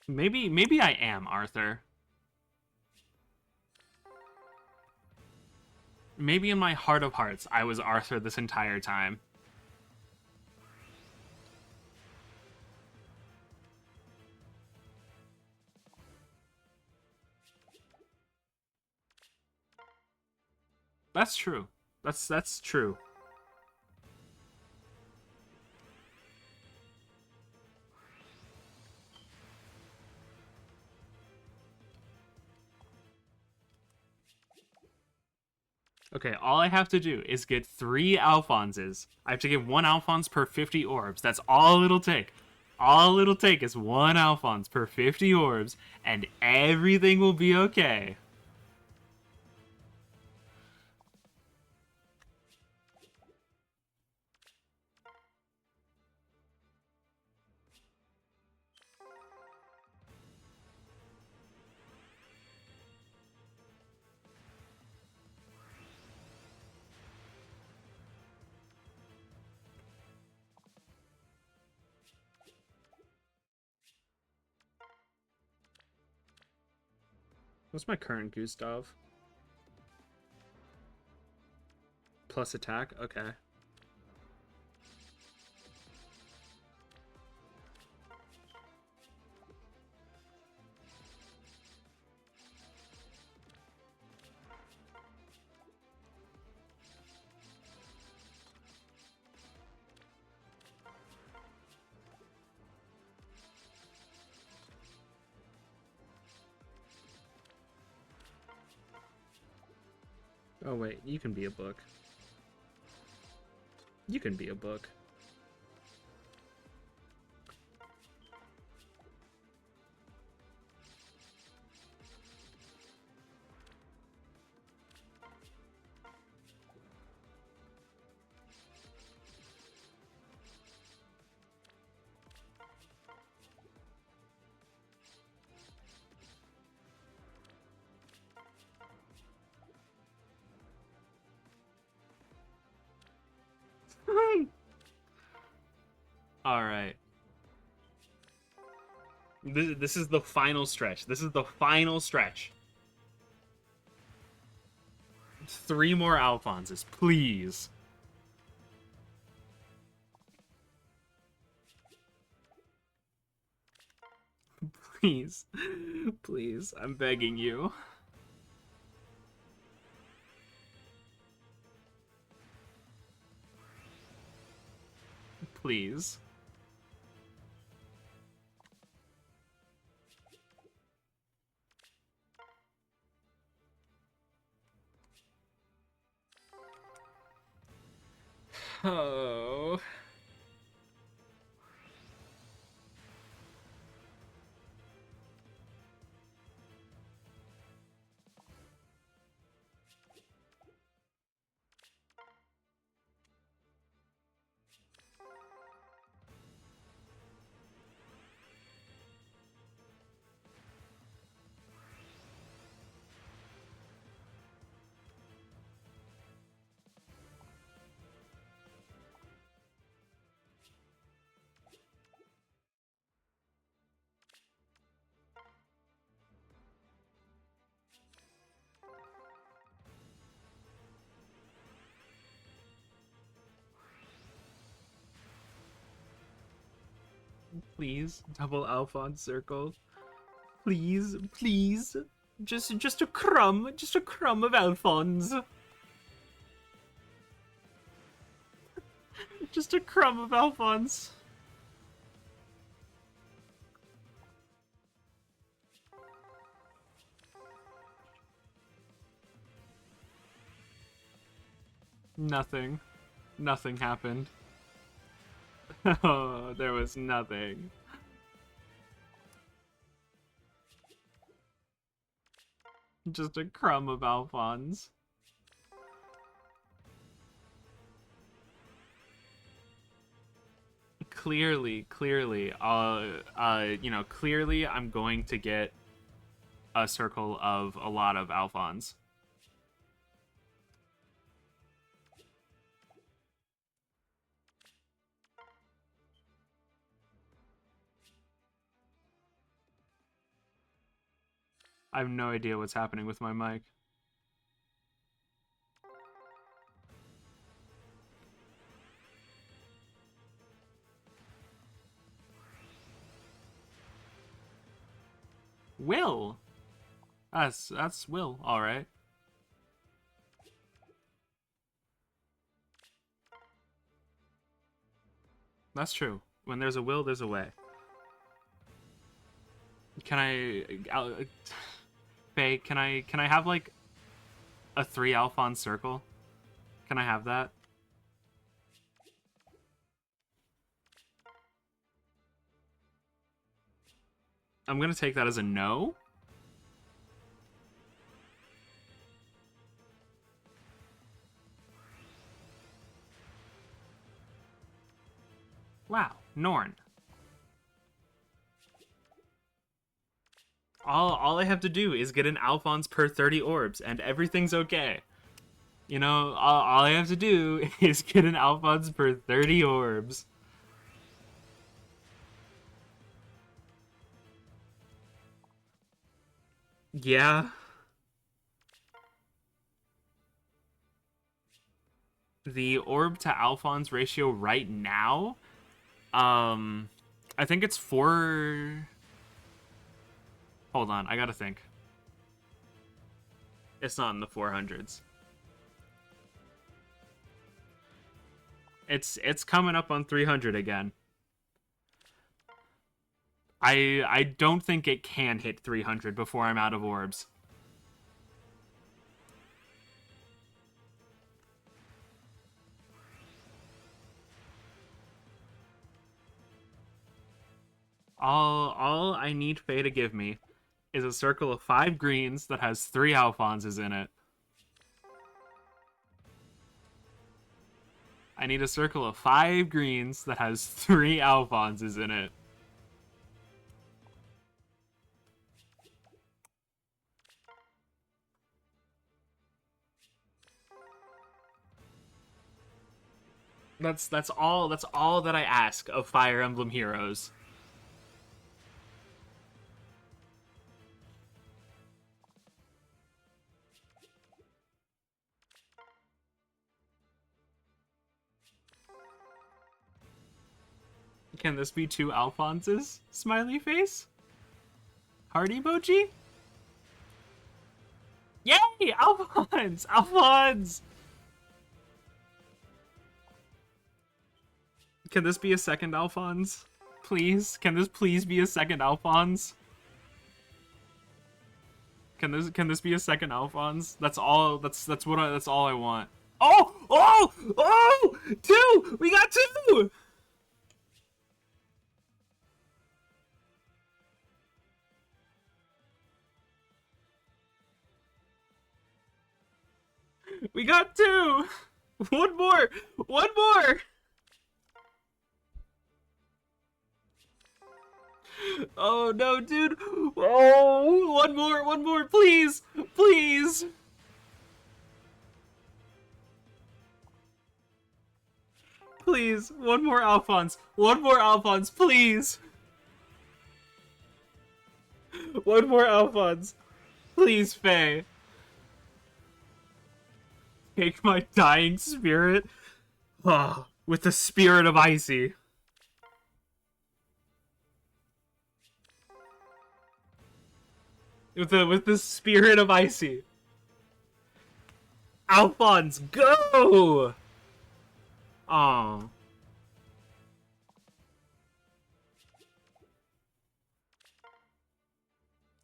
Maybe I am Arthur. Maybe in my heart of hearts, I was Arthur this entire time. That's true. That's true. Okay, all I have to do is get 3 Alphonses. I have to get 1 Alphonse per 50 orbs. That's all it'll take. All it'll take is 1 Alphonse per 50 orbs, and everything will be okay. What's my current Gustav? Plus attack? Okay. Oh wait, you can be a book. You can be a book. All right. This is the final stretch. This is the final stretch. 3 more Alphonses, please. Please. Please, I'm begging you. Please. Oh. Please, double Alphonse circle. Please, please. Just a crumb of Alphonse. Just a crumb of Alphonse. Nothing. Nothing happened. Oh, there was nothing. Just a crumb of Alphonse. Clearly, clearly, clearly I'm going to get a circle of a lot of Alphonse. I have no idea what's happening with my mic. Will. That's Will, all right. That's true. When there's a will, there's a way. Can I, Faye? Can I have like a 3 Alphonse circle? Can I have that? I'm gonna take that as a no. Wow, Norn. All I have to do is get an Alphonse per 30 orbs, and everything's okay. You know, all I have to do is get an Alphonse per 30 orbs. Yeah. The orb to Alphonse ratio right now, I think it's 4. Hold on, I gotta think. It's not in the 400s. It's coming up on 300 again. I don't think it can hit 300 before I'm out of orbs. All I need Faye to give me is a circle of 5 greens that has 3 Alphonses in it. I need a circle of 5 greens that has 3 Alphonses in it. That's all that I ask of Fire Emblem Heroes. Can this be 2 Alphonses? Smiley face? heart emoji? Yay! Alfonse! Alfonse! Can this be a second Alfonse? Please? Can this please be a second Alfonse? Can this be a second Alfonse? That's all that's all I want. Oh! Oh! Oh! 2! We got 2! We got 2! One more! One more! Oh no, dude! Oh, one more, please! Please! Please, one more Alfonse, please! One more Alfonse, please, Faye. Take my dying spirit, with the spirit of Icy. With the spirit of Icy. Alfonse, go! Aw.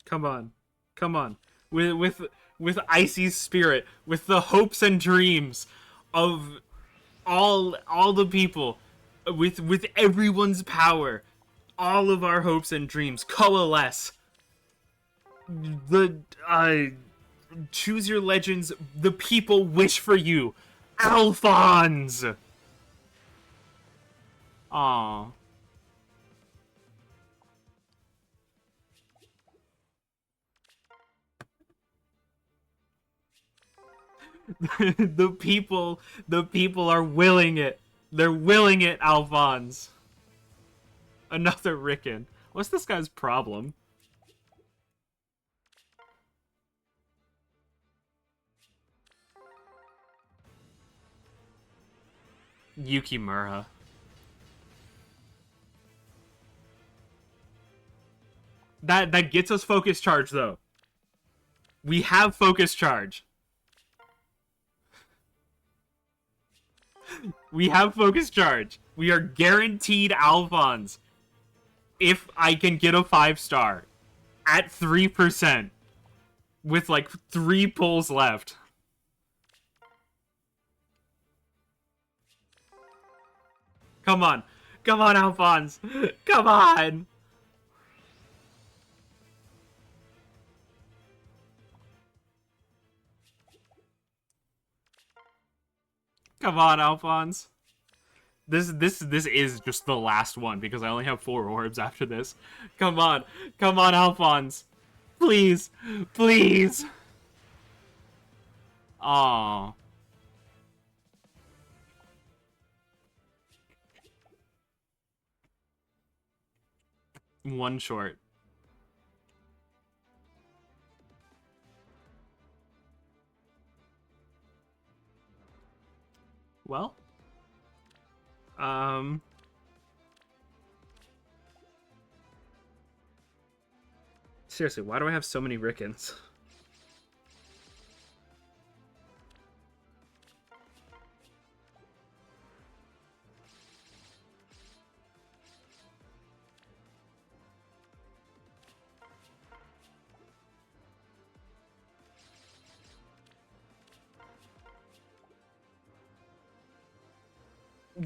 Come on. Come on. With Icy's spirit, with the hopes and dreams of all the people, with everyone's power, all of our hopes and dreams coalesce. The choose your legends, the people wish for you. Alfonse! Aww. the people are willing it. They're willing it, Alfonse. Another Rickon. What's this guy's problem? Yukimura. That gets us focus charge, though. We have focus charge. We have focus charge. We are guaranteed Alfonse. If I can get a 5-star at 3% with like 3 pulls left. Come on. Come on, Alfonse. Come on. Come on, Alfonse. This is just the last one because I only have 4 orbs after this. Come on. Come on, Alfonse. Please. Please. Aww. One short. Well. Seriously, why do I have so many Rickons?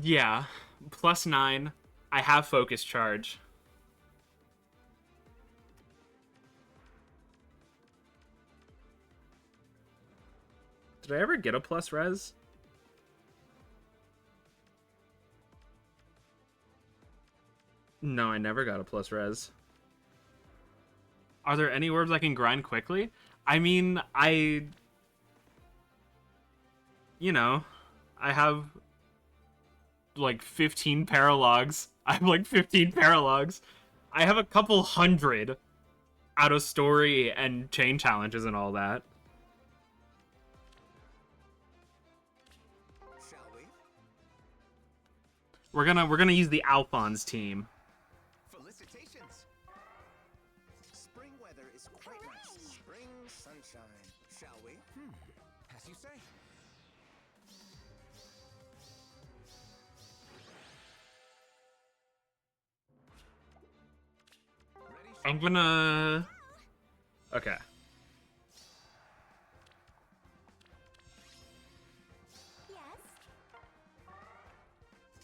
Yeah, +9. I have focus charge. Did I ever get a plus res? No, I never got a plus res. Are there any orbs I can grind quickly? I mean, you know, I have like 15 paralogs. I have like 15 paralogs. I have a couple hundred out of story and chain challenges and all that. Shall we? We're gonna use the Alfonse team. Felicitations. Spring weather As you say. I'm gonna... Okay.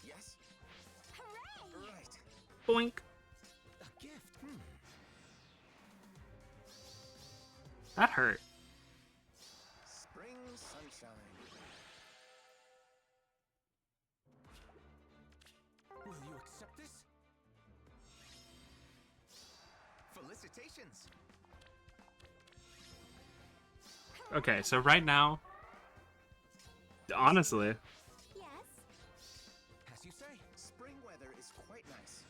Yes. Hooray! Right. Boink. A gift. That hurt. Spring sunshine. Will you accept this? Felicitations. Okay, so right now, honestly, As you say, spring weather is quite nice.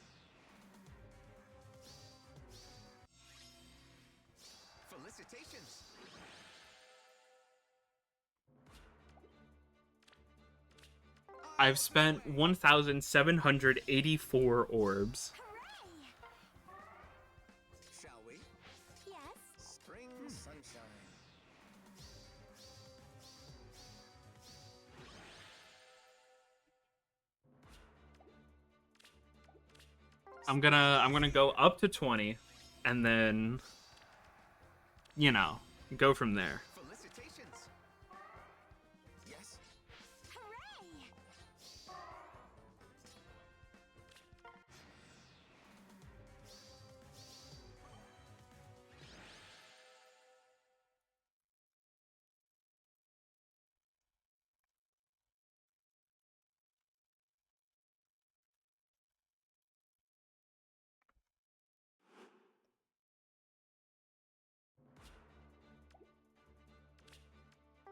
Felicitations. I've spent 1,784 orbs. Shall we? Yes. Spring sunshine. I'm gonna go up to 20, and then, you know, go from there. Felicitations. Yes. Hooray!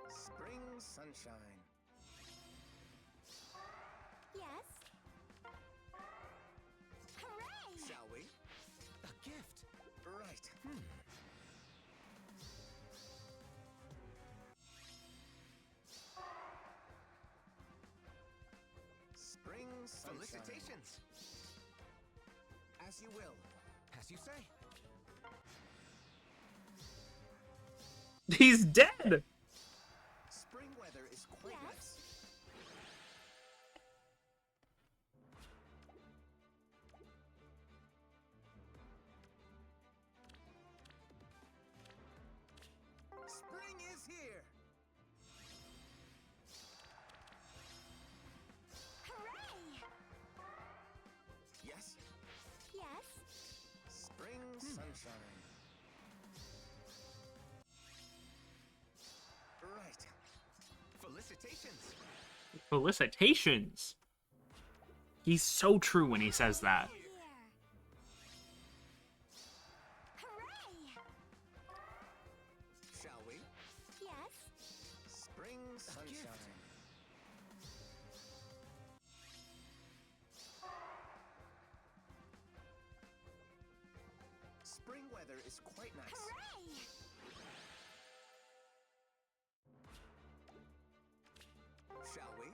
Spring sunshine. Yes. Hooray! Shall we? A gift. Right. Spring sunshine. Felicitations. As you will. As you say. He's dead! Spring weather is quite nice. Spring is here. Hooray! Yes. Yes. Spring sunshine. Right. Felicitations. Felicitations! He's so true when he says that. Hooray! Shall we? Yes. Spring sunshine. Spring weather is quite nice. Hooray! Shall we?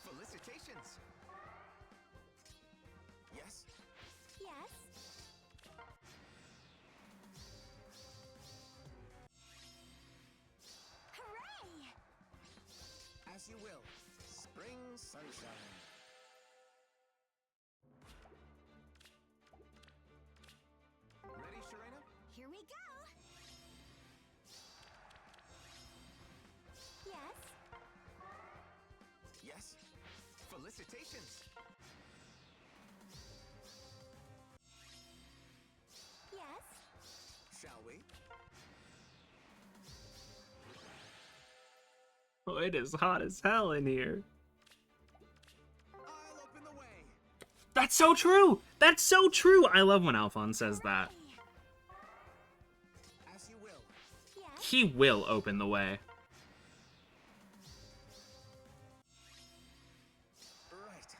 Felicitations. Yes. Yes. Hooray! As you will. Spring sunshine. Ready, Sharena? Here we go. Yes. Yes. Felicitations. Yes. Shall we? Oh, it is hot as hell in here. I'll open the way. That's so true! That's so true! I love when Alphonse says that. As you will. Yes. He will open the way. Right.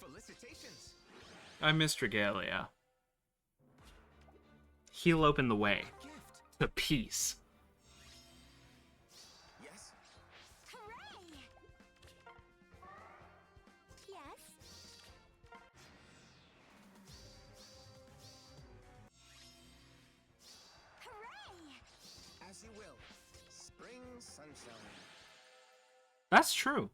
Felicitations. I miss Dragalia. He'll open the way Gift. to peace. Yes. Hooray! Yes. As you will. Spring sunshine. That's true.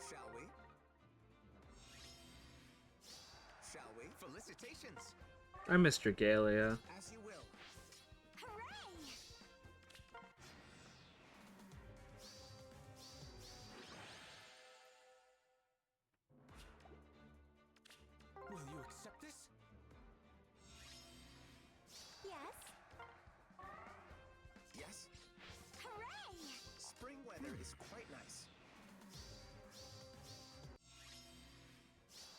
Shall we? Shall we? Felicitations. I missed Regalia. As you will. Hooray! Will you accept this? Yes. Yes. Hooray! Spring weather is quite nice.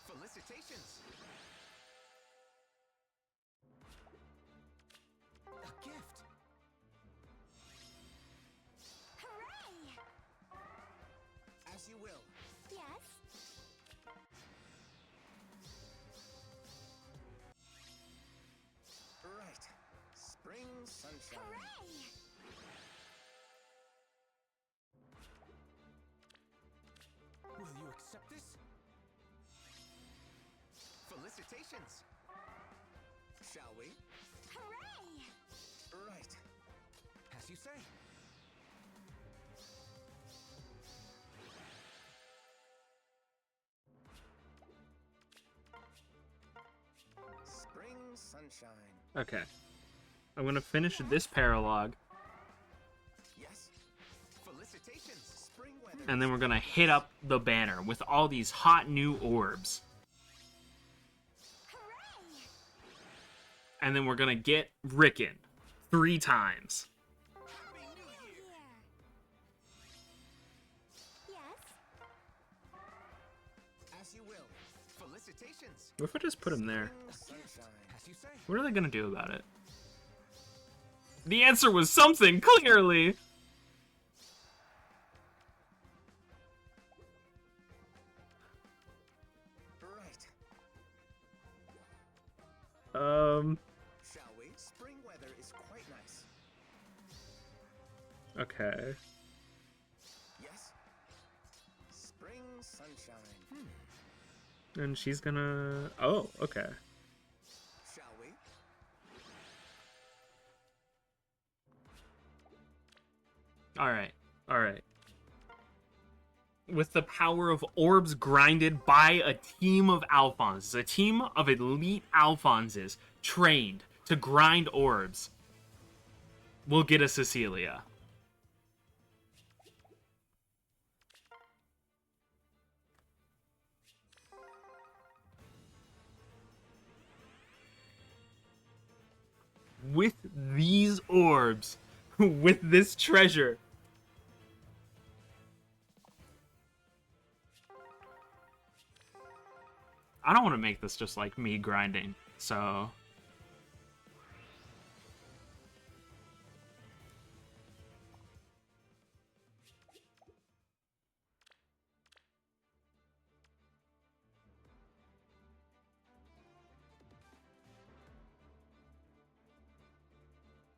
Felicitations. A gift. Hooray! As you will. Yes. Right. Spring sunshine. Hooray! Will you accept this? Felicitations. Shall we? Hooray! Right. As you say. Spring sunshine. Okay. I'm gonna finish this paralogue, Yes. Felicitations. Spring weather. and then we're gonna hit up the banner with all these hot new orbs. Hooray! And then we're gonna get Rickon 3 times. Happy New New Year. Year. Yes. As you will. Felicitations. What if I just put him there? Spring sunshine. As you say. What are they gonna do about it? The answer was something, clearly! Right. Shall we? Spring weather is quite nice. Okay. Yes. Spring sunshine. And she's gonna... Oh, okay. Shall we? Alright, alright. With the power of orbs grinded by a team of Alphonses, a team of elite Alphonses trained to grind orbs, we'll get a Cecilia. With these orbs, with this treasure, I don't want to make this just like me grinding, so...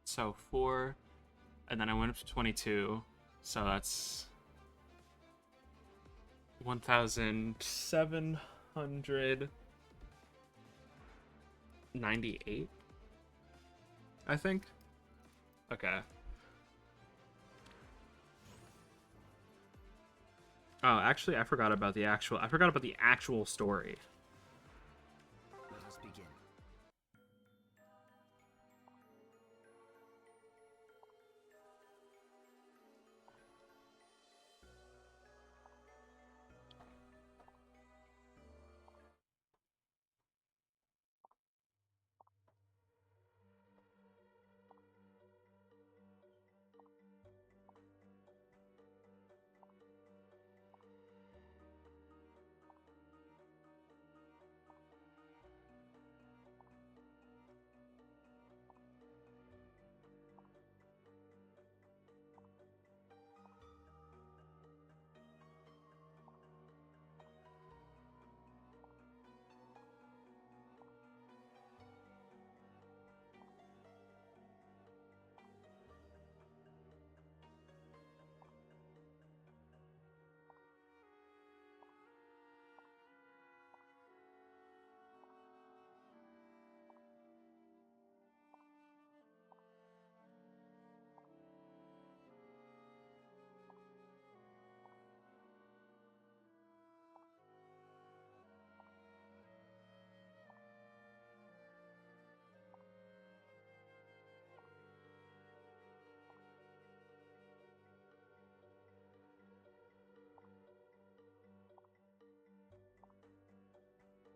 So 4, and then I went up to 22, so that's 1,798, I think. Okay. Oh, actually, I forgot about the actual story. Let us begin.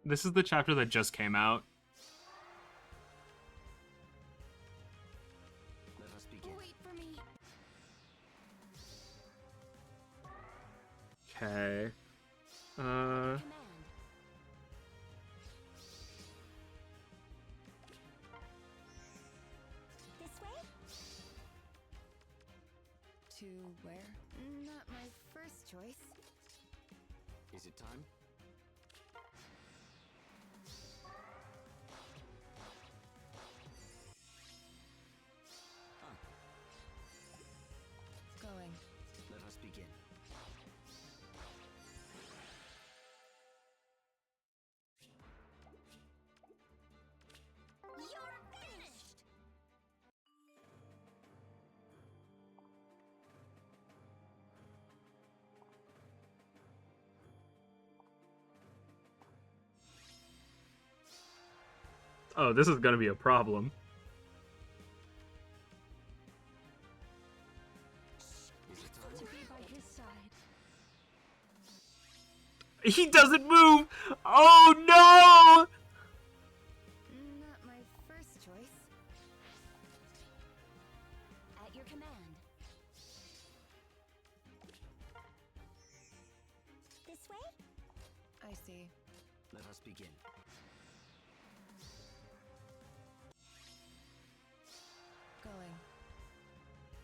This is the chapter that just came out. Let us begin. Wait for me. Okay. Command. This way? To where? Not my first choice. Is it time? Going. Let us begin. You're finished! Oh, this is gonna be a problem. Is it time? To be by his side. He doesn't move! Oh no! Not my first choice. At your command. This way? I see. Let us begin. Going.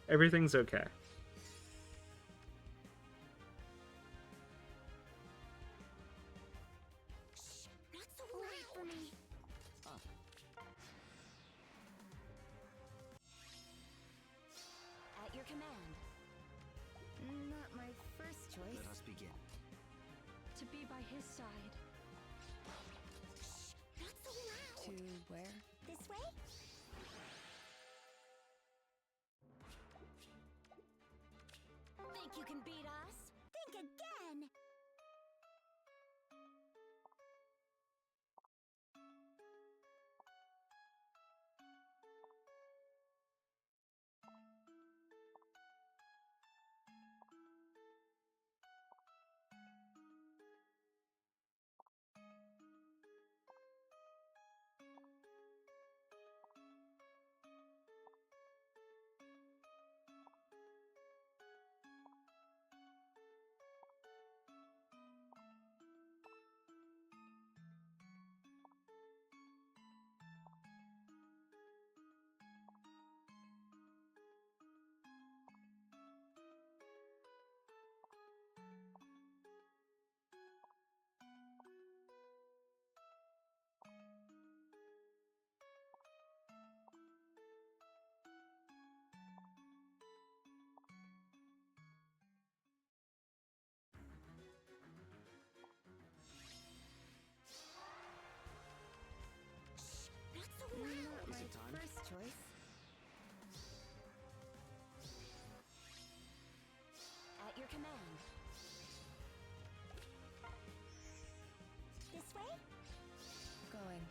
Everything's okay. Not so loud! Wait for me. Up. At your command. Not my first choice. Let us begin. To be by his side. Not so loud! To where? This way? Think you can beat us? Think again! Not so loud! Not Is my it time? first choice. At your command. This way? Going.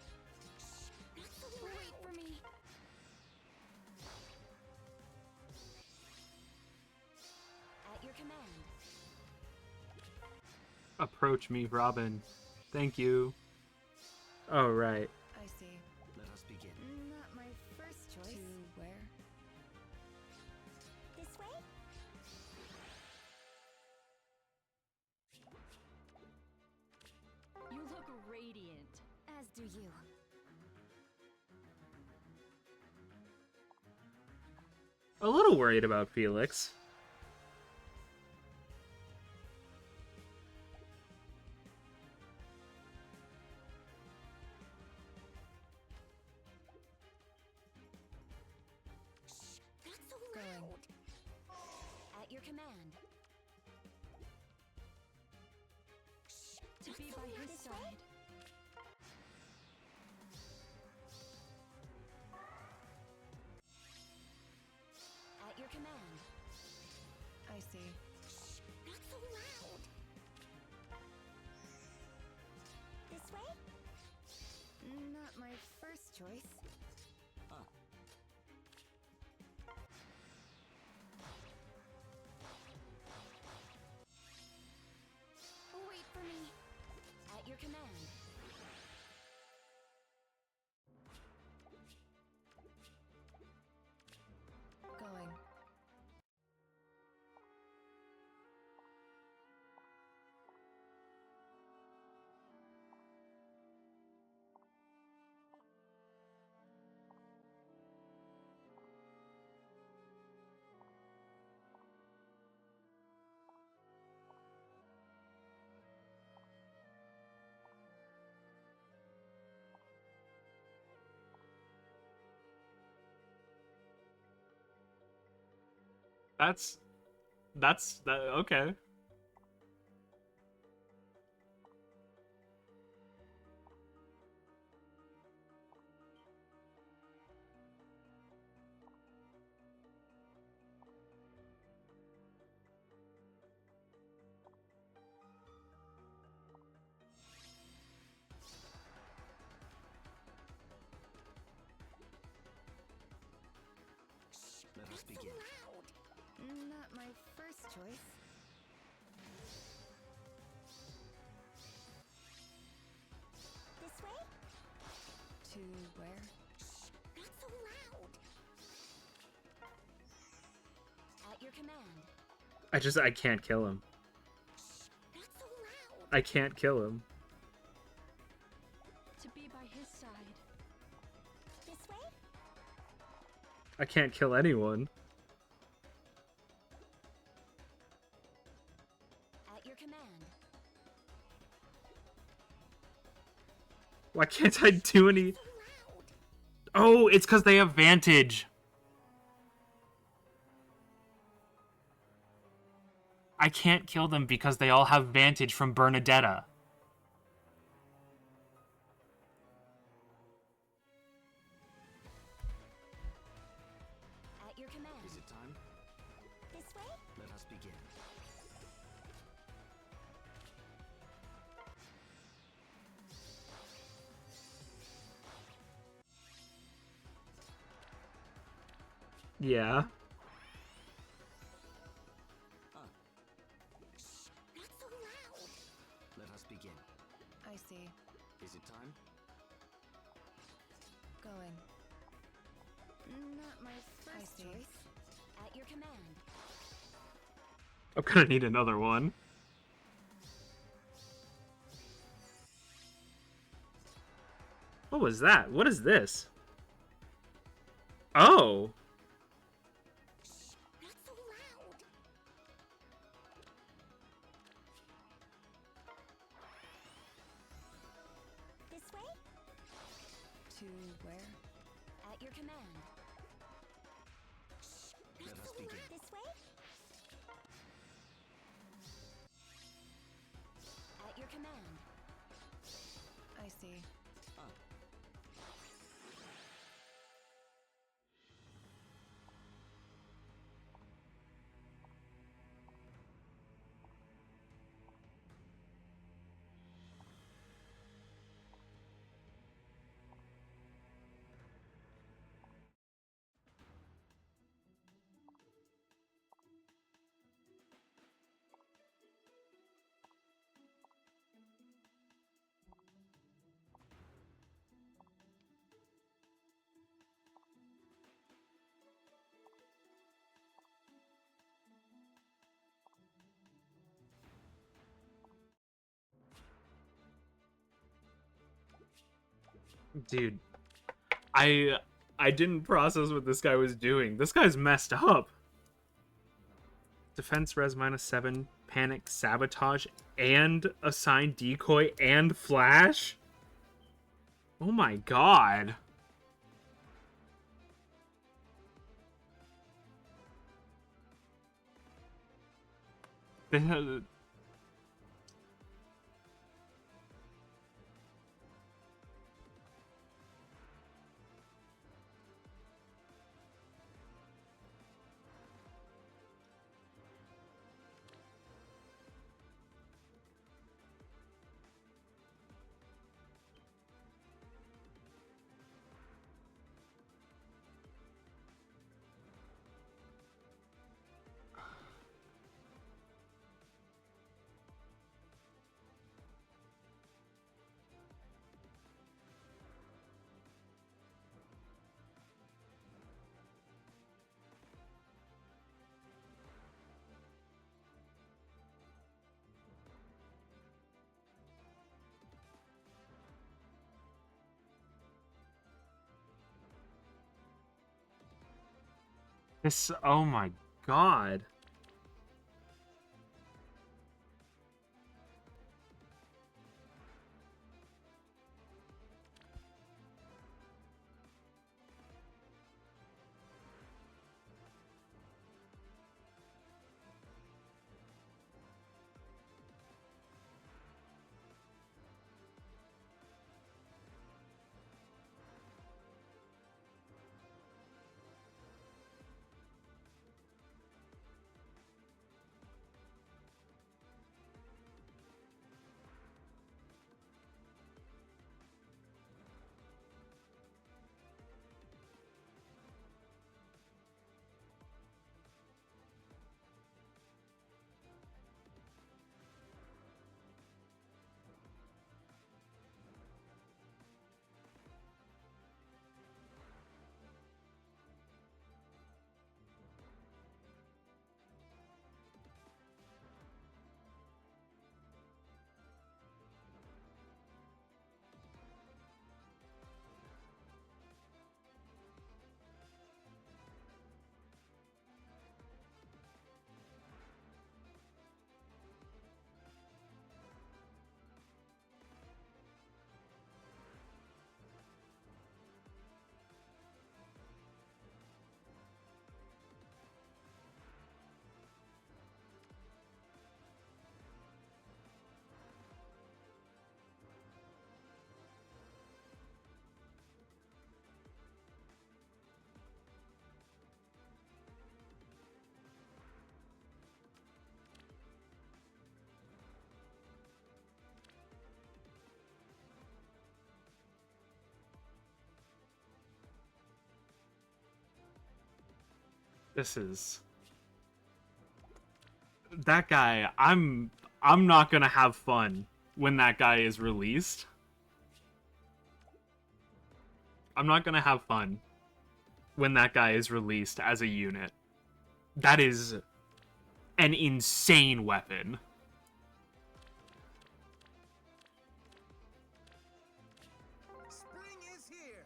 Not so loud! Wait for me. At your command. Approach me, Robin. Thank you. Oh, right. I see. Let us begin. Not my first choice. To where? This way? You look radiant. As do you. A little worried about Felix. Not so Going. loud! At your command. To be by his This way? side. At your command. I see. Not so loud! This way? Not my first choice. Up. Wait for me. At your command. That's that okay. Let us Not so begin. loud. Not my first choice. This way? To where? Not so loud. At your command. I can't kill him. Not so loud. I can't kill him. To be by his side. This way? I can't kill anyone. At your command. Why can't I do any? So loud. Oh, it's because they have Vantage. I can't kill them because they all have Vantage from Bernadetta. At your command. Is it time? This way? Let us begin. Yeah. Not so loud. Let us begin. I see. Is it time? Going. Not my first choice. At your command. I'm gonna need another one. What was that? What is this? Oh. Not so loud. This way? To where? At your command. Let Not us so begin. loud. This way? At your command. I see. Dude. I didn't process what this guy was doing. This guy's messed up. Defense res -7, panic, sabotage, and assign decoy and flash? Oh my god. They had... This, oh my god. This is... That guy, I'm not gonna have fun when that guy is released. I'm not gonna have fun when that guy is released as a unit. That is an insane weapon. Spring is here.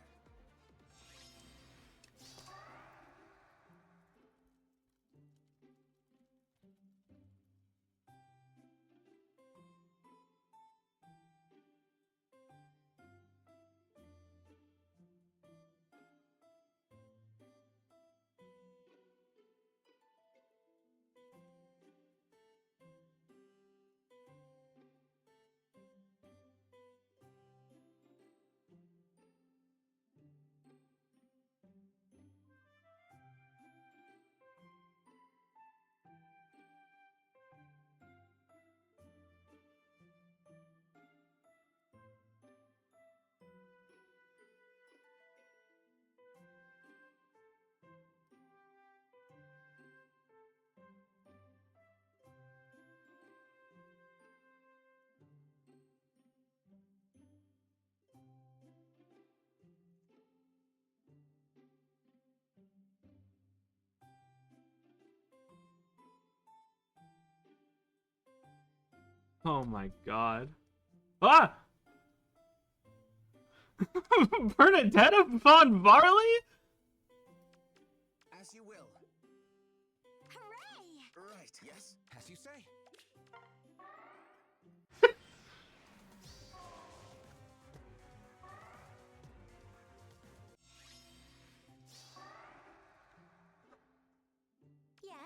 Oh my god. Ah! Bernadetta von Barley? As you will. Hooray! Right. Yes. As you say. Yes?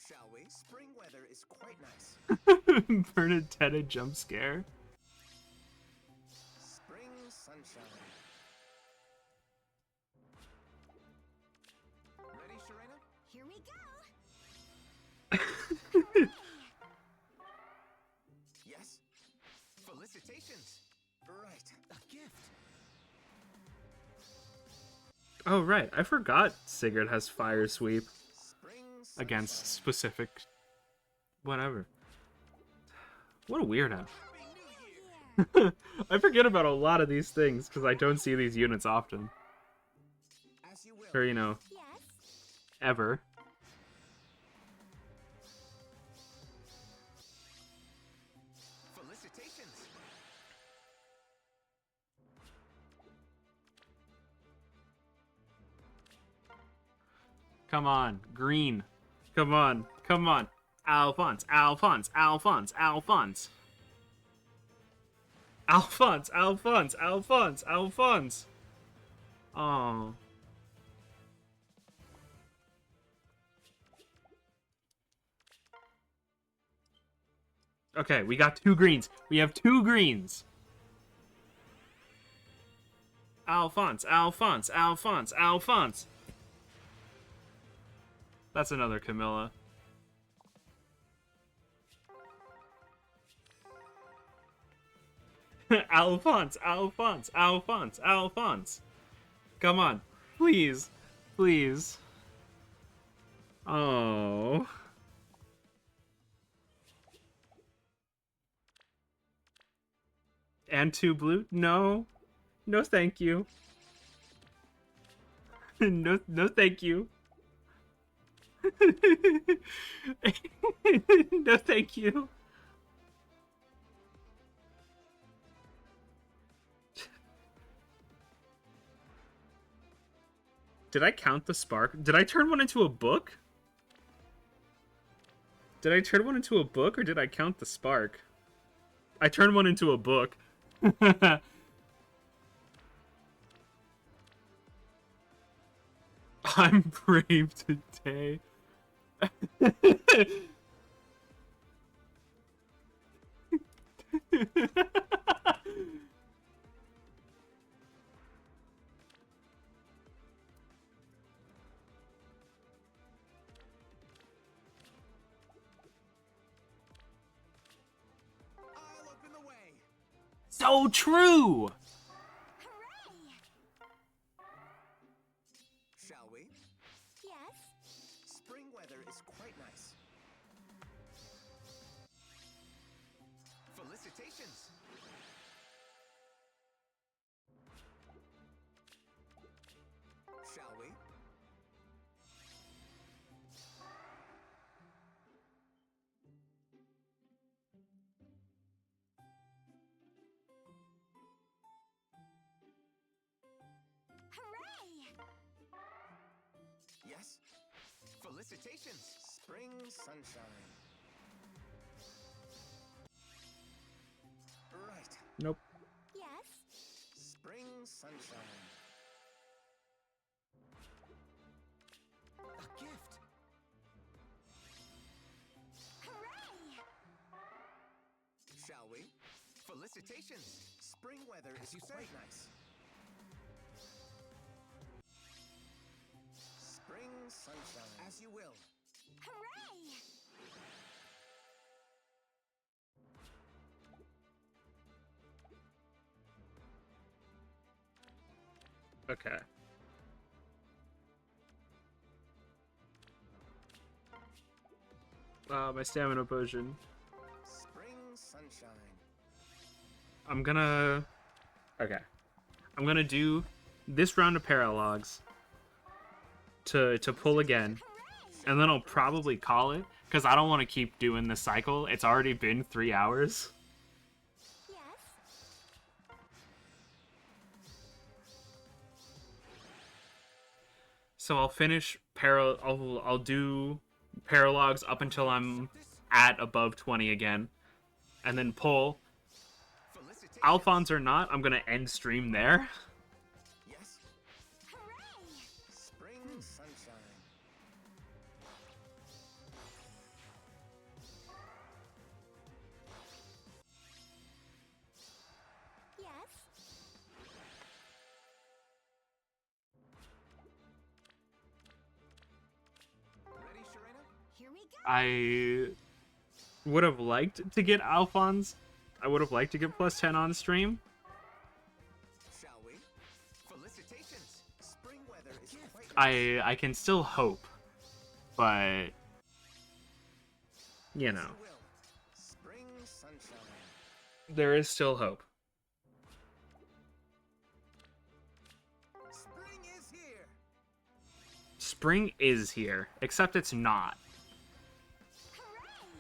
Shall we? Spring weather is quite nice. Bernadetta jump scare. Spring sunshine. Ready, Sharena? Here we go! Yes. Felicitations. Right. A gift. Oh, right. I forgot Sigurd has fire sweep Spring against sunshine. specific... Whatever. What a weirdo. Happy New Year. I forget about a lot of these things because I don't see these units often. As you will. Or, you know, Yes? ever. Felicitations. Come on, green. Come on, come on. Alphonse, Alphonse, Alphonse, Alphonse. Alphonse, Alphonse, Alphonse, Alphonse. Oh. Okay, we got 2 greens. We have 2 greens. Alphonse, Alphonse, Alphonse, Alphonse. That's another Camilla. Alphonse, Alphonse, Alphonse, Alphonse. Come on. Please. Please. Oh. And 2 blue? No. No, thank you. No, no, thank you. No, thank you. Did I count the spark? Did I turn one into a book? Did I turn one into a book or did I count the spark? I turned one into a book. I'm brave today. I'll open the way. So true. Hooray! Shall we? Felicitations! Spring sunshine. Right. Nope. Yes. Spring sunshine. A gift. Hooray! Shall we? Felicitations! Spring weather is quite nice. Spring sunshine. As you will. Hooray! Okay. My stamina potion. Spring sunshine. I'm gonna... Okay. I'm gonna do this round of paralogs to pull again. And then I'll probably call it, because I don't want to keep doing this cycle. It's already been 3 hours. Yes. So I'll finish I'll do paralogs up until I'm at above 20 again. And then pull. Felicitations. Alfonse or not, I'm gonna end stream there. Yes. Hooray! Spring sunshine. Yes. Ready, Sharena? Here we go. I would have liked to get Alphonse. I would have liked to get plus 10 on stream. Shall we? Felicitations! Spring weather is quite nice. I can still hope, but you know, As you will. Spring sunshine. there is still hope. Spring is here. Spring is here, except it's not. Hooray!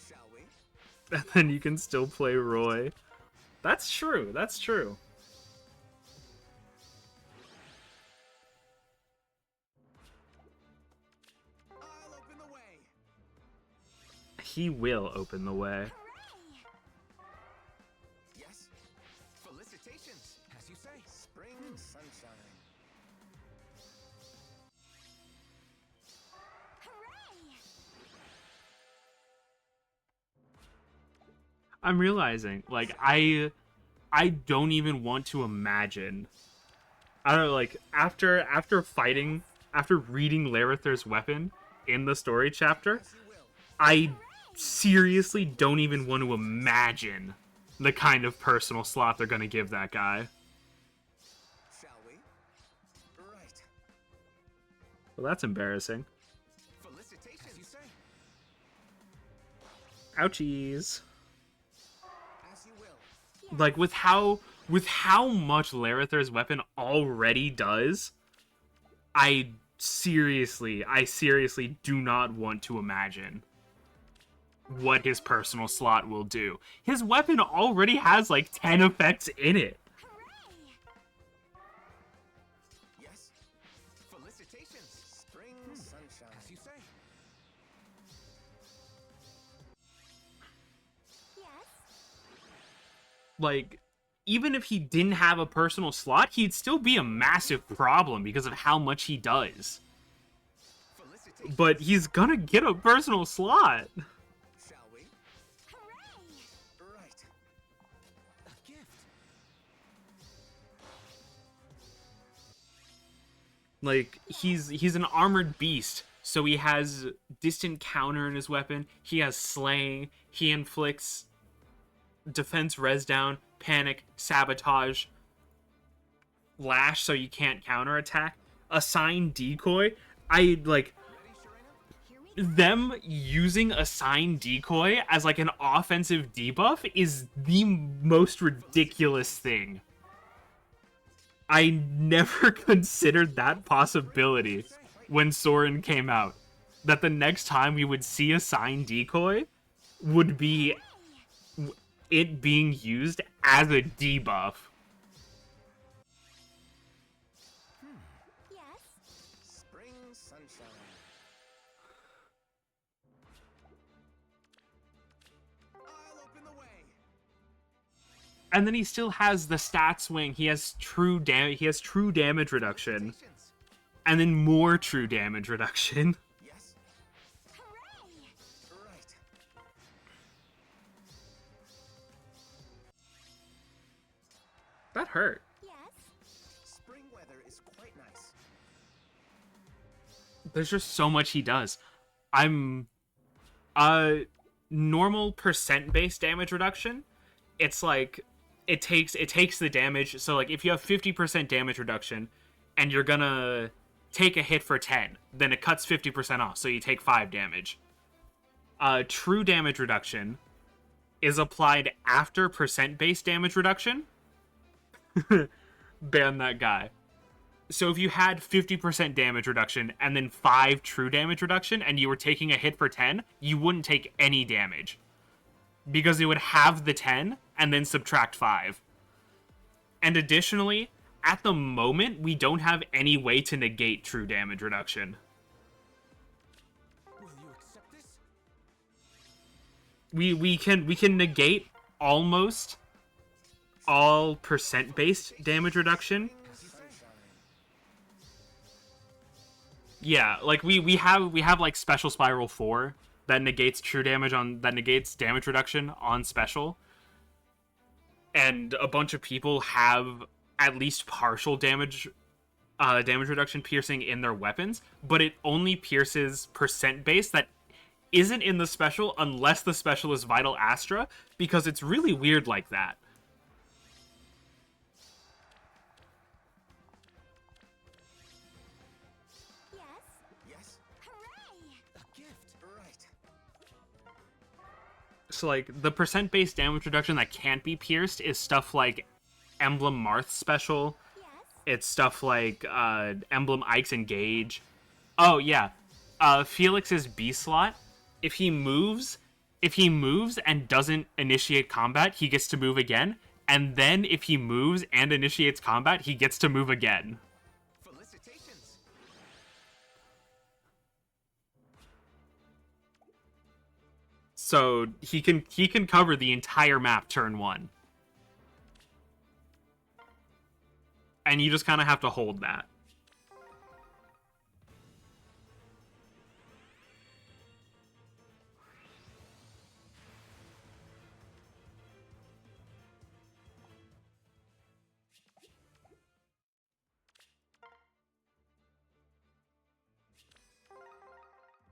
Shall we? And then you can still play Roy. That's true. That's true. I'll open the way. He will open the way. Hooray! Yes. Felicitations. As you say. Spring sunshine. Hooray! I'm realizing, like, I don't even want to imagine. I don't know, like, after reading Larether's weapon in the story chapter, As you will. I seriously don't even want to imagine the kind of personal slot they're gonna give that guy. Shall we? Right. Well, that's embarrassing. Felicitations. As you say. Ouchies. As you will. Like, with how much Larether's weapon already does, I seriously do not want to imagine what his personal slot will do. His weapon already has like 10 effects in it. Hooray! Yes. Felicitations. Spring sunshine. As you say. Yes. Like, even if he didn't have a personal slot, he'd still be a massive problem because of how much he does. Felicitations. But he's gonna get a personal slot. Shall we? Hooray! Right. A gift. Like, he's an armored beast, so he has distant counter in his weapon, he has slaying, he inflicts defense res down, panic, sabotage, lash so you can't counterattack, assign decoy. I like Here we go. them using assign decoy as like an offensive debuff is the most ridiculous thing. I never considered that possibility when Soren came out. That the next time we would see assign decoy would be it being used as a debuff. Yes. Spring sunshine. And then he still has the stat swing. He has true damage reduction, Felicitations. and then more true damage reduction. Yes. Hooray! Right. That hurt. Yes. Spring weather is quite nice. There's just so much he does. I'm normal percent based damage reduction. It's like it takes the damage. So like if you have 50% damage reduction and you're gonna take a hit for 10, then it cuts 50% off, so you take 5 damage. True damage reduction is applied after percent based damage reduction. Ban that guy. So if you had 50% damage reduction and then 5 true damage reduction and you were taking a hit for 10, you wouldn't take any damage. Because it would have the 10 and then subtract 5. And additionally, at the moment, we don't have any way to negate true damage reduction. Will you accept this? We can negate almost all percent-based damage reduction. As you say. Yeah, like we have like Special Spiral 4 that negates damage reduction on special. And a bunch of people have at least partial damage reduction piercing in their weapons, but it only pierces percent base that isn't in the special unless the special is Vital Astra, because it's really weird like that. Yes. Yes. Hooray! A gift. Right. So like the percent based damage reduction that can't be pierced is stuff like Emblem Marth special. Yes. It's stuff like Emblem Ike's Engage. Oh yeah, Felix's B slot. If he moves and doesn't initiate combat, he gets to move again. And then if he moves and initiates combat, he gets to move again. Felicitations. So he can cover the entire map turn 1. And you just kind of have to hold that.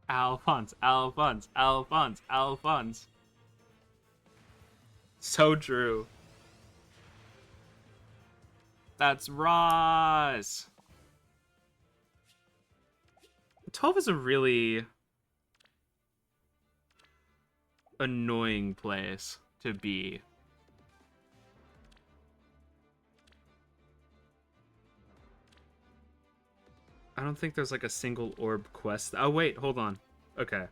Alfonse. So true. That's Ross. 12 is a really annoying place to be. I don't think there's like a single orb quest. Oh wait, hold on. Okay.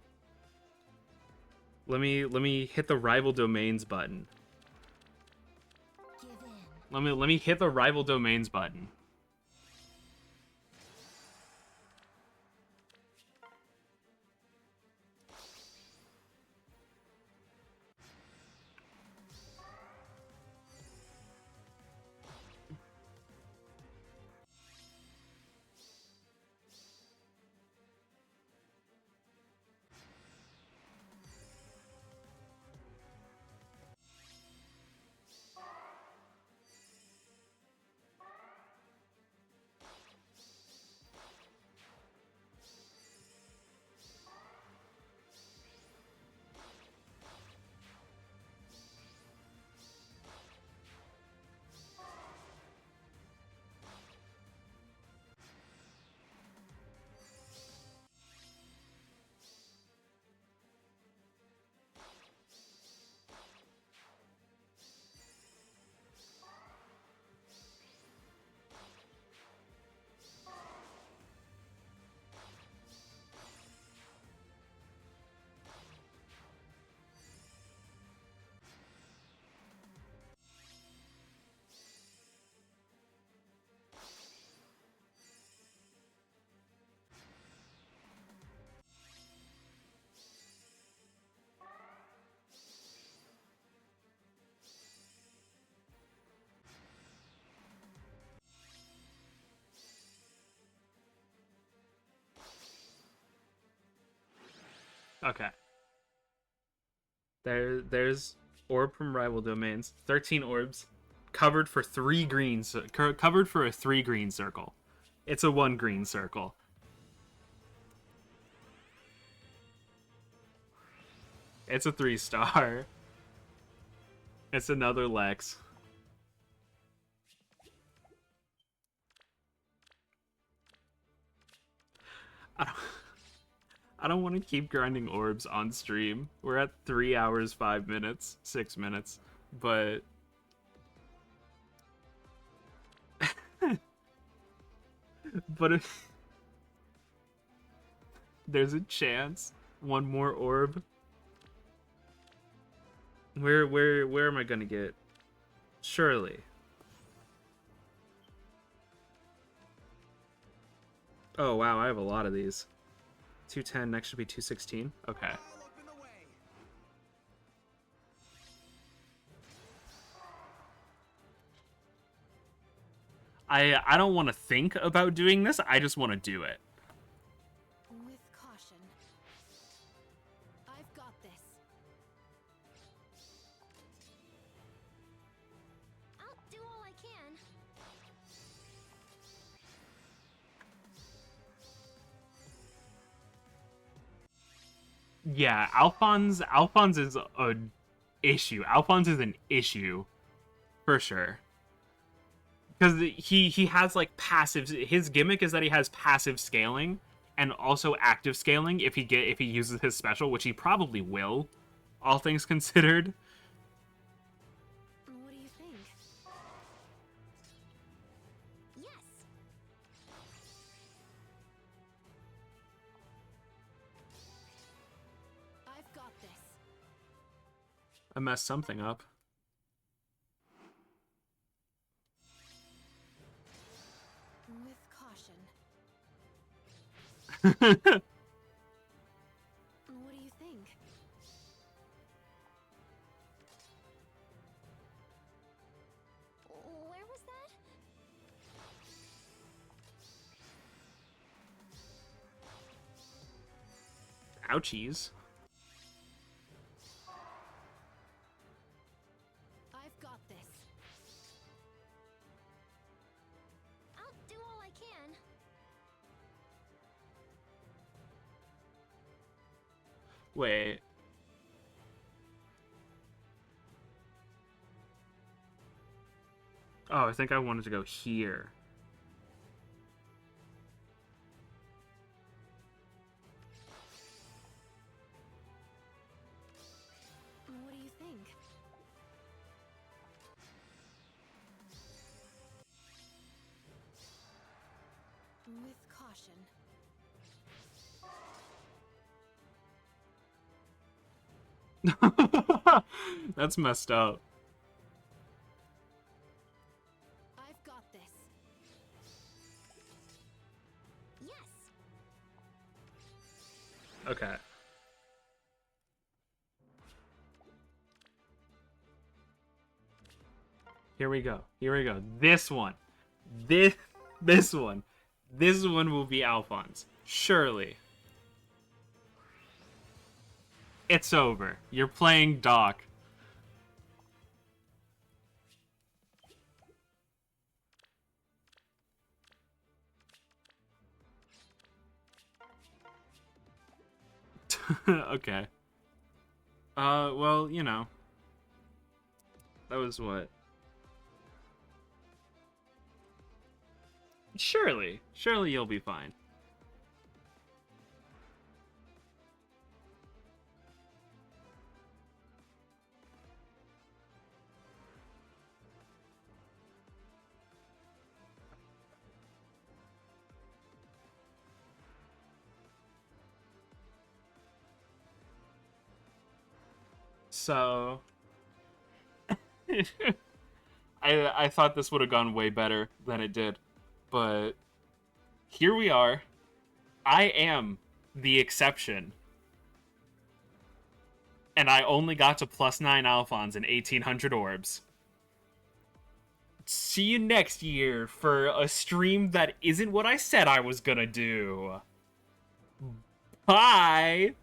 Let me hit the rival domains button. Give in. Let me hit the rival domains button. Okay. There's orb from rival domains. 13 orbs, covered for 3 greens. Covered for a 3 green circle. It's a 1 green circle. It's a 3-star. It's another Lex. I don't want to keep grinding orbs on stream. We're at 3 hours, 5 minutes, 6 minutes, but but if there's a chance, one more orb. Where am I gonna get? Surely. Oh wow, I have a lot of these. 210, next should be 216. Okay. I'll open the way. I don't want to think about doing this. I just want to do it. With caution. I've got this. I'll do all I can. Yeah, Alphonse is an issue. Alphonse is an issue for sure. Because he has like passive. His gimmick is that he has passive scaling and also active scaling if he uses his special, which he probably will, all things considered. What do you think? Yes. I've got this. I messed something up. With caution. What do you think? Where was that? Ouchies. I've got this. I'll do all I can. Wait. Oh, I think I wanted to go here. What do you think? With caution. That's messed up. I've got this. Yes. Okay. Here we go. Here we go. This one. This one. This one will be Alphonse. Surely. It's over. You're playing Doc. Okay. Well, you know. That was what? Surely. Surely you'll be fine. So I thought this would have gone way better than it did. But here we are. I am the exception. And I only got to +9 Alphons and 1800 orbs. See you next year for a stream that isn't what I said I was gonna do. Bye!